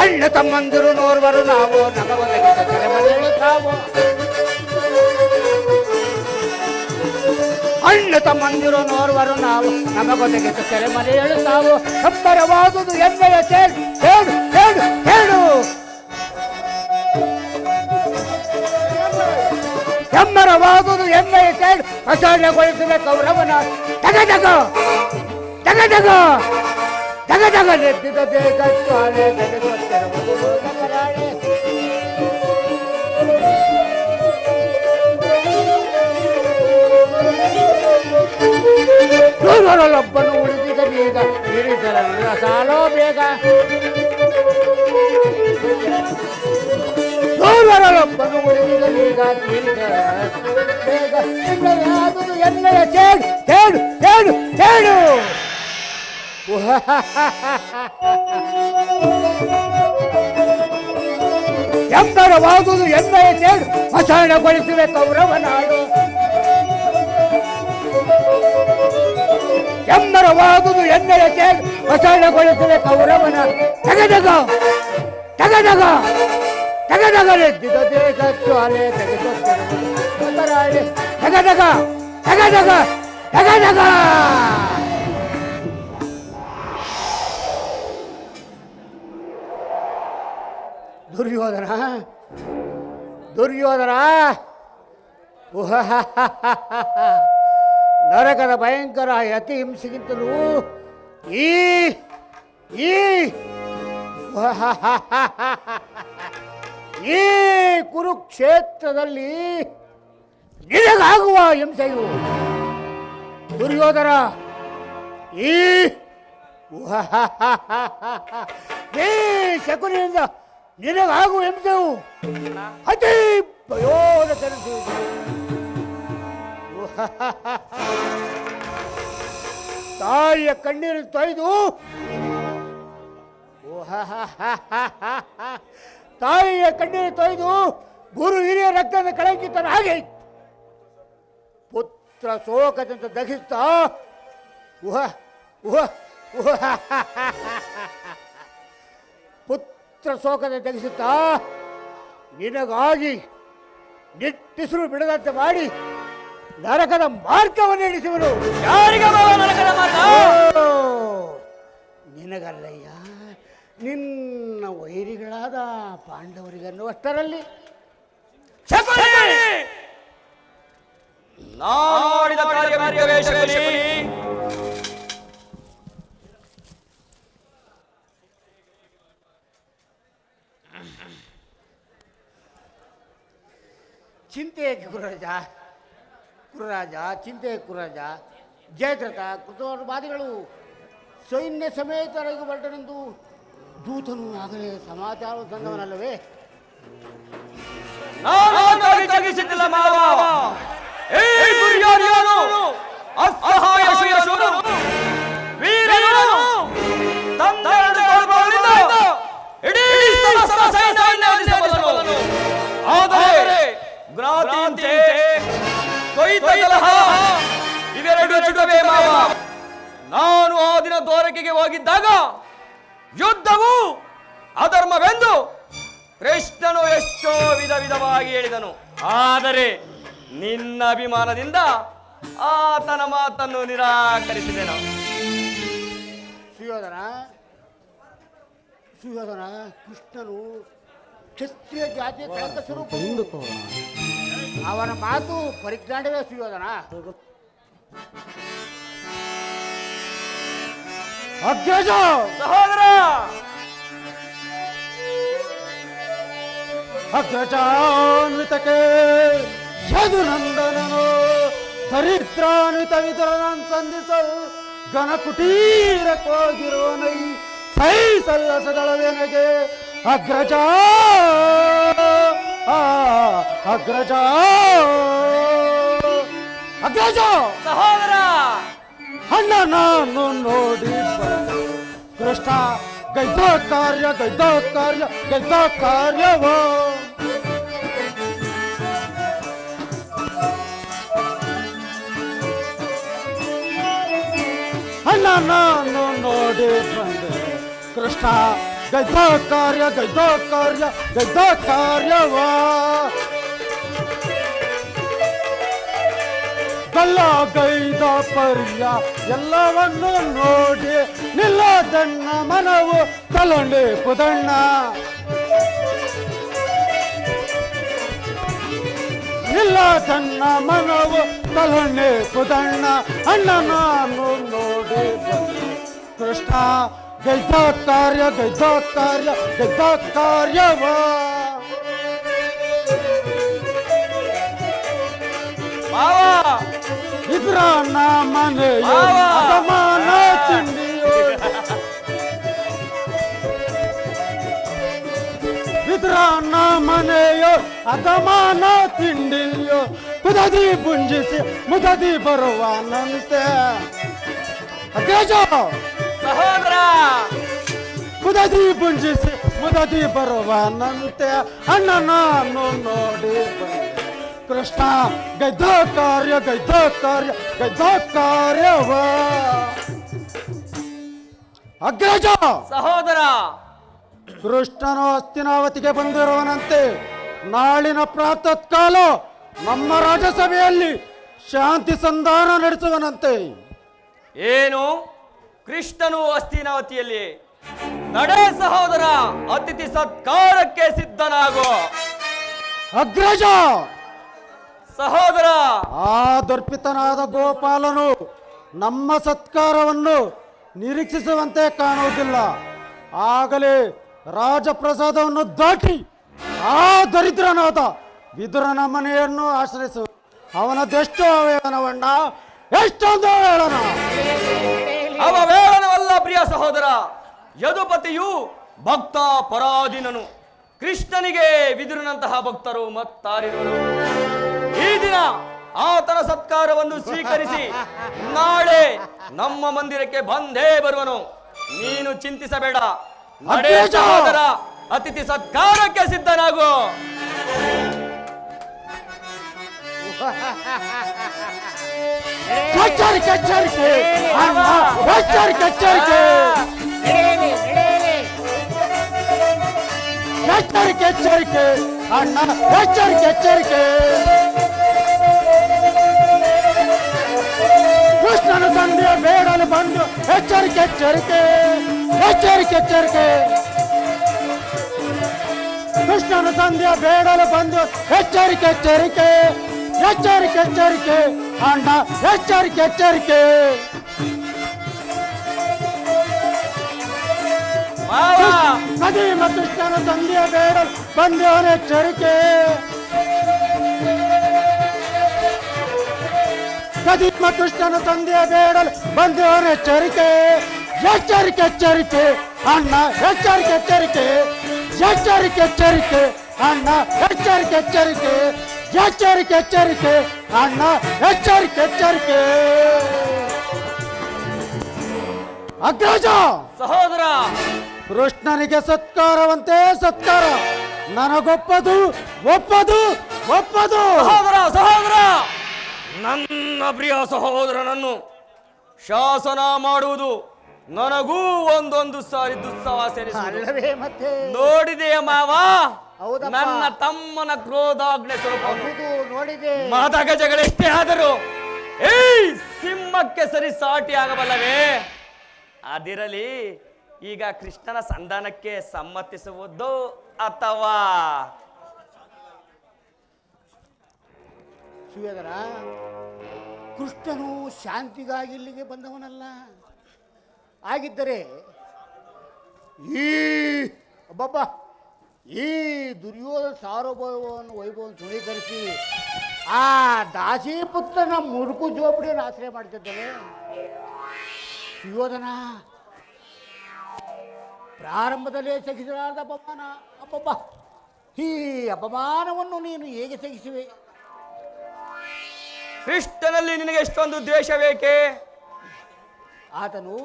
ಅಣ್ಣ ತಮ್ಮಂದಿರು ನೋರ್ವರು ನಾವು ನಮಗೊದಗಿದ ಸೆರೆಮನೆಗಳು ತಾವು ಅಣ್ಣ ತಮ್ಮಂದಿರು ನೋರ್ವರು ನಾವು ನಮಗೊದಗಿದ ಸೆರೆಮನೆಗಳು ತಾವು ಸಂಬರವಾದುದು ಎಣ್ಣೆಯ ಚೇಡು ಚೇಡು ಚೇಡು ಚೇಡು ಹೆಮ್ಮರವಾದುದು ಎಣ್ಣೆಯ ಚೇಡು ಅಸಹ್ಯಗೊಳಿಸಿದ ಕೌರವನ ತಗದಗ ತಗದಗ ತಗದಗ ನೆತ್ತಿದ ದೇಹ ಚಾಲೆ ತಡೆಗೊತ್ತಿರುವುದು ಲೋಕಕರಾಳೆ ನೂರರಲ್ಲೊಬ್ಬನು ಉಳಿದಿದ ಬೀಗ ಇರಿಸಲ ಸಾಲೋ ಬೇಗ ನೂರರಲ್ಲೊಬ್ಬನು ಉಳಿದಿದ ಬೀಗ ಬೇಗ ಯಾವುದು ಎಣ್ಣೆಯ ಚೇಡು ಚೇಡು ಚೇಡು ಚೇಡು ಎಂಬರವಾದುದು ಎಣ್ಣೆಯ ಚೇಡು ಅಸಹ್ಯಗೊಳಿಸಿವೆ ಕೌರವ ನಾಡು ಎಂಬರವಾದುದು ಎಣ್ಣೆಯ ಚೇಡು ಅಸಹ್ಯಗೊಳಿಸಿವೆ ಕೌರವನ ತಗದಗ ತಗದಗ ತಗದಗ ನೆತ್ತಿದ ದೇಹ ಜ್ವಾಲೆ ತೆಗೆದುಕೊಳ್ಳೆ ತಗದಗ ತಗದಗ ತಗದಗ ದುರ್ಯೋಧನ ದುರ್ಯೋಧನ ನರಕದ ಭಯಂಕರ ಅತಿ ಹಿಂಸೆಗಿಂತಲೂ ಈ ಈ ಕುರುಕ್ಷೇತ್ರದಲ್ಲಿ ನಿನಗಾಗುವ ಹಿಂಸೆಯು ದುರ್ಯೋಧನ ಈ ಶಕುನಿಯಿಂದ ನಿನಗಾಗುವ ಹಿಂಸೆಯು ಅತಿ ಭಯೋದಕರಿಸುವುದು ತಾಯಿಯ ಕಣ್ಣೀರು ತೊಯ್ದು ತಾಯಿಯ ಕಣ್ಣೀರು ತೊಯ್ದು ಗುರು ಹಿರಿಯ ರಕ್ತದ ಕಳಂಕಿತನ ಹಾಗೆ ಪುತ್ರ ಶೋಕದಿಂದ ದಹಿಸ್ತಾ ಪುತ್ರ ಶೋಕದ ದಗಿಸುತ್ತಾ ನಿನಗಾಗಿ ನಿಟ್ಟಿಸಿರು ಬಿಡದಂತೆ ಮಾಡಿ ನರಕದ ಮಾರ್ಗವನ್ನು ಎಣಿಸುವರು. ಯಾರಿಗೆ ನರಕದ ಮಾರ್ಗ? ನಿನಗಲ್ಲಯ್ಯ, ನಿನ್ನ ವೈರಿಗಳಾದ ಪಾಂಡವರಿಗನ್ನುವಷ್ಟರಲ್ಲಿ. ನಾನು ಮಾಡಿದ ಕಾರ್ಯವೇ ಶಕುನಿ. ಚಿಂತೆ ಗುರುರಾಜ, ಚಿಂತೆ ಗುರುರಾಜ. ಜಯದ್ರಥ ಕೃತವಾದಿಗಳು ಸೈನ್ಯ ಸಮೇತರಾಗಿ ಹೊರಟನೆಂದು ದೂತನು ಆಗಲೇ ಸಮಾಚಾರ ತಂದವನಲ್ಲವೇ? ನಾನು ಮಾವ. ಏ ದುರ್ಯೋಧನನು ಅಸಹಾಯ ಶೂರನು, ವೀರನು, ತಂದೆಯಿಂದ ಇಡೀ ಸಮಸ್ತ ಸೈನ್ಯವನ್ನು ಎದುರಿಸಬಲ್ಲನು. ಆದರೆ ಜ್ಞಾತಿಂತೆ ಕೊಯ್ತಲಹ ಇವೆರಡು ಚುಟವೇ ಮಾವ. ನಾನು ಆ ದಿನ ದ್ವಾರಕೆಗೆ ಹೋಗಿದ್ದಾಗ ಯುದ್ಧವು ಅಧರ್ಮವೆಂದು ಕೃಷ್ಣನು ಎಷ್ಟೋ ವಿಧವಾಗಿ ಹೇಳಿದನು. ಆದರೆ ನಿನ್ನ ಅಭಿಮಾನದಿಂದ ಆತನ ಮಾತನ್ನು ನಿರಾಕರಿಸಿದೆನು. ಸುಯೋಧನ, ಕೃಷ್ಣನು ಕ್ಷತ್ರಿಯ ಜಾತಿಯ ಕಳಂಕ ಸ್ವರೂಪ. ಅವನ ಮಾತು ಪರಿಜ್ಞಾನವೇ ಸುಯೋಧನ. ಅಗ್ರಜ ಸಹೋದರ, ಅಗ್ರಜಾನ್ವಿತಕ್ಕೆ ಯದುನಂದನನು ದರಿದ್ರಾನ್ವಿತ ವಿದುರನನ್ನು ಸಂಧಿಸಲು ಘನ ಕುಟೀರಕ್ಕೋಗಿರುವನೈ ಸಲ್ಲಸದಳವೆನಗೆ ಅಗ್ರಜ ಅಗ್ರಜ ಅಗ್ರಜ ಸಹೋದರ ಅಣ್ಣ ನಾನು ನೋಡಿ ಬಂದೆ ಕೃಷ್ಣ ಗೈದ ಕಾರ್ಯವೋ ಅಣ್ಣ ನಾನು ನೋಡಿ ಬಂದೆ ಕೃಷ್ಣ ಗೈದ ಕಾರ್ಯವ ಗಲ್ಲ ಗೈದ ಪರ್ಯ ಎಲ್ಲವನ್ನು ನೋಡಿ ನಿಲ್ಲದಣ್ಣ ಮನವು ತಲೊಂಡೆ ಪುದಣ್ಣ ನಿಲ್ಲದಣ್ಣ ಮನವು ತಲೊಂಡೆ ಪುದಣ್ಣ ಅಣ್ಣ ನಾನು ನೋಡಿ ಬಂದೆ ಕೃಷ್ಣ ಗೈದ ಕಾರ್ಯವ ಇದ್ರ ಮನೆಯೋ ಅಪಮಾನ ತಿಂಡಿಯೋ ಇದ್ರ ಮನೆಯೋ ಅಪಮಾನ ತಿಂಡಿಯೋ ಕುದದಿ ಪುಂಜಿಸಿ ಮುದದಿ ಬರುವನಂತೆ ಅಗ್ರಜ ಸಹೋದರ ಮುದದಿ ಪುಂಜಿಸಿ ಮುದದಿ ಬರುವನಂತೆ ಅಣ್ಣ ನಾನು ನೋಡಿ ಬಂದೆ ಕೃಷ್ಣ ಗೈದ ಕಾರ್ಯವ ಅಗ್ರಜ ಸಹೋದರ ಕೃಷ್ಣನು ಹಸ್ತಿನಾವತಿಗೆ ಬಂದಿರುವನಂತೆ ನಾಳಿನ ಪ್ರಾತಃ ಕಾಲ ನಮ್ಮ ರಾಜಸಭೆಯಲ್ಲಿ ಶಾಂತಿ ಸಂಧಾನ ನಡೆಸುವನಂತೆ ಏನು ಕೃಷ್ಣನು ಹಸ್ತಿನಾವತಿಯಲ್ಲಿ ನಡೆ ಸಹೋದರ ಅತಿಥಿ ಸತ್ಕಾರಕ್ಕೆ ಸಿದ್ಧನಾಗೋ ಅಗ್ರಜ ಸಹೋದರ ಆ ದರ್ಪಿತನಾದ ಗೋಪಾಲನು ನಮ್ಮ ಸತ್ಕಾರವನ್ನು ನಿರೀಕ್ಷಿಸುವಂತೆ ಕಾಣುವುದಿಲ್ಲ ಆಗಲೇ ರಾಜಪ್ರಸಾದವನ್ನು ದಾಟಿ ಆ ದರಿದ್ರನಾದ ವಿದುರನ ಮನೆಯನ್ನು ಆಶ್ರಯಿಸು ಅವನದೆಷ್ಟು ಅವೇಳನವಣ್ಣ ಎಷ್ಟೊಂದು ಹೇಳನ ಅವವೇಳನವಲ್ಲ ಪ್ರಿಯ ಸಹೋದರ ಯದುಪತಿಯು ಭಕ್ತ ಪರಾಧೀನನು ಕೃಷ್ಣನಿಗೆ ವಿದುರನಂತಹ ಭಕ್ತರು ಮತ್ತಾರಿರುವರು ಈ ದಿನ ಆತನ ಸತ್ಕಾರವನ್ನು ಸ್ವೀಕರಿಸಿ ನಾಳೆ ನಮ್ಮ ಮಂದಿರಕ್ಕೆ ಬಂದೇ ಬರುವನು ನೀನು ಚಿಂತಿಸಬೇಡ ನಡೆ ಸಹೋದರ ಅತಿಥಿ ಸತ್ಕಾರಕ್ಕೆ ಸಿದ್ಧನಾಗು ಎಚ್ಚರಿಕೆ ಅಣ್ಣ ಎಚ್ಚರಿಕೆ ಕೃಷ್ಣನ ಸಂಧಿಯ ಬೇಡಲು ಬಂದು ಎಚ್ಚರಿಕೆ ಕೃಷ್ಣನ ಸಂಧಿಯ ಬೇಡಲು ಬಂದು ಎಚ್ಚರಿಕೆ ಅಣ್ಣ ಎಚ್ಚರಿಕೆ ಕದೀಮ ಕೃಷ್ಣನ ಸಂಧಿಯ ಬೇಡಲು ಬಂದವನ ಎಚ್ಚರಿಕೆ ಕದೀಮ ಕೃಷ್ಣನ ಸಂಧಿಯ ಬೇಡಲು ಬಂದವನ ಎಚ್ಚರಿಕೆ ಅಣ್ಣ ಎಚ್ಚರಿಕೆ ಅಣ್ಣ ಎಚ್ಚರಿಕೆ ಅಣ್ಣ ಎಚ್ಚರಿಕೆ ಅಗ್ರಜ ಸಹೋದರ ಕೃಷ್ಣನಿಗೆ ಸತ್ಕಾರವಂತೆ ಸತ್ಕಾರ ನನಗೊಪ್ಪದು ಸಹೋದರ ನನ್ನ ಪ್ರಿಯ ಸಹೋದರನನ್ನು ಶಾಸನ ಮಾಡುವುದು ನನಗೂ ಒಂದೊಂದು ಸಾರಿ ದುಸ್ಸಾಹಸ ನೋಡಿದೆಯ ಮಾವ ನನ್ನ ತಮ್ಮನ ಕ್ರೋಧಾಗ್ನೆ ಸ್ವಲ್ಪ ಮತಗಜಗಳೆಷ್ಟೇ ಆದರೂ ಸಿಂಹಕ್ಕೆ ಸರಿ ಸಾಟಿ ಆಗಬಲ್ಲವೇ ಅದಿರಲಿ ಈಗ ಕೃಷ್ಣನ ಸಂಧಾನಕ್ಕೆ ಸಮ್ಮತಿಸುವುದು ಅಥವಾ ಸುವೇದರ ಕೃಷ್ಣನು ಶಾಂತಿಗಾಗಿ ಇಲ್ಲಿಗೆ ಬಂದವನಲ್ಲ ಆಗಿದ್ದರೆ ಈ ದುರ್ಯೋಧನ ಸಾರ್ವಭೌಮವನ್ನು ವೈಭವವನ್ನು ತೃಣೀಕರಿಸಿ ಆ ದಾಸಿಪುತ್ರನ ಮುರುಕು ಜೋಪಡಿಯನ್ನು ಆಶ್ರಯ ಮಾಡ್ತಿದ್ದೇನೆ. ಸುಯೋಧನ, ಪ್ರಾರಂಭದಲ್ಲೇ ಸಹಿಸಲಾದ ಅಪಮಾನ. ಅಪ್ಪಬ್ಬ, ಈ ಅಪಮಾನವನ್ನು ನೀನು ಹೇಗೆ ಸಹಿಸುವೆ? ಕೃಷ್ಣನಲ್ಲಿ ನಿನಗೆ ಎಷ್ಟೊಂದು ದ್ವೇಷ ಬೇಕೆ? ಆತನು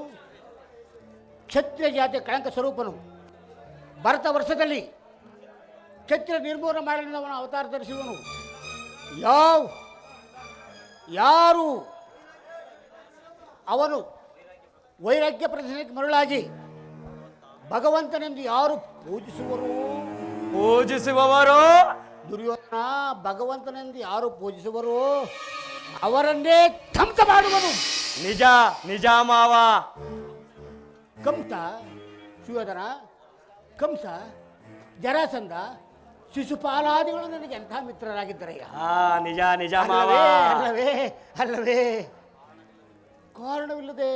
ಕ್ಷತ್ರಿಯ ಜಾತಿಯ ಕಳಂಕ ಸ್ವರೂಪನು. ಭರತ ವರ್ಷದಲ್ಲಿ ಕ್ಷತ್ರಿಯ ನಿರ್ಮೂಲನೆ ಮಾಡಲು ಅವನ ಅವತಾರ ಧರಿಸುವನು. ಯಾರು ಅವನು ವೈರಾಗ್ಯ ಪ್ರದರ್ಶನಕ್ಕೆ ಮರಳಾಗಿ ಭಗವಂತನೆಂದು ಯಾರು ಪೂಜಿಸುವವರು ದುರ್ಯೋಧನ ಭಗವಂತನೆಂದು ಯಾರು ಪೂಜಿಸುವರೋ ಅವರನ್ನೇ ಧ್ವಂಸ ಮಾಡುವನು. ನಿಜ ನಿಜ ಮಾವ. ಕಂಸ, ಸುಯೋಧನ, ಕಂಸ, ಜರಾಸಂಧ, ಶಿಶುಪಾಲಾದಿಗಳು ನನಗೆ ಎಂಥ ಮಿತ್ರರಾಗಿದ್ದರಯ್ಯ. ನಿಜ ನಿಜ ಮಾವ. ಅಲ್ಲವೇ ಅಲ್ಲವೇ ಕಾರಣವಿಲ್ಲದೆ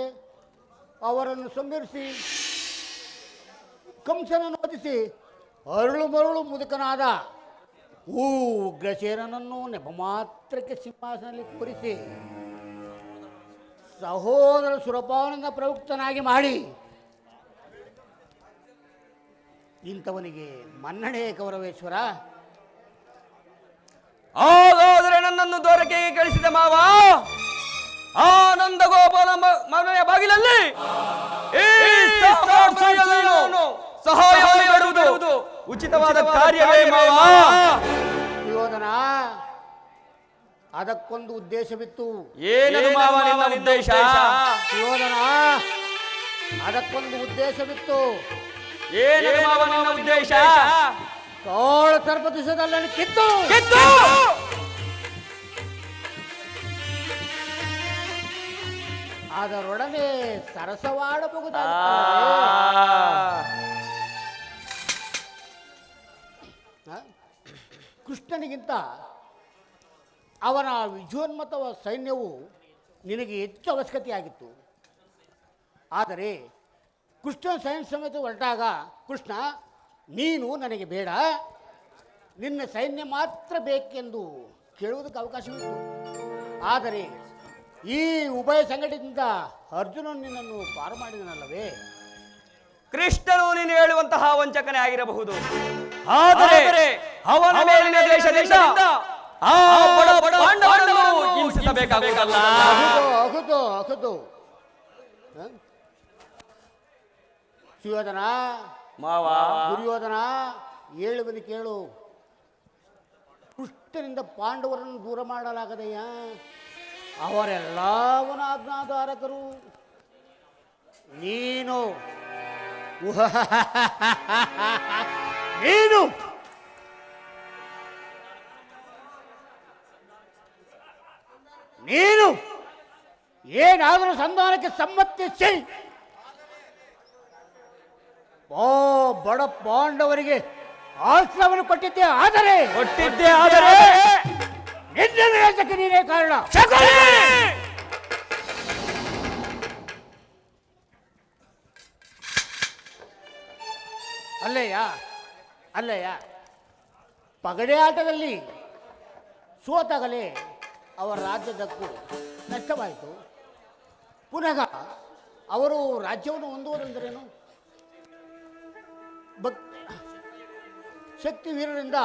ಅವರನ್ನು ಸಂಹರಿಸಿ ಕಂಸನನ್ನು ವಧಿಸಿ ಅರಳು ಮರಳು ಮುದುಕನಾದ ಉಗ್ರಸೇನನನ್ನು ನೆಪ ಮಾತ್ರಕ್ಕೆ ಸಿಂಹಾಸನದಲ್ಲಿ ಕೂರಿಸಿ ಸಹೋದರ ಸುರಪಾನಂದ ಪ್ರಯುಕ್ತನಾಗಿ ಮಾಡಿ ಇಂಥವನಿಗೆ ಮನ್ನಣೆ ಕೌರವೇಶ್ವರ. ಹಾಗಾದರೆ ನನ್ನನ್ನು ದೊರಕೆಗೆ ಕಳಿಸಿದ ಮಾವ ಆನಂದ ಗೋಪಾಲ ಮನೆಯ ಬಾಗಿಲಲ್ಲಿ ಸಹಾಯ ಮಾಡುವುದು ಉಚಿತವಾದ ಕಾರ್ಯವೇ ಮಾವ. ಸುಯೋಧನ, ಅದಕ್ಕೊಂದು ಉದ್ದೇಶವಿತ್ತು. ಏನದು ಮಾವ ನಿಮ್ಮ ಉದ್ದೇಶ? ಸುಯೋಧನ, ಅದಕ್ಕೊಂದು ಉದ್ದೇಶವಿತ್ತು. ಏನದು ಮಾವ ನಿಮ್ಮ ಉದ್ದೇಶ? ತೋಳ ಸರ್ಪ ದಿವಸದಲ್ಲಿ ಕಿತ್ತು ಅದರೊಡನೆ ಸರಸವಾಡಬಹುದಾದ ಕೃಷ್ಣನಿಗಿಂತ ಅವನ ವಿಜಯೋನ್ಮತ ಸೈನ್ಯವು ನಿನಗೆ ಹೆಚ್ಚು ಅವಶ್ಯಕತೆಯಾಗಿತ್ತು. ಆದರೆ ಕೃಷ್ಣನ ಸೈನ್ಯ ಸಮೇತ ಹೊರಟಾಗ ಕೃಷ್ಣ, ನೀನು ನನಗೆ ಬೇಡ, ನಿನ್ನ ಸೈನ್ಯ ಮಾತ್ರ ಬೇಕೆಂದು ಕೇಳುವುದಕ್ಕೆ ಅವಕಾಶವಿತ್ತು. ಆದರೆ ಈ ಉಭಯ ಸಂಘಟನೆಯಿಂದ ಅರ್ಜುನನು ನಿನ್ನನ್ನು ಪಾರು ಮಾಡಿದನಲ್ಲವೇ? ಕೃಷ್ಣನು ನೀನು ಹೇಳುವಂತಹ ವಂಚಕನೇ ಆಗಿರಬಹುದು, ಆದರೆ ಅವನ ಮೇಲಿನ ದ್ವೇಷದಿಂದ ಆ ಬಡ ಪಾಂಡವರನ್ನು ಹಿಂಸಿಸಬೇಕಾಗುವುದಲ್ಲ. ಅಹುದು ಸುಯೋಧನ, ಮಾವ, ದುರ್ಯೋಧನ, ಹೇಳುವನು ಕೇಳು. ಕೃಷ್ಣನಿಂದ ಪಾಂಡವರನ್ನು ದೂರ ಮಾಡಲಾಗದೆಯ. ಅವರೆಲ್ಲ ಅವನ ಆಜ್ಞಾಧಾರಕರು. ನೀನು ನೀನು ಏನಾದರೂ ಸಂಧಾನಕ್ಕೆ ಸಮ್ಮತಿಸಿ ಬಡ ಪಾಂಡವರಿಗೆ ಆಶ್ರಯವನ್ನು ಕೊಟ್ಟಿದ್ದೆ. ಆದರೆ ನಿನ್ನ ವಿನಾಶಕ್ಕೆ ನೀನೇ ಕಾರಣ. ಅಲ್ಲಯ್ಯ ಪಗಡೆ ಆಟದಲ್ಲಿ ಸೋತಾಗಲೇ ಅವರ ರಾಜ್ಯದಕ್ಕೂ ನಷ್ಟವಾಯಿತು. ಪುನಃ ಅವರು ರಾಜ್ಯವನ್ನು ಹೊಂದುವುದೆಂದರೇನು? ಶಕ್ತಿ ವೀರರಿಂದ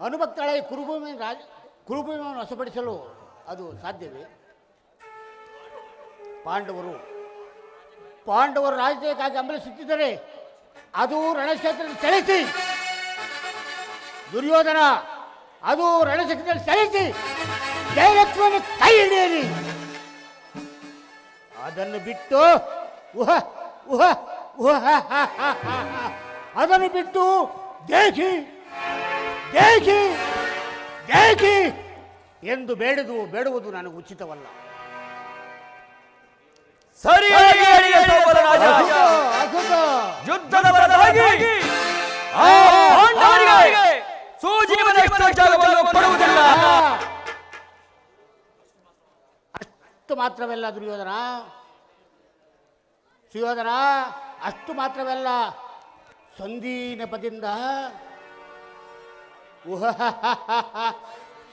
ಅನುಭಕ್ತಳಾಗಿ ಕುರುಭೂಮಿಯನ್ನು ವಶಪಡಿಸಲು ಅದು ಸಾಧ್ಯವೇ? ಪಾಂಡವರು ರಾಜ್ಯಕ್ಕಾಗಿ ಹಂಬಲಿಸುತ್ತಿದ್ದರೆ ಅದು ರಣಕ್ಷೇತ್ರದಲ್ಲಿ ಸೆಳೆಸಿ, ದುರ್ಯೋಧನ ಅದು ರಣಕ್ಷೇತ್ರದಲ್ಲಿ ಸೆಳೆಸಿ ಜಯಲಕ್ಷ್ಮಣ ಕೈ ಹಿಡಿಯಲಿ. ಅದನ್ನು ಬಿಟ್ಟು ಅದನ್ನು ಬಿಟ್ಟು ದೇಖಿ ದೇಖಿ ದೇಖಿ ಎಂದು ಬೇಡುವುದು ನನಗೆ ಉಚಿತವಲ್ಲ. ಸರಿಯಾಗಿ ಯುದ್ಧದ ಬದಲಾಗಿ ಕೊಡುವುದಿಲ್ಲ. ಅಷ್ಟು ಮಾತ್ರವಲ್ಲ ಸುಯೋಧನ, ಅಷ್ಟು ಮಾತ್ರವಲ್ಲ, ಸಂಧಿ ನೆಪದಿಂದ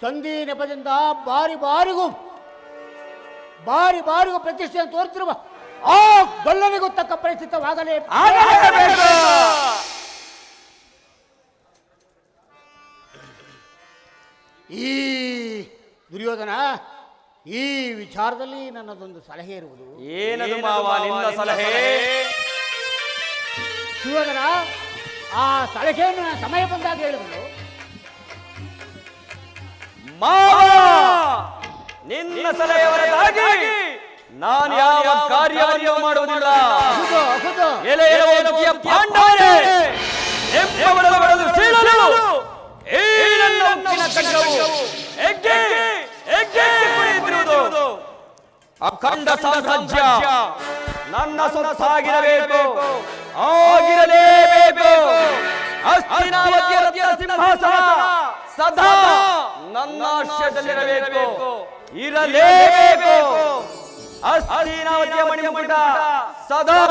ಸಂಧಿ ನೆಪದಿಂದ ಬಾರಿ ಬಾರಿಗೂ ಪ್ರತಿಷ್ಠೆಯನ್ನು ತೋರುತ್ತಿರುವ ಆ ಗೊಲ್ಲನಿಗೂ ತಕ್ಕ ಪರಿಸ್ಥಿತವಾಗಲೇ ಈ ದುರ್ಯೋಧನ, ಈ ವಿಚಾರದಲ್ಲಿ ನನ್ನದೊಂದು ಸಲಹೆ ಇರುವುದು. ಏನದು ಮಾವ ನಿನ್ನ ಸಲಹೆ? ದುರ್ಯೋಧನ, ಆ ಸಲಹೆಯನ್ನು ನಾನು ಸಮಯ ಬಂದಾಗ ಹೇಳಿದನು. ನಿನ್ನ ಸಲಹೆ ಹೊರತಾಗಿ ನಾನು ಯಾವ ಕಾರ್ಯವನ್ನು ಮಾಡುವುದಿಲ್ಲ. ಎಲೆ ಎಲೆಯ ಪಾಂಡವರೇ, ಎಂಬವರಗಳನ್ನು ಸೀಳಲು ಈ ನನ್ನ ಉಕ್ಕಿನ ಖಡ್ಗವು ಹೆಗ್ಗೆ ಹೆಗ್ಗೆ ಕುಣಿಯುತ್ತಿರುವುದು. ಅಖಂಡ ಸಾಮ್ರಾಜ್ಯ ನನ್ನ ಸೊತ್ತಾಗಿರಬೇಕು, ಆಗಿರಲೇಬೇಕು. ಹಸ್ತಿನಾವತಿಯ ರತ್ನ ಸಿಂಹಾಸನ ಸದಾ ನನ್ನ ಆಶ್ರಯದಲ್ಲಿರಬೇಕು, ಇರಲೇಬೇಕು. ಹಸ್ತಿನಾವತಿಯ ಮಣಿಮುಕುಟ ಸದಾ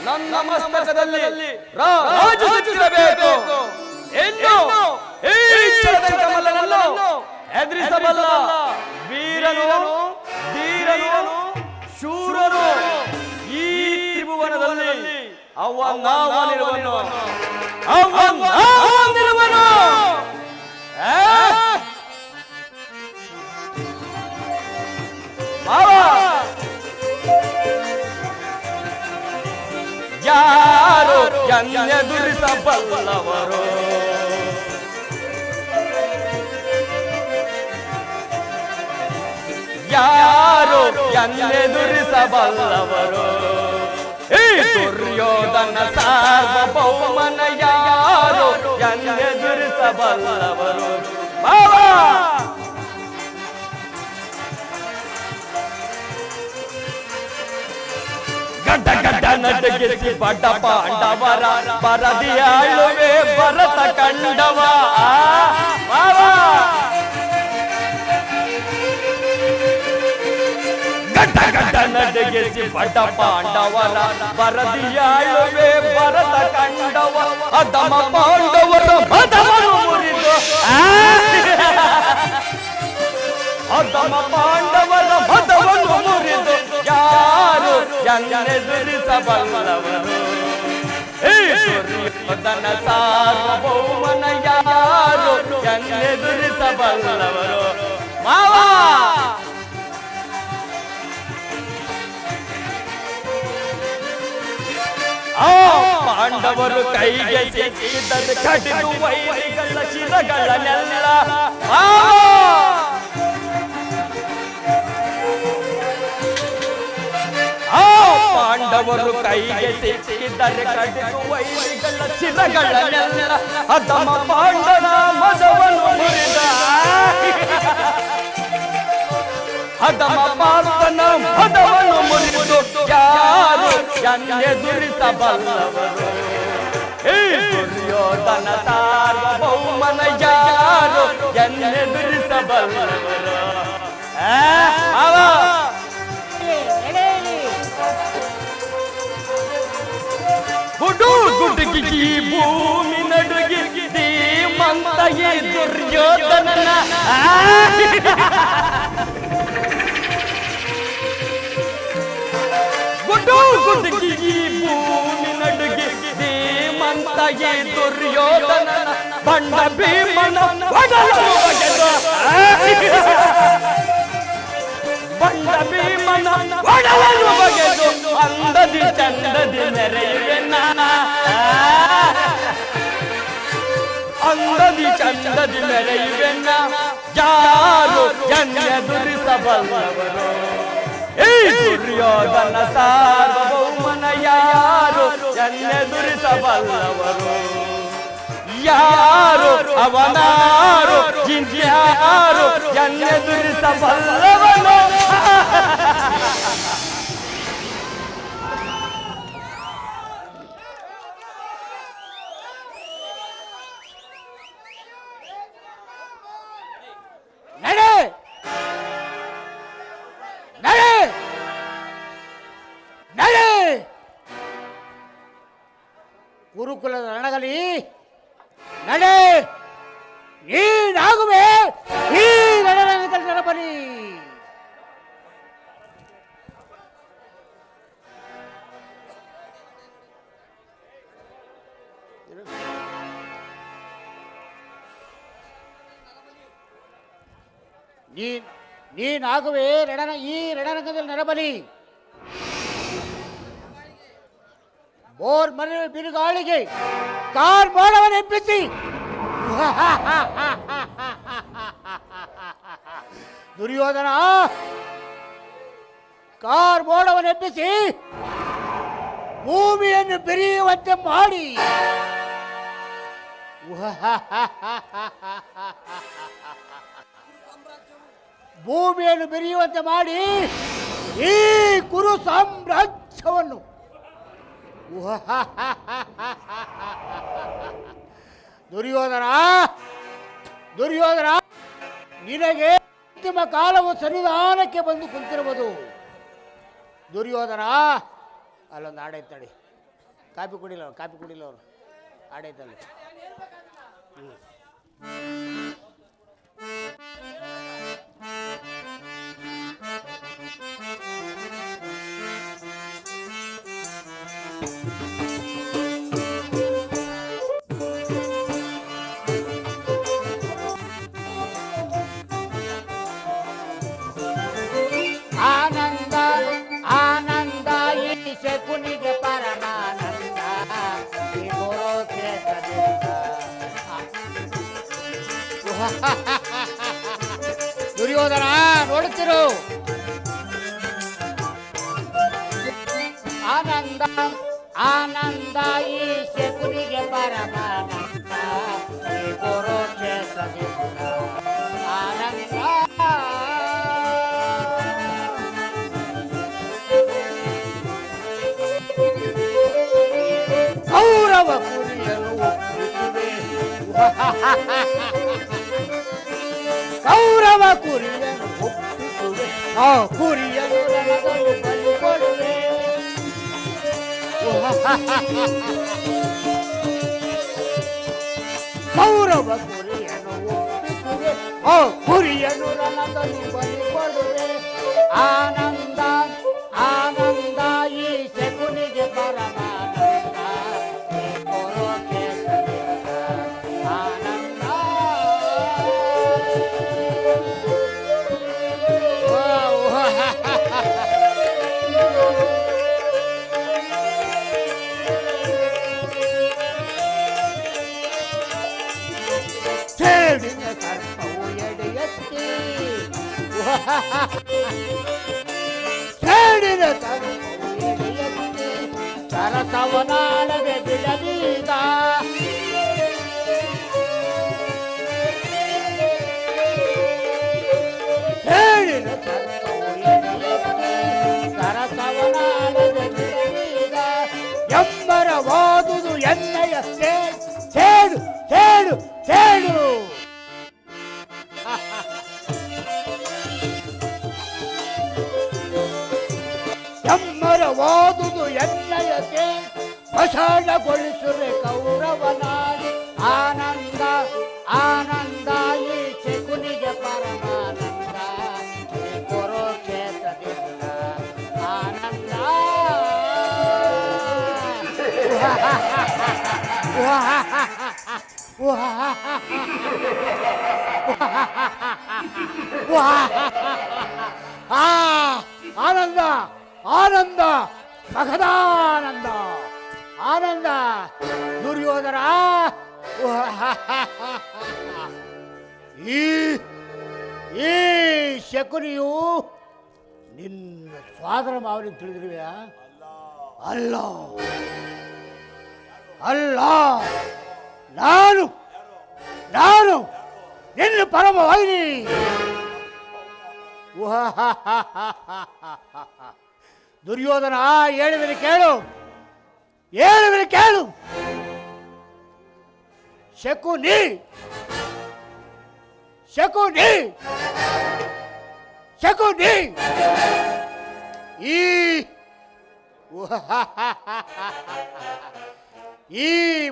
ನನ್ನ ಮಸ್ತಕದಲ್ಲಿ ರಾಜಿಸುತ್ತಿರಬೇಕು. ಇನ್ನು ಈ ಚರದಂಕ ಮಲ್ಲನನ್ನು ಎದುರಿಸಬಲ್ಲ ವೀರನು, ಧೀರನು, ಶೂರನು ಈ ತ್ರಿಭುವನದಲ್ಲಿ ಅವನಿರುವನು. ಯಾರು ಎದುರಿಸಬಲ್ಲವರು? ಯಾರು ಎದುರಿಸಬಲ್ಲವರು? ಈ ದುರ್ಯೋಧನ ಸಾರ್ವಭೌಮನ ಯಾರು ಎದುರಿಸಬಲ್ಲವರು? ಗಡ್ಡ ಗಡ್ಡ ನಡಗಿಸಿ ಬಡ ಪಾಂಡವರ ಪರದಿಯಾಳುವೆ ಭರತ ಕಂಡವ. ಗಡ್ಡ ಗಡ್ಡ ನಡಗಿಸಿ ಬಡ ಪಾಂಡವರ ಪರದಿಯಾಳುವೆ ಭರತ ಕಂಡವ. ಅಧಮ ಪಾಂಡವರ ಮದವನ್ನು ಮುರಿದು, ಅಧಮ ಪಾಂಡವರ ಮದವನ್ನು ಮುರಿದು ಯಾರು ಎದುರಿಸಬಲ್ಲವರು? ಈ ದುರ್ಯೋಧನ ಸಾರ್ವಭೌಮನ ಯಾರು ಎದುರಿಸಬಲ್ಲವರು? ಮಾವ ಆ ಪಾಂಡವರು ಕೈಗೆ ಸಿಕ್ಕಿದ್ದರೆ ಕಡಿದು ವೈರಿಗಳ ಶಿರಗಳನ್ನೆಲ್ಲ ಪಾಂಡವರು ಕೈಗೆ ಸಿಕ್ಕಿದ್ದರೆ ಕಡಿದು ವೈರಿಗಳ ಶಿರಗಳನ್ನೆಲ್ಲ ಅಧಮ ಪಾಂಡನ ಮದವನ್ನು ಮುರಿದ. ಅಧಮ ಪಾರ್ಥನ ಮದವನ್ನು ಮುರಿದು ಯಾರು ಎದುರಿಸಬಲ್ಲವರು? ಈ ದುರ್ಯೋಧನ ಸಾರ್ವಭೌಮನ ಯಾರು ಎದುರಿಸಬಲ್ಲವರು? ಗುಡು ಗುಡುಗಿ ಭೂಮಿ ನಡುಗಿ ಧೀಮಂತಯೇ ದುರ್ಯೋಧನನ. ಗುಡು ಗುಡುಗಿ ಭೂಮಿ ನಡುಗಿ ಧೀಮಂತಯೇ ದುರ್ಯೋಧನನ. ಬಂಡ ಭೀಮನ ಒಡಲು ಬಗೆದು, ಬಂಡ ಭೀಮನ ಒಡಲನ್ನು ಬಗೆದು ಅಂದದಿ ಚಂದದಿ ಮೆರೆಯುವೆನ್ನ. ಅಂದದಿ ಚಂದದಿ ಮೆರೆಯುವೆನ್ನ ಯಾರು ಎದುರಿಸಬಲ್ಲವರು? ಈ ದುರ್ಯೋಧನ ಸಾರ್ವಭೌಮನ ಯಾರು ಎದುರಿಸಬಲ್ಲವರು? ಯಾರು ಅವನಾರು ಇನ್ಯಾರು ಎದುರಿಸಬಲ್ಲವನು? ನಡೆ ನಡೆ ನಡೆ ಗುರುಕುಲದ ರಣಗಲಿ ನಡೆ. ನೀನಾಗುವೆ ಈ ರಣರಂಗದಲ್ಲಿ ನೆನಪಲಿ. ನೀನಾಗುವೆ ಈ ರಣರಂಗದಲ್ಲಿ ನೆರಬಲಿ. ಬೋರ್ ಮನೆ ಬಿರುಗಾಳಿಗೆ ಕಾರ್ ಮಾಡವನೆಬ್ಬಿಸಿ ದುರ್ಯೋಧನ ಕಾರ್ ಮೋಡವನ್ನೆಬ್ಬಿಸಿ ಭೂಮಿಯನ್ನು ಬೆರೆಯುವಂತೆ ಮಾಡಿ ಭೂಮಿಯನ್ನು ಬೆರೆಯುವಂತೆ ಮಾಡಿ ಈ ಕುರು ಸಾಮ್ರಾಜ್ಯವನ್ನು ದುರ್ಯೋಧನ ದುರ್ಯೋಧನ ನಿನಗೆ ಅಂತಿಮ ಕಾಲವು ಸನ್ನಿಧಾನಕ್ಕೆ ಬಂದು ಕುಂತಿರುವುದು. ದುರ್ಯೋಧನ ಅಲ್ಲೊಂದು ಆಡೈತಡಿ, ಕಾಪಿ ಕುಡಿಲ್ಲ ಅವರು ಆಡೈತಲ್ಲಿ. ಆನಂದ ಆನಂದ ಈ ಶಕುನಿಗೆ ಪರಮಾನಂದ ಈ ಗುರುಕ್ಷೇತ್ರದಿಂದ. ದುರ್ಯೋಧನ ನೋಡುತ್ತಿರು. ಆನಂದ ಆನಂದ ಈ ಶಕುನಿಗೆ ಪರಮಾನಂದ ಈ ಗುರುಕ್ಷೇತ್ರದಿಂದ. ಆನಂದ ಕೌರವ ಕುರಿಯನು ಒಪ್ಪಿಸುವೆ. ಕೌರವ ಕುರಿಯನು ಒಪ್ಪಿಸುವೆ. ಆ ಕುರಿಯನು ರಣದಲ್ಲಿ ಬಲಿ ಕೊಡುವೆ. ಕೌರವ ಕುರಿಯನು ಒಪ್ಪಿಸುವೆ. ಆ ಕುರಿಯನು ರಣದಲ್ಲಿ ಬಲಿ ಕೊಡುವೆ. ಆನಂದ ಆನಂದ ಈ ಶಕುನಿಗೆ ಪರಮಾನಂದ ಈ ಗುರುಕ್ಷೇತ್ರದಿಂದ. ಆನಂದ ಸೇಡಿನ ಸರ್ಪವು ಎಡೆಯತ್ತಿ. ಸೇಡಿನ ಸರ್ಪವು ಎಡೆಯತ್ತಿ ಸರಸವನಾಡದೆ ಬಿಡಲೀಗ. ಸೇಡಿನ ಸರ್ಪವು ಎಡೆಯತ್ತಿ ಸರಸವನಾಡದೆ ಬಿಡಲೀಗ. ಎಮ್ಮರವಾದುದು ಎಣ್ಣೆಯ ಸೇಡು ಸೇಡು ಸೇಡು. ಎಮ್ಮರವಾದುದು ಎಣ್ಣೆಯ ಭಷಣಗೊಳಿಸುವೆ ಕೌರವನಾಡಿ. ಆನಂದ ಆನಂದ ಈ ಶಕುನಿಗೆ ಪರಮಾನಂದ ಈ ಕುರುಕ್ಷೇತ್ರದಿಂದ. ಆನಂದ ಆನಂದ ಆನಂದ ಮಗದಾನಂದ ಆನಂದ. ದುರ್ಯೋಧನ ಈ ಶಕುನಿಯು ನಿನ್ನ ಸ್ವಾದರ ಮಾವನಿಗೆ ತಿಳಿದಿರುವೆಯಾ? ಅಲ್ಲ ಅಲ್ಲ, ನಾನು ನಾನು ನಿನ್ನ ಪರಮ ವೈರಿ. ದುರ್ಯೋಧನ ಹೇಳಿದರೆ ಕೇಳು, ಹೇಳಿದರೆ ಕೇಳು. ಶಕುನಿ ಶಕುನಿ ಶಕುನಿ ಈ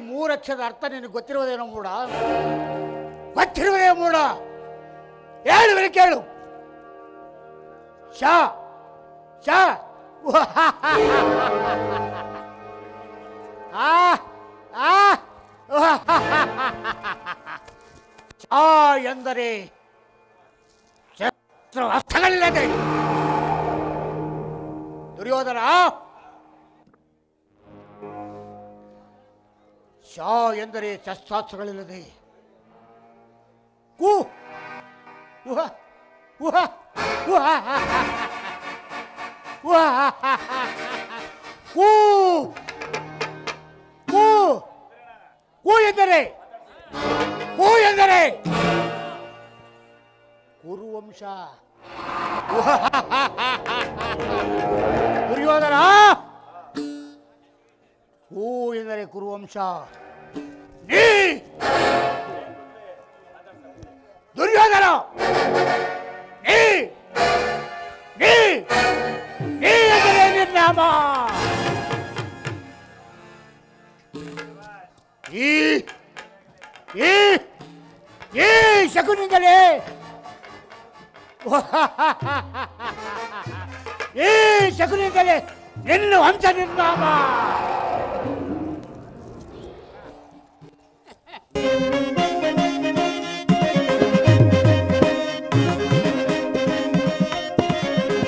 ಮೂರಕ್ಷರದ ಅರ್ಥ ನಿನಗೆ ಗೊತ್ತಿರೋದೇನೋ ಮೂಡ. ಗೊತ್ತಿರುವುದೇ ಮೂಡ. ಹೇಳುವರೆ ಕೇಳು. ಶಾ ಶಾ ಶಾ ಎಂದರೆ ಶಸ್ತ್ರ ಅರ್ಥಗಳಿಲ್ಲದೆ. ದುರ್ಯೋಧನ, ಶಾ ಎಂದರೆ ಶಸ್ತ್ರಾಸ್ತ್ರಗಳಿಲ್ಲದೆ. ಕು ಉಹ ಉಹ ಉಹ ಕು ಕು ಕು ಎಂದರೆ ಕುರುವಂಶ. ದುರ್ಯೋಧನ, ಕು ಎಂದರೆ ಕುರುವಂಶ. ನೀ ದುರ್ಯೋಧನ, ನೀ ನೀ ನೀ ಎಂದರೆ ನಿರ್ನಾಮ. ಈ ಶಕುನಿಂದಲೇ ಈ ಶಕುನಿಂದಲೇ ನಿನ್ನ ವಂಶ ನಿರ್ನಾಮ.